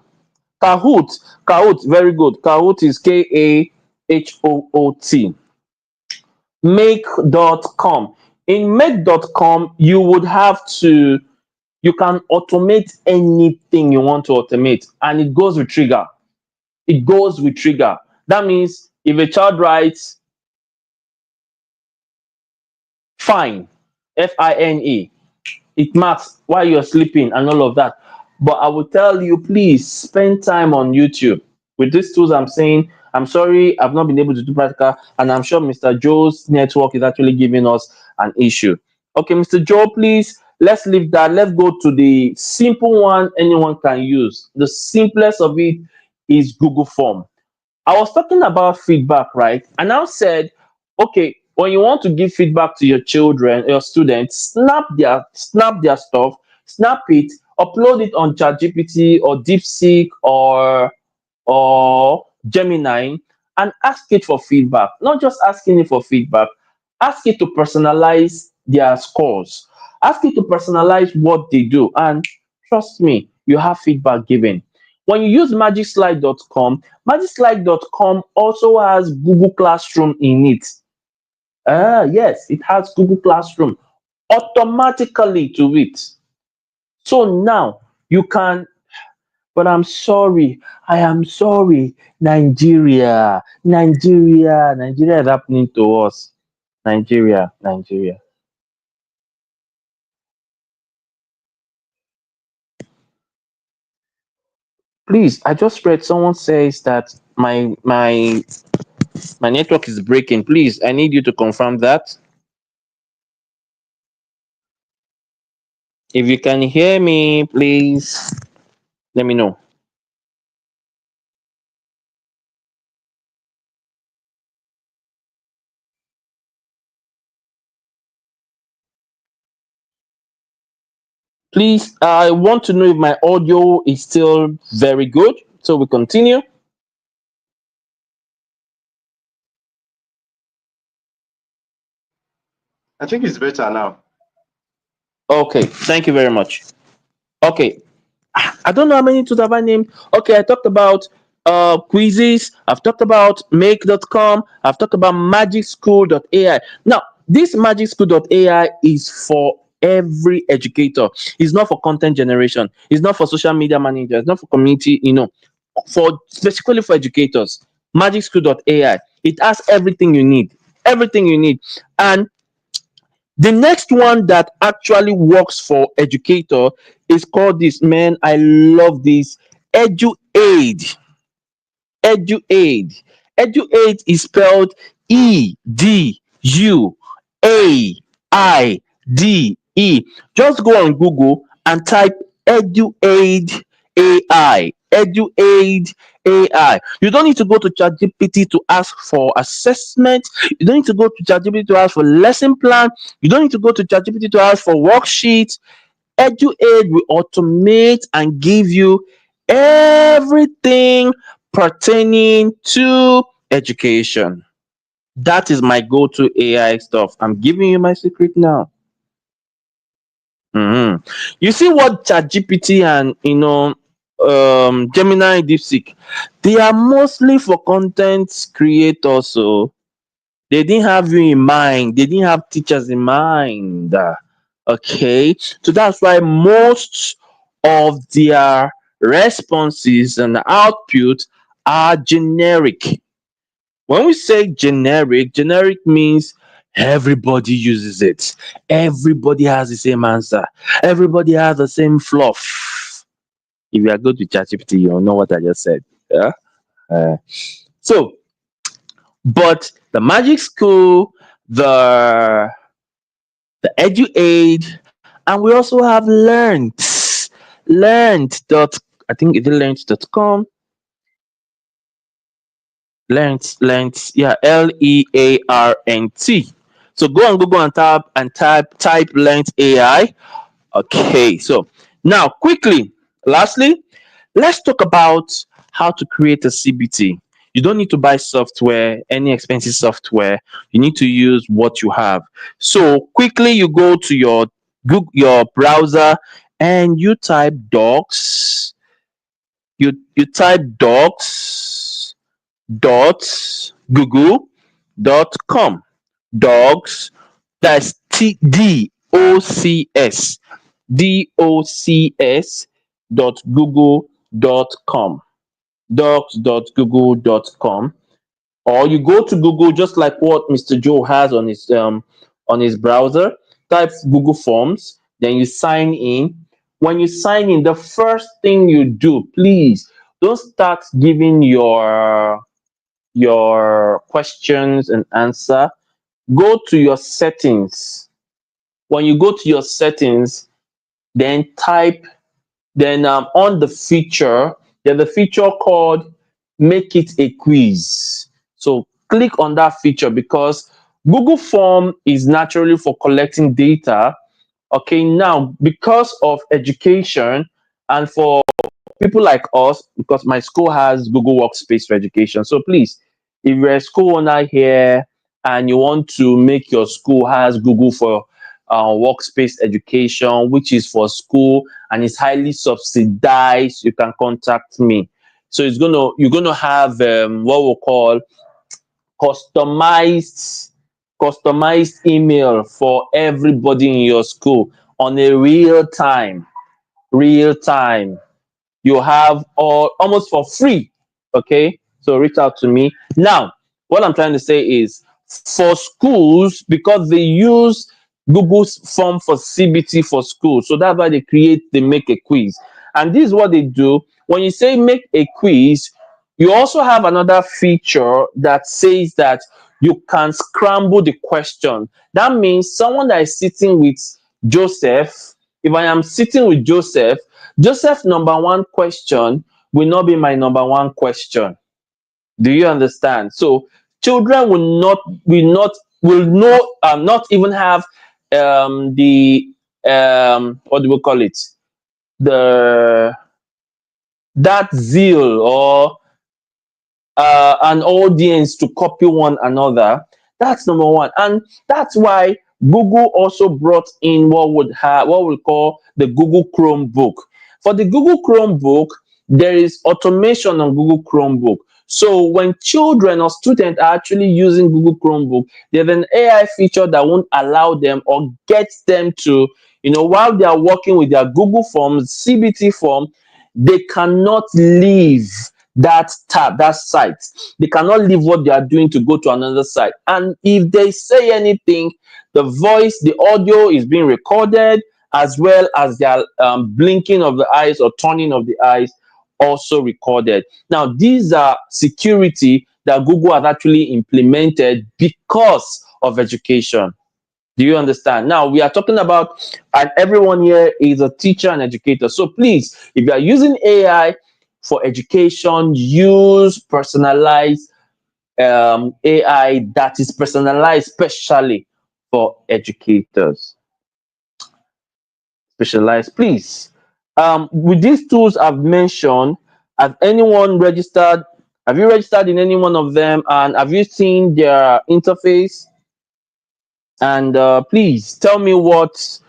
Kahoot, very good. Kahoot is Kahoot. Make.com. In make.com, you can automate anything you want to automate, and it goes with trigger. That means if a child writes fine, FINE, it marks while you're sleeping and all of that. But I will tell you, please spend time on YouTube. With these tools, I'm saying, I'm sorry, I've not been able to do practical, and I'm sure Mr. Joe's network is actually giving us an issue. Okay, Mr. Joe, please, let's leave that. Let's go to the simple one anyone can use. The simplest of it is Google Form. I was talking about feedback, right? And I said, okay, when you want to give feedback to your children, your students, snap their stuff, snap it, upload it on ChatGPT or DeepSeek or Gemini, and ask it for feedback. Not just asking it for feedback, ask it to personalize their scores. Ask it to personalize what they do. And trust me, you have feedback given. When you use magicslide.com also has Google Classroom in it. Yes, it has Google Classroom automatically to it. So now you can, but I'm sorry, I am sorry, Nigeria is happening to us. Nigeria. Please, I just read someone says that my network is breaking. Please, I need you to confirm that. If you can hear me, please let me know. Please, I want to know if my audio is still very good. So we continue. I think it's better now. Okay, thank you very much. Okay, I don't know how many tools have I named. Okay, I talked about quizzes. I've talked about make.com. I've talked about magicschool.ai. Now, this magicschool.ai is for every educator. It's not for content generation. It's not for social media managers. It's not for community, for specifically for educators. Magicschool.ai. It has everything you need. Everything you need. And the next one that actually works for educator is called this, man. I love this. EduAid. EduAid. EduAid is spelled EduAide. Just go on Google and type EduAid AI. EduAid AI. You don't need to go to ChatGPT to ask for assessment. You don't need to go to ChatGPT to ask for lesson plan. You don't need to go to ChatGPT to ask for worksheets. EduAid will automate and give you everything pertaining to education. That is my go-to AI stuff. I'm giving you my secret now. You see what ChatGPT and Gemini, DeepSeek, they are mostly for content creators. So they didn't have you in mind. They didn't have teachers in mind. Okay, so that's why most of their responses and output are generic. When we say generic means everybody uses it. Everybody has the same answer. Everybody has the same fluff. If you are good with ChatGPT, you'll know what I just said. Yeah. So, but the Magic School, the EduAid, and we also have Learned dot, I think it's learned.com. Learnt, yeah, Learnt. So go on Google and type Learnt AI. Okay, so now quickly, lastly, let's talk about how to create a CBT. You don't need to buy software, any expensive software. You need to use what you have. So quickly, you go to your Google, your browser, and you type docs. You type docs dot google.com. Docs, that's docs .google.com. docs.google.com. Or you go to Google just like what Mr. Joe has on his browser, type Google Forms, then you sign in. When you sign in, the first thing you do, please don't start giving your questions and answer. Go to your settings. When you go to your settings, then type, then on the feature, there's a feature called make it a quiz. So click on that feature, because Google Form is naturally for collecting data. Okay, now because of education and for people like us, because my school has Google Workspace for education. So please, if you're a school owner here and you want to make your school has Google for Workspace education, which is for school and is highly subsidized, you can contact me. So you're gonna have what we'll call customized email for everybody in your school on a real time. You have all almost for free. Okay, so reach out to me. Now what I'm trying to say is, for schools, because they use Google's form for CBT for school, so that's why they make a quiz. And this is what they do. When you say make a quiz, you also have another feature that says that you can scramble the question. That means someone that is sitting with Joseph, if I am sitting with Joseph's number one question will not be my number one question. Do you understand? So children will not even have the what do we call it, the that zeal or an audience to copy one another. That's number one, and that's why Google also brought in what we call the Google Chromebook. For the Google Chromebook, there is automation on Google Chromebook. So when children or students are actually using Google Chromebook, there's an AI feature that won't allow them or get them to, while they are working with their Google Forms, CBT form, they cannot leave that tab, that site. They cannot leave what they are doing to go to another site. And if they say anything, the voice, the audio is being recorded, as well as their blinking of the eyes or turning of the eyes also recorded. Now, these are security that Google has actually implemented because of education. Do you understand? Now we are talking about, and everyone here is a teacher and educator. So please, if you are using AI for education, use personalized AI that is personalized specially for educators. Specialized, please. With these tools I've mentioned, has anyone registered? Have you registered in any one of them? And have you seen their interface? And please tell me what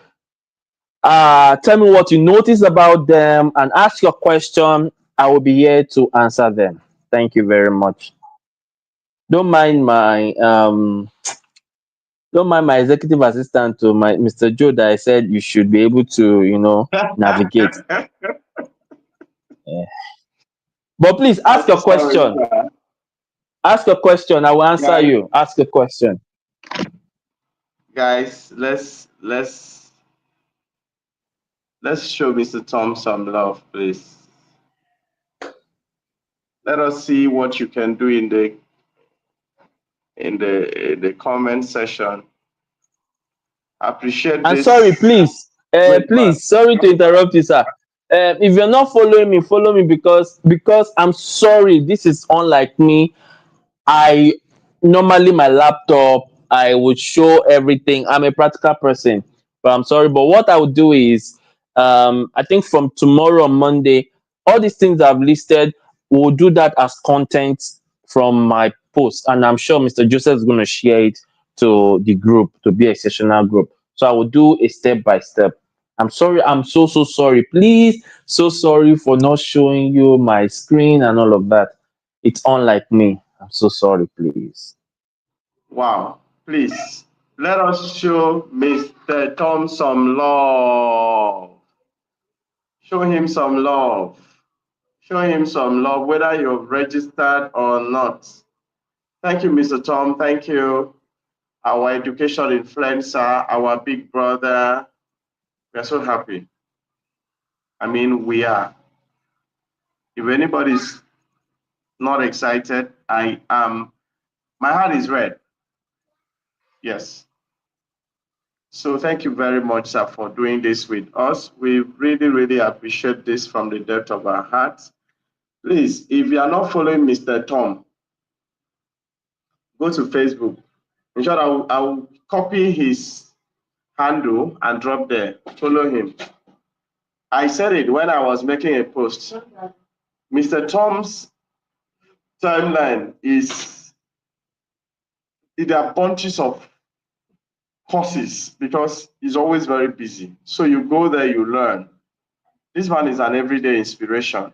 you notice about them and ask your question. I will be here to answer them. Thank you very much. Don't mind my executive assistant to my Mr. Joe that I said you should be able to navigate. Yeah. But please ask your question. Ask a question. I will answer you. Ask a question. Guys, let's show Mr. Tom some love, please. Let us see what you can do in the comment section. I appreciate And this. sorry, please, sorry to interrupt you, sir. If you're not following me, follow me, because I'm sorry. This is unlike me. I normally my laptop, I would show everything. I'm a practical person, but I'm sorry. But what I would do is, I think from tomorrow on Monday, all these things I've listed, we'll do that as content from my post, and I'm sure Mr. Joseph is going to share it to the group to be a sessional group. So I will do a step by step. I'm sorry. I'm so sorry. Please, so sorry for not showing you my screen and all of that. It's unlike me. I'm so sorry, please. Wow. Please, let us show Mr. Tom some love. Show him some love. Show him some love, whether you've registered or not. Thank you, Mr. Tom. Thank you, our education influencer, our big brother. We are so happy. I mean, we are. If anybody's not excited, I am. My heart is red. Yes. So thank you very much, sir, for doing this with us. We really, really appreciate this from the depth of our hearts. Please, if you are not following Mr. Tom, go to Facebook. In short, I'll copy his handle and drop there. Follow him. I said it when I was making a post. Mr. Tom's timeline is, there are bunches of courses because he's always very busy. So you go there, you learn. This man is an everyday inspiration.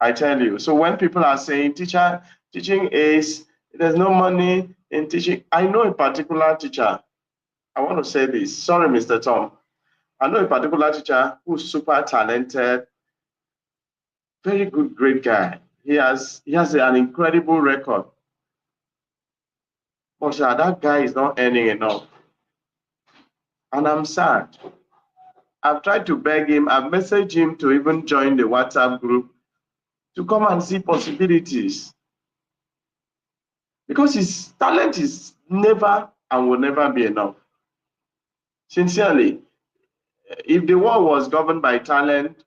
I tell you. So when people are saying, teaching is, there's no money in teaching. I know a particular teacher. I want to say this. Sorry, Mr. Tom. I know a particular teacher who's super talented, very good, great guy. He has an incredible record. But that guy is not earning enough. And I'm sad. I've tried to beg him. I've messaged him to even join the WhatsApp group to come and see possibilities. Because his talent is never and will never be enough. Sincerely, if the world was governed by talent,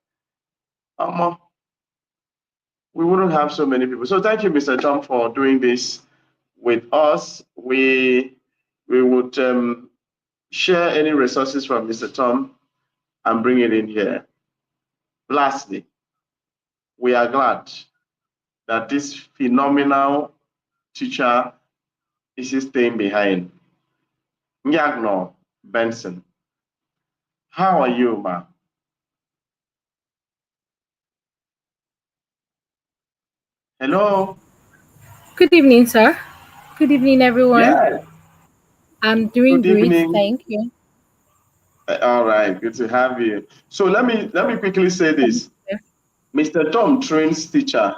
we wouldn't have so many people. So thank you, Mr. Tom, for doing this with us. We would share any resources from Mr. Tom and bring it in here. Lastly, we are glad that this phenomenal teacher is staying behind. Nyagno Benson. How are you, ma? Hello. Good evening, sir. Good evening, everyone. Yeah. I'm doing Good great. evening. Thank you. All right, good to have you. So let me quickly say this. Yeah. Mr. Tom trains teacher.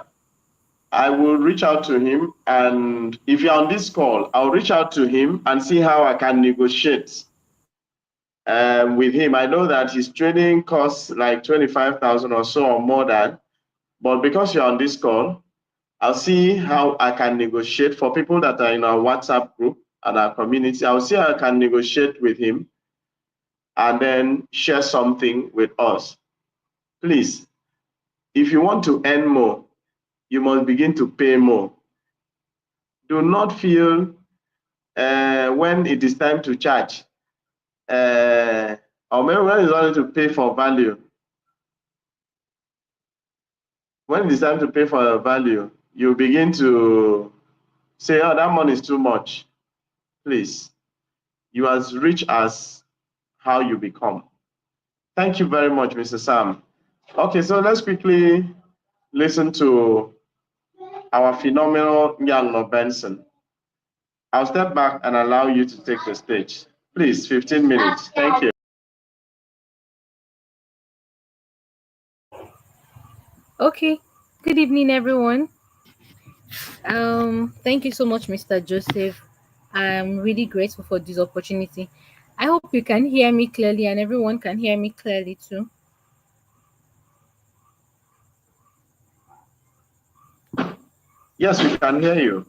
I will reach out to him, and if you're on this call, I'll reach out to him and see how I can negotiate with him. I know that his training costs like 25,000 or so or more than, but because you're on this call, I'll see how I can negotiate for people that are in our WhatsApp group and our community. I'll see how I can negotiate with him and then share something with us. Please, if you want to earn more, you must begin to pay more. Do not feel when it is time to charge, or maybe when it's only to pay for value. When it is time to pay for a value, you begin to say, oh, that money is too much. Please, you are as rich as how you become. Thank you very much, Mr. Sam. Okay, so let's quickly listen to our phenomenal Nyagno Benson. I'll step back and allow you to take the stage. Please, 15 minutes. Thank you. Okay. Good evening, everyone. Thank you so much, Mr. Joseph. I'm really grateful for this opportunity. I hope you can hear me clearly and everyone can hear me clearly too. Yes, we can hear you.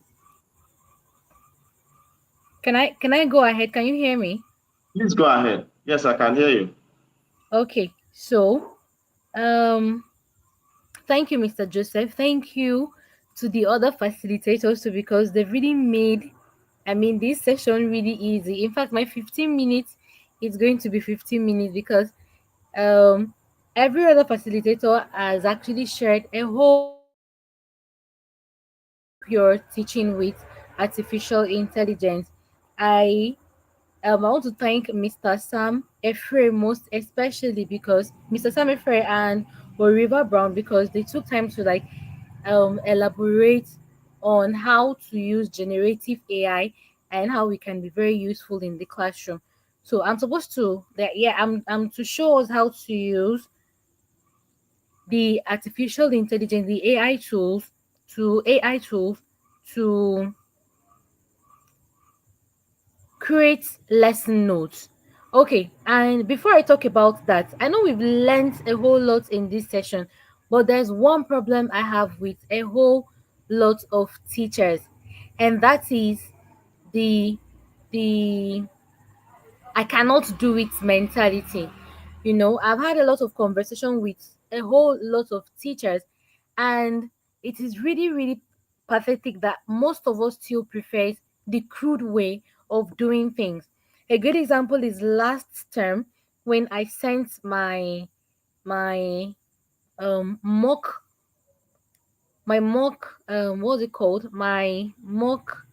Can I go ahead? Can you hear me? Please go ahead. Yes, I can hear you. Okay. So, thank you, Mr. Joseph. Thank you to the other facilitators too, because they've really made, this session really easy. In fact, my 15 minutes is going to be 15 minutes because every other facilitator has actually shared a whole pure teaching with artificial intelligence. I want to thank Mr. Sam Efre most especially because Mr. Sam Efre and River Brown, because they took time to elaborate on how to use generative AI and how we can be very useful in the classroom. So I'm supposed to I'm to show us how to use the artificial intelligence, the AI tools to create lesson notes. Okay, and before I talk about that, I know we've learned a whole lot in this session, But there's one problem I have with a whole lot of teachers, and that is the the I cannot do it mentality. I've had a lot of conversation with a whole lot of teachers, and it is really, really pathetic that most of us still prefers the crude way of doing things. A good example is last term when I sent my mock what's it called? My mock,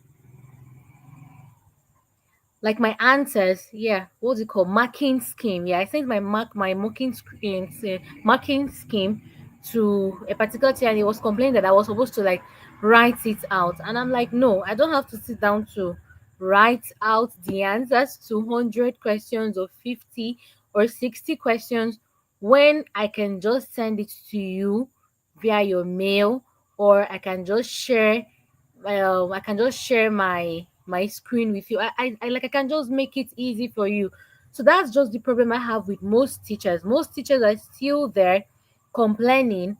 like my answers, yeah, what's it called, marking scheme. Yeah, I sent my marking scheme to a particular teacher, and he was complaining that I was supposed to like write it out, and I'm like, no, I don't have to sit down to write out the answers to 100 questions or 50 or 60 questions when I can just send it to you via your mail, or I can just share my screen with you. I can just make it easy for you. So that's just the problem I have with most teachers. Most teachers are still there complaining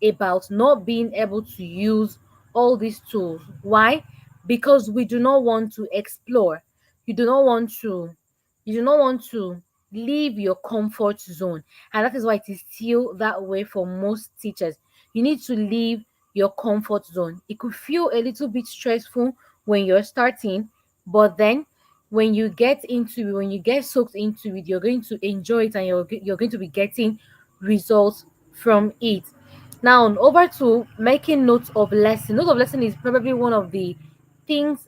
about not being able to use all these tools. Why? Because we do not want to explore. You do not want to you do not want to leave your comfort zone. And that is why it is still that way for most teachers. You need to leave your comfort zone. It could feel a little bit stressful when you're starting, but then when you get soaked into it, you're going to enjoy it, and you're going to be getting results from it. Now, over to making notes of lesson. Note of lesson is probably one of the things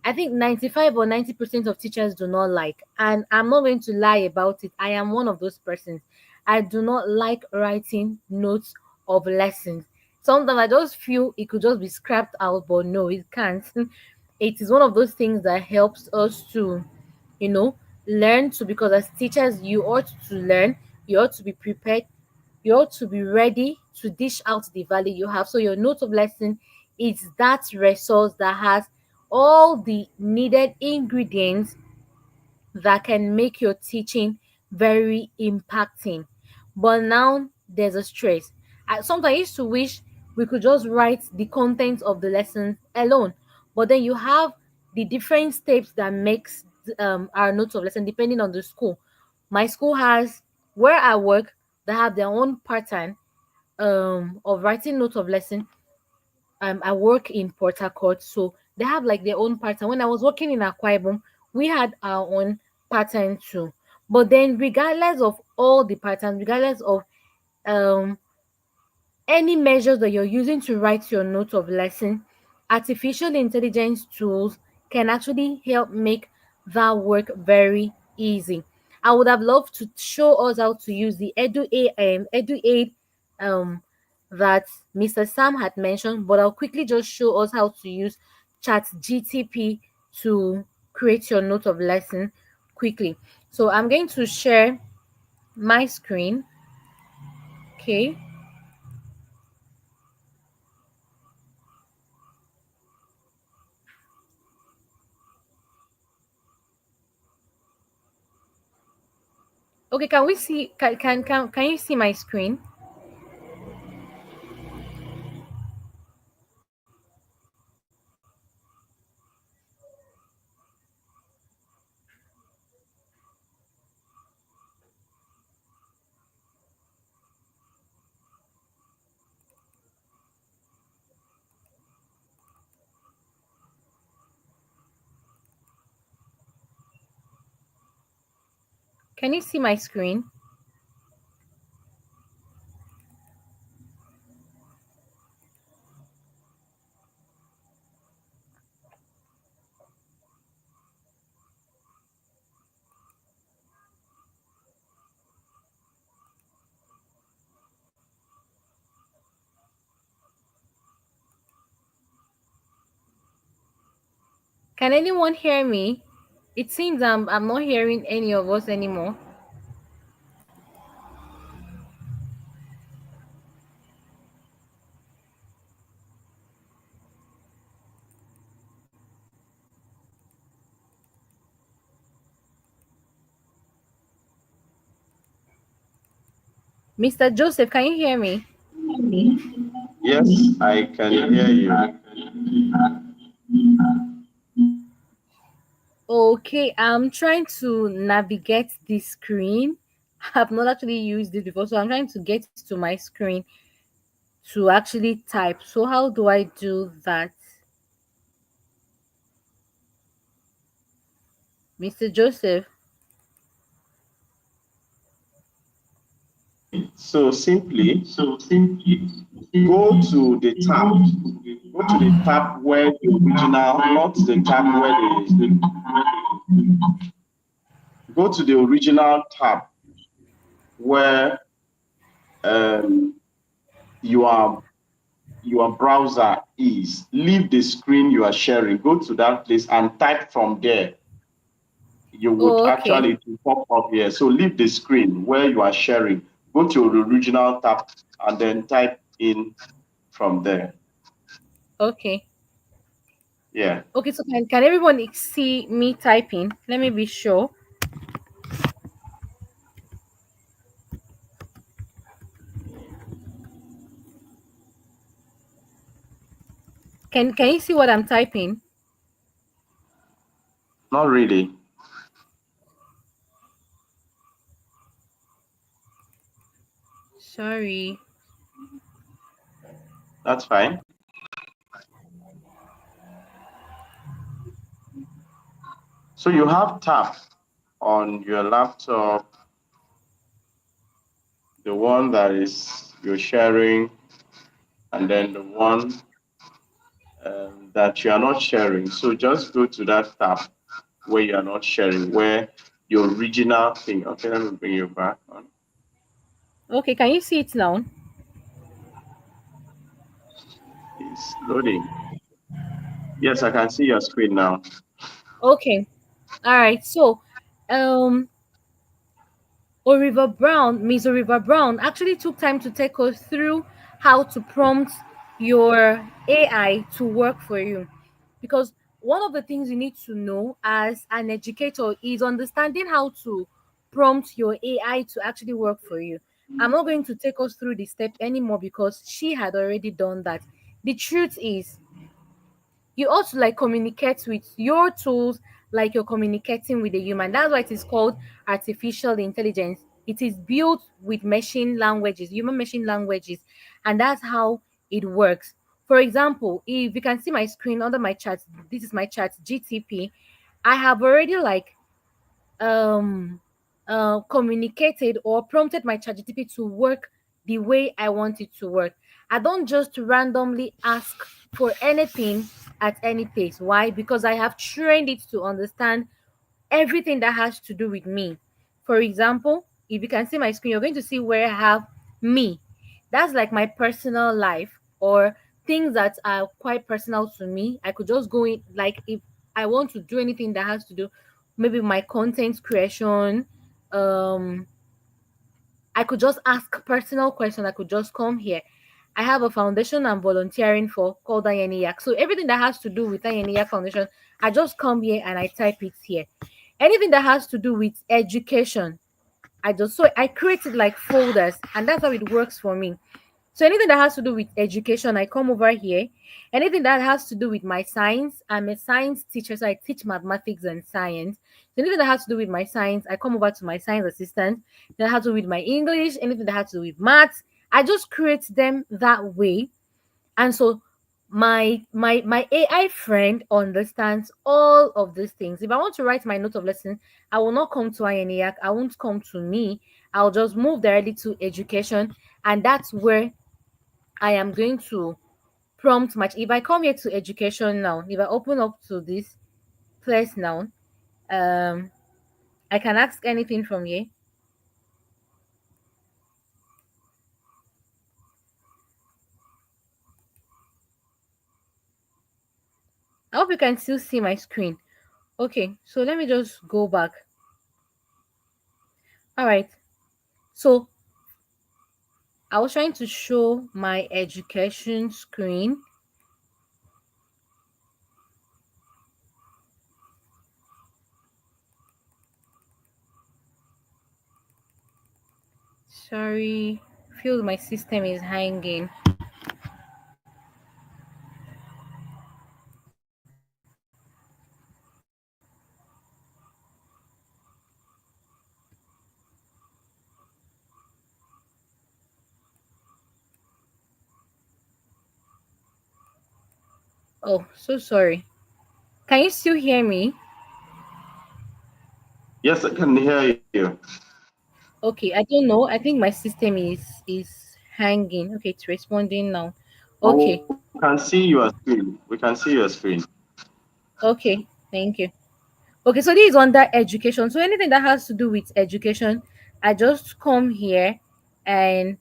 I think 95 or 90% of teachers do not like. And I'm not going to lie about it. I am one of those persons. I do not like writing notes of lessons. Sometimes I just feel it could just be scrapped out, but no, it can't. It is one of those things that helps us to, you know, learn to, because as teachers, you ought to learn, you ought to be prepared, you ought to be ready to dish out the value you have. So your note of lesson is that resource that has all the needed ingredients that can make your teaching very impacting. But now there's a stress. Sometimes I used to wish we could just write the content of the lessons alone, but then you have the different steps that makes our notes of lesson depending on the school. My school has, where I work, they have their own pattern of writing notes of lesson. I work in Port Harcourt, so they have like their own pattern. When I was working in Akwa Ibom, we had our own pattern too. But then, regardless of all the patterns, regardless of um any measures that you're using to write your note of lesson, artificial intelligence tools can actually help make that work very easy. I would have loved to show us how to use the EduAid um, that Mr. Sam had mentioned, but I'll quickly just show us how to use ChatGTP to create your note of lesson quickly. So I'm going to share my screen. Okay. Okay, can we see can you see my screen? Can you see my screen? Can anyone hear me? It seems I'm not hearing any of us anymore. Mr. Joseph, can you hear me? Yes, I can hear you. Okay, I'm trying to navigate the screen. I've not actually used it before, so I'm trying to get to my screen to actually type. So how do I do that? Mr. Joseph. So simply, go to the tab. Go to the tab where the original, not the tab where go to the original tab where your browser is. Leave the screen you are sharing. Go to that place and type from there. You would Oh, okay. actually pop up here. So leave the screen where you are sharing. Go to your original tab and then type in from there. Okay. Yeah. Okay, so can everyone see me typing? Let me be sure. Can you see what I'm typing? Not really. Sorry. That's fine. So you have tab on your laptop, the one that is you're sharing, and then the one that you are not sharing. So just go to that tab where you are not sharing, where your original thing. Okay, let me bring you back on. Okay, can you see it now? It's loading. Yes, I can see your screen now. Okay. All right. So, um, Miss Oliver Brown actually took time to take us through how to prompt your AI to work for you. Because one of the things you need to know as an educator is understanding how to prompt your AI to actually work for you. I'm not going to take us through the step anymore because she had already done that. The truth is, you also like communicate with your tools like you're communicating with a human. That's why it is called artificial intelligence. It is built with machine languages, human machine languages, and that's how it works. For example, if you can see my screen under my chat, this is my chat GTP. I have already like um communicated or prompted my ChatGPT to work the way I want it to work. I don't just randomly ask for anything at any place. Why? Because I have trained it to understand everything that has to do with me. For example, if you can see my screen, you're going to see where I have me. That's like my personal life or things that are quite personal to me. I could just go in, like, if I want to do anything that has to do maybe my content creation, um, I could just ask personal question. I could just come here. I have a foundation I'm volunteering for called INEAC. So everything that has to do with INEAC Foundation, I just come here and I type it here. Anything that has to do with education, I created like folders, and that's how it works for me. So anything that has to do with education, I come over here. Anything that has to do with my science, I'm a science teacher, so I teach mathematics and science. So anything that has to do with my science, I come over to my science assistant. That has to do with my English, anything that has to do with maths, I just create them that way. And so my AI friend understands all of these things. If I want to write my note of lesson, I will not come to INEAC, I won't come to me. I'll just move directly to education, and that's where I am going to prompt much. If I come here to education now, if I open up to this place now, um, I can ask anything from here. I hope you can still see my screen. Okay, so let me just go back. All right, so I was trying to show my education screen. Sorry, feel my system is hanging. Oh, so sorry. Can you still hear me? Yes, I can hear you. Okay, I don't know. I think my system is hanging. Okay, it's responding now. Oh, Okay. we can see your screen. We can see your screen. Okay. Thank you. Okay, so this is under education. So anything that has to do with education, I just come here and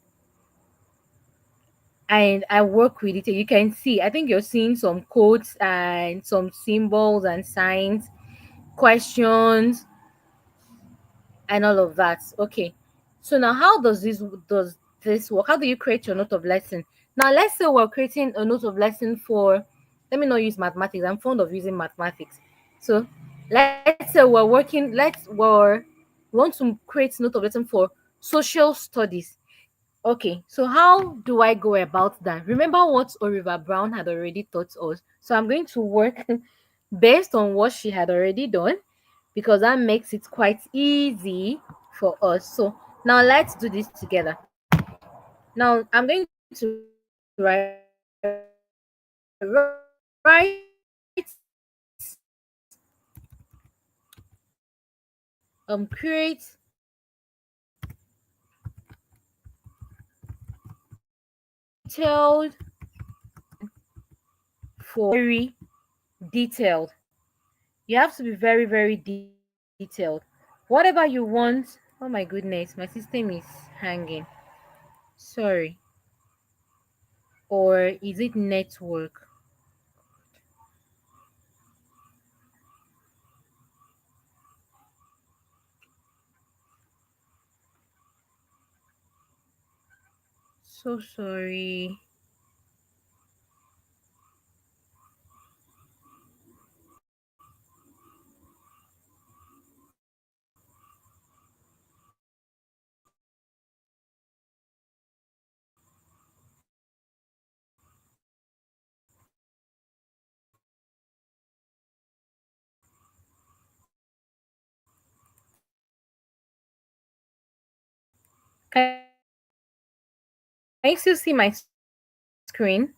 I work with it. You can see, I think you're seeing some codes and some symbols and signs, questions, and all of that. Okay. So now how does this work? How do you create your note of lesson? Now let's say we're creating a note of lesson for, let me not use mathematics. I'm fond of using mathematics. So let's say we're working, we want to create note of lesson for social studies. Okay, so how do I go about that? Remember what Oliver Brown had already taught us. So I'm going to work based on what she had already done because that makes it quite easy for us. So now let's do this together. Now I'm going to write create detailed for very detailed. You have to be very, very detailed. Whatever you want. Oh my goodness, my system is hanging. Sorry. Or is it network? So sorry. Can you still see my screen?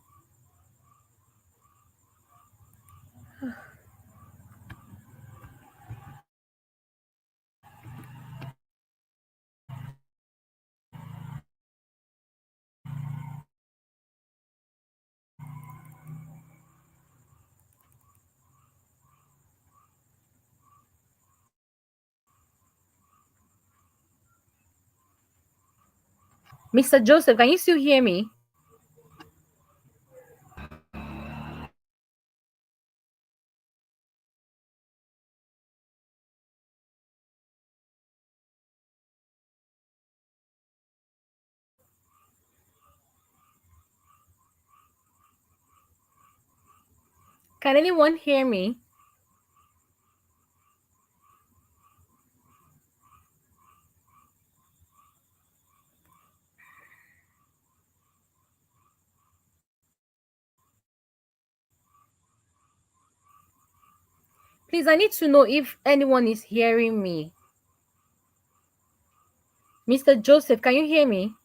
Mr. Joseph, can you still hear me? Can anyone hear me? Please, I need to know if anyone is hearing me. Mr. Joseph, can you hear me?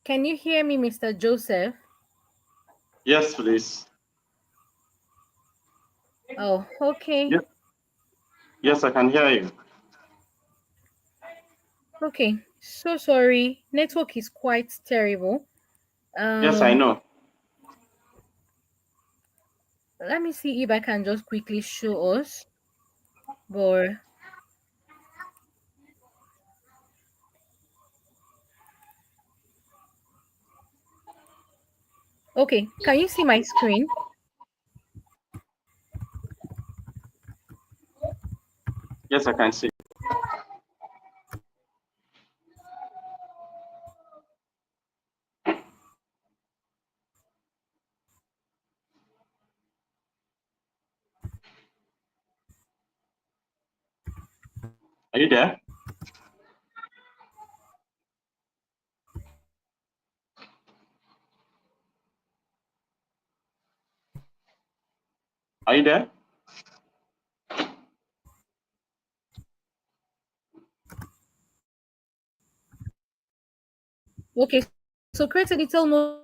Can you hear me, Mr. Joseph? Yes, please. Oh, okay. Yes, yes, I can hear you. Okay. So sorry. Network is quite terrible. Yes, I know. Let me see if I can just quickly show us. But okay, can you see my screen? Yes, I can see. Are you there? Are you there? Okay, so create a little note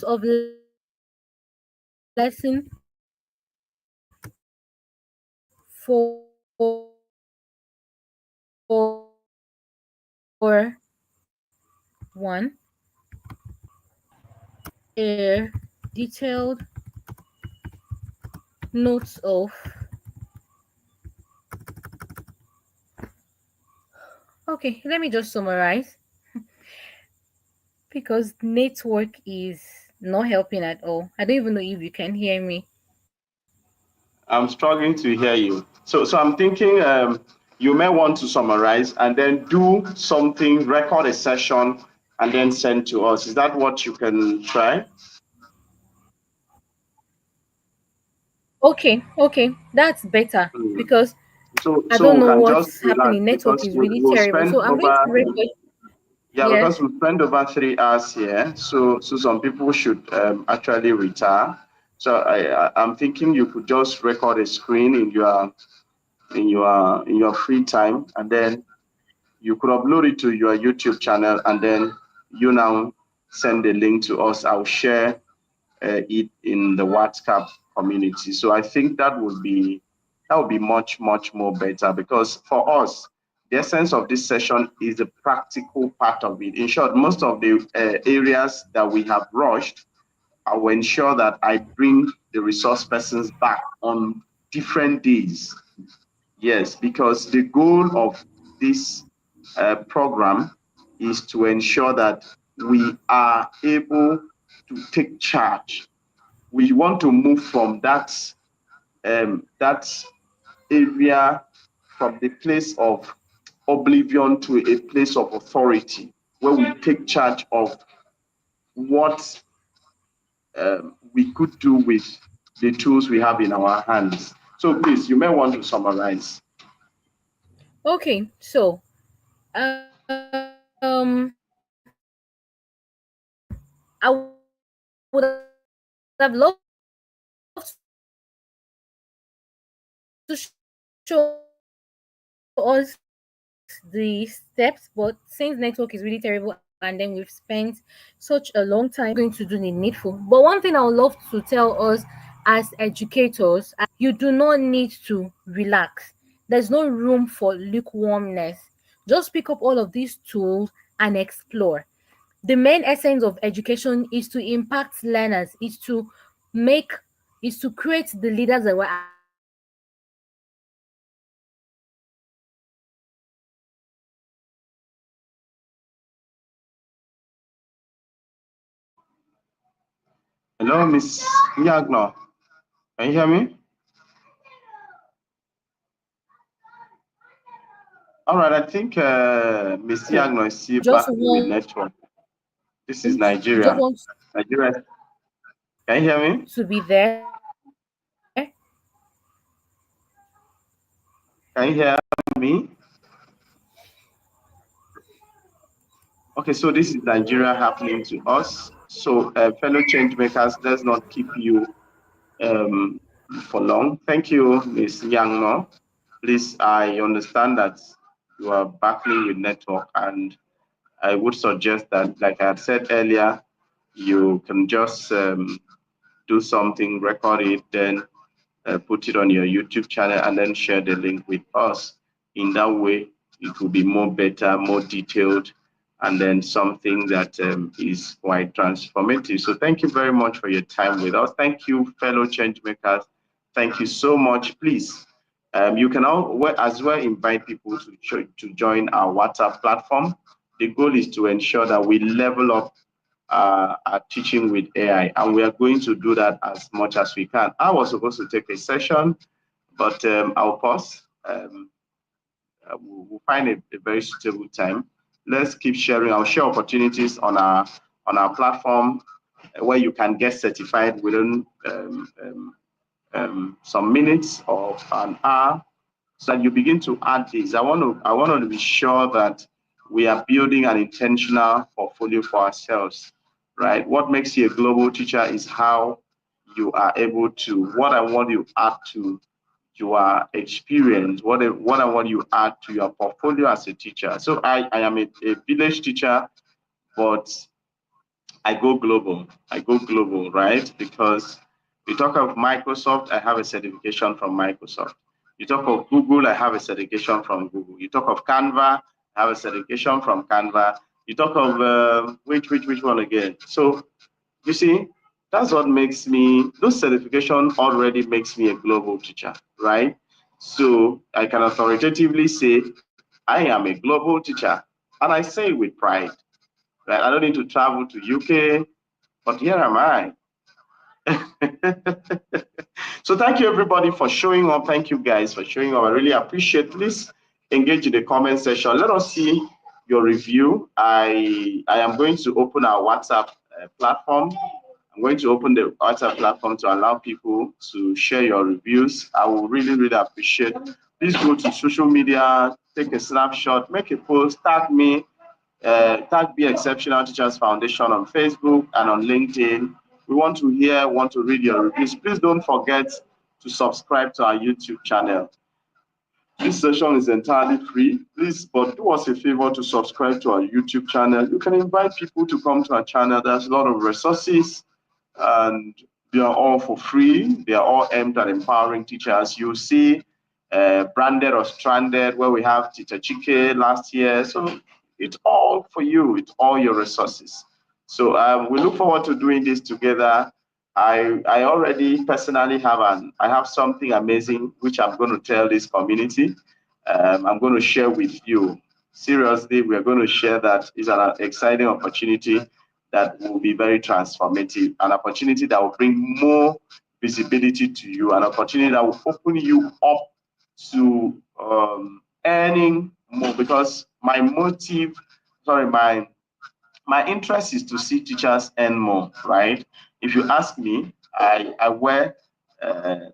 of lesson for one, a detailed notes of. Okay, let me just summarize because network is not helping at all. I don't even know if you can hear me. I'm struggling to hear you. So I'm thinking you may want to summarize and then do something, record a session, and then send to us. Is that what you can try? Okay, that's better Mm. because I So don't we know can just what's relax happening. Network because is really we'll terrible. spend So I'm going over to record. Yes. because we spend over 3 hours here. So some people should actually retire. So I'm thinking you could just record a screen in your free time, and then you could upload it to your YouTube channel, and then you now send the link to us. I'll share it in the WhatsApp community. So I think that would be much more better, because for us, the essence of this session is the practical part of it. In short, most of the areas that we have rushed, I will ensure that I bring the resource persons back on different days. Yes, because the goal of this program is to ensure that we are able to take charge. We want to move from that area, from the place of oblivion to a place of authority, where we take charge of what we could do with the tools we have in our hands. So please, you may want to summarize. Okay, so I would have loved to show us the steps, but since network is really terrible and then we've spent such a long time going to do the needful. But one thing I would love to tell us as educators, you do not need to relax. There's no room for lukewarmness. Just pick up all of these tools and explore. The main essence of education is to impact learners, make is to create the leaders that we're Hello, Miss Nyagno. Can you hear me? All right, I think Miss Nyagno is still just battling with want network. This is just Nigeria. want Nigeria. Can you hear me? to be there. Can you hear me? Okay, so this is Nigeria happening to us. So, fellow change makers, let's not keep you for long. Thank you, Ms. Yangno. Please, I understand that you are battling with network, and I would suggest that, like I had said earlier, you can just do something, record it, then put it on your YouTube channel, and then share the link with us. In that way, it will be more better, more detailed, and then something that is quite transformative. So thank you very much for your time with us. Thank you, fellow change makers. Thank you so much. Please, you can as well invite people to join our WhatsApp platform. The goal is to ensure that we level up our teaching with AI, and we are going to do that as much as we can. I was supposed to take a session, but I'll pause. We'll find a very suitable time. Let's keep sharing. I'll share opportunities on our platform where you can get certified within some minutes or an hour, so that you begin to add this. I want to be sure that we are building an intentional portfolio for ourselves, right? What makes you a global teacher is how you are able to, what I want you to add to your experience, what I want you to add to your portfolio as a teacher. So I am a village teacher, but I go global. I go global, right? Because you talk of Microsoft, I have a certification from Microsoft. You talk of Google, I have a certification from Google. You talk of Canva, I have a certification from Canva. You talk of which one again? So you see, that's what makes me, those certification already makes me a global teacher, right? So I can authoritatively say, I am a global teacher, and I say it with pride, right? I don't need to travel to UK, but here am I. So thank you everybody for showing up. Thank you guys for showing up. I really appreciate. Please engage in the comment section. Let us see your review. I am going to open our WhatsApp platform. I'm going to open the WhatsApp platform to allow people to share your reviews. I will really appreciate. Please go to social media, take a snapshot, make a post, tag me, tag Be Exceptional Teachers Foundation on Facebook and on LinkedIn. We want to hear, want to read your reviews. Please don't forget to subscribe to our YouTube channel. This session is entirely free. Please, but do us a favor to subscribe to our YouTube channel. You can invite people to come to our channel. There's a lot of resources, and they are all for free. They are all aimed at empowering teachers. You'll see Branded or Stranded, where we have Teacher Chike last year. So it's all for you. It's all your resources. So we look forward to doing this together. I already personally have something amazing which I'm going to tell this community. I'm going to share with you. Seriously, we are going to share that. It's an exciting opportunity that will be very transformative, an opportunity that will bring more visibility to you, an opportunity that will open you up to earning more, because my interest is to see teachers earn more, right? If you ask me, I wear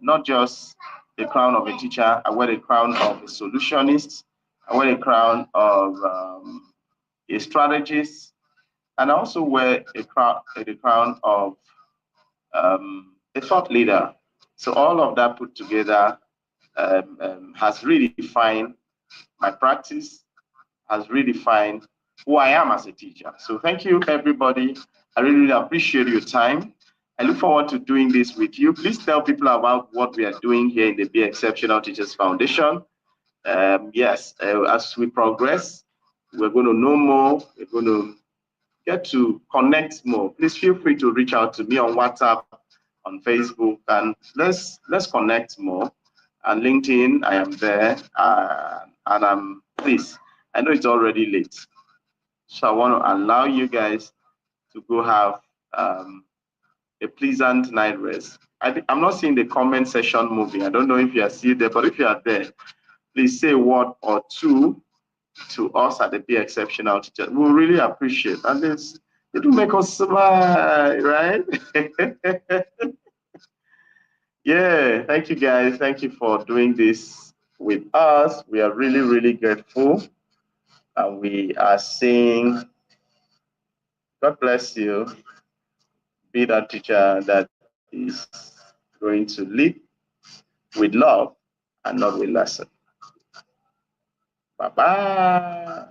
not just the crown of a teacher, I wear the crown of a solutionist, I wear the crown of a strategist, and I also wear the crown of a thought leader. So all of that put together has really defined my practice, has really defined who I am as a teacher. So thank you, everybody. I really appreciate your time. I look forward to doing this with you. Please tell people about what we are doing here in the Be Exceptional Teachers Foundation. Yes, as we progress, we're going to know more. We're going to get to connect more. Please feel free to reach out to me on WhatsApp, on Facebook, and let's connect more. And LinkedIn, I am there, and please, I know it's already late, so I want to allow you guys to go have a pleasant night rest. I'm not seeing the comment section moving. I don't know if you are still there, but if you are there, please say a word or two to us at the Be Exceptional Teachers. We'll really appreciate it. And it will make us smile, right? Yeah, thank you guys. Thank you for doing this with us. We are really grateful. And we are saying, God bless you. Be that teacher that is going to lead with love and not with lesson. Bye-bye.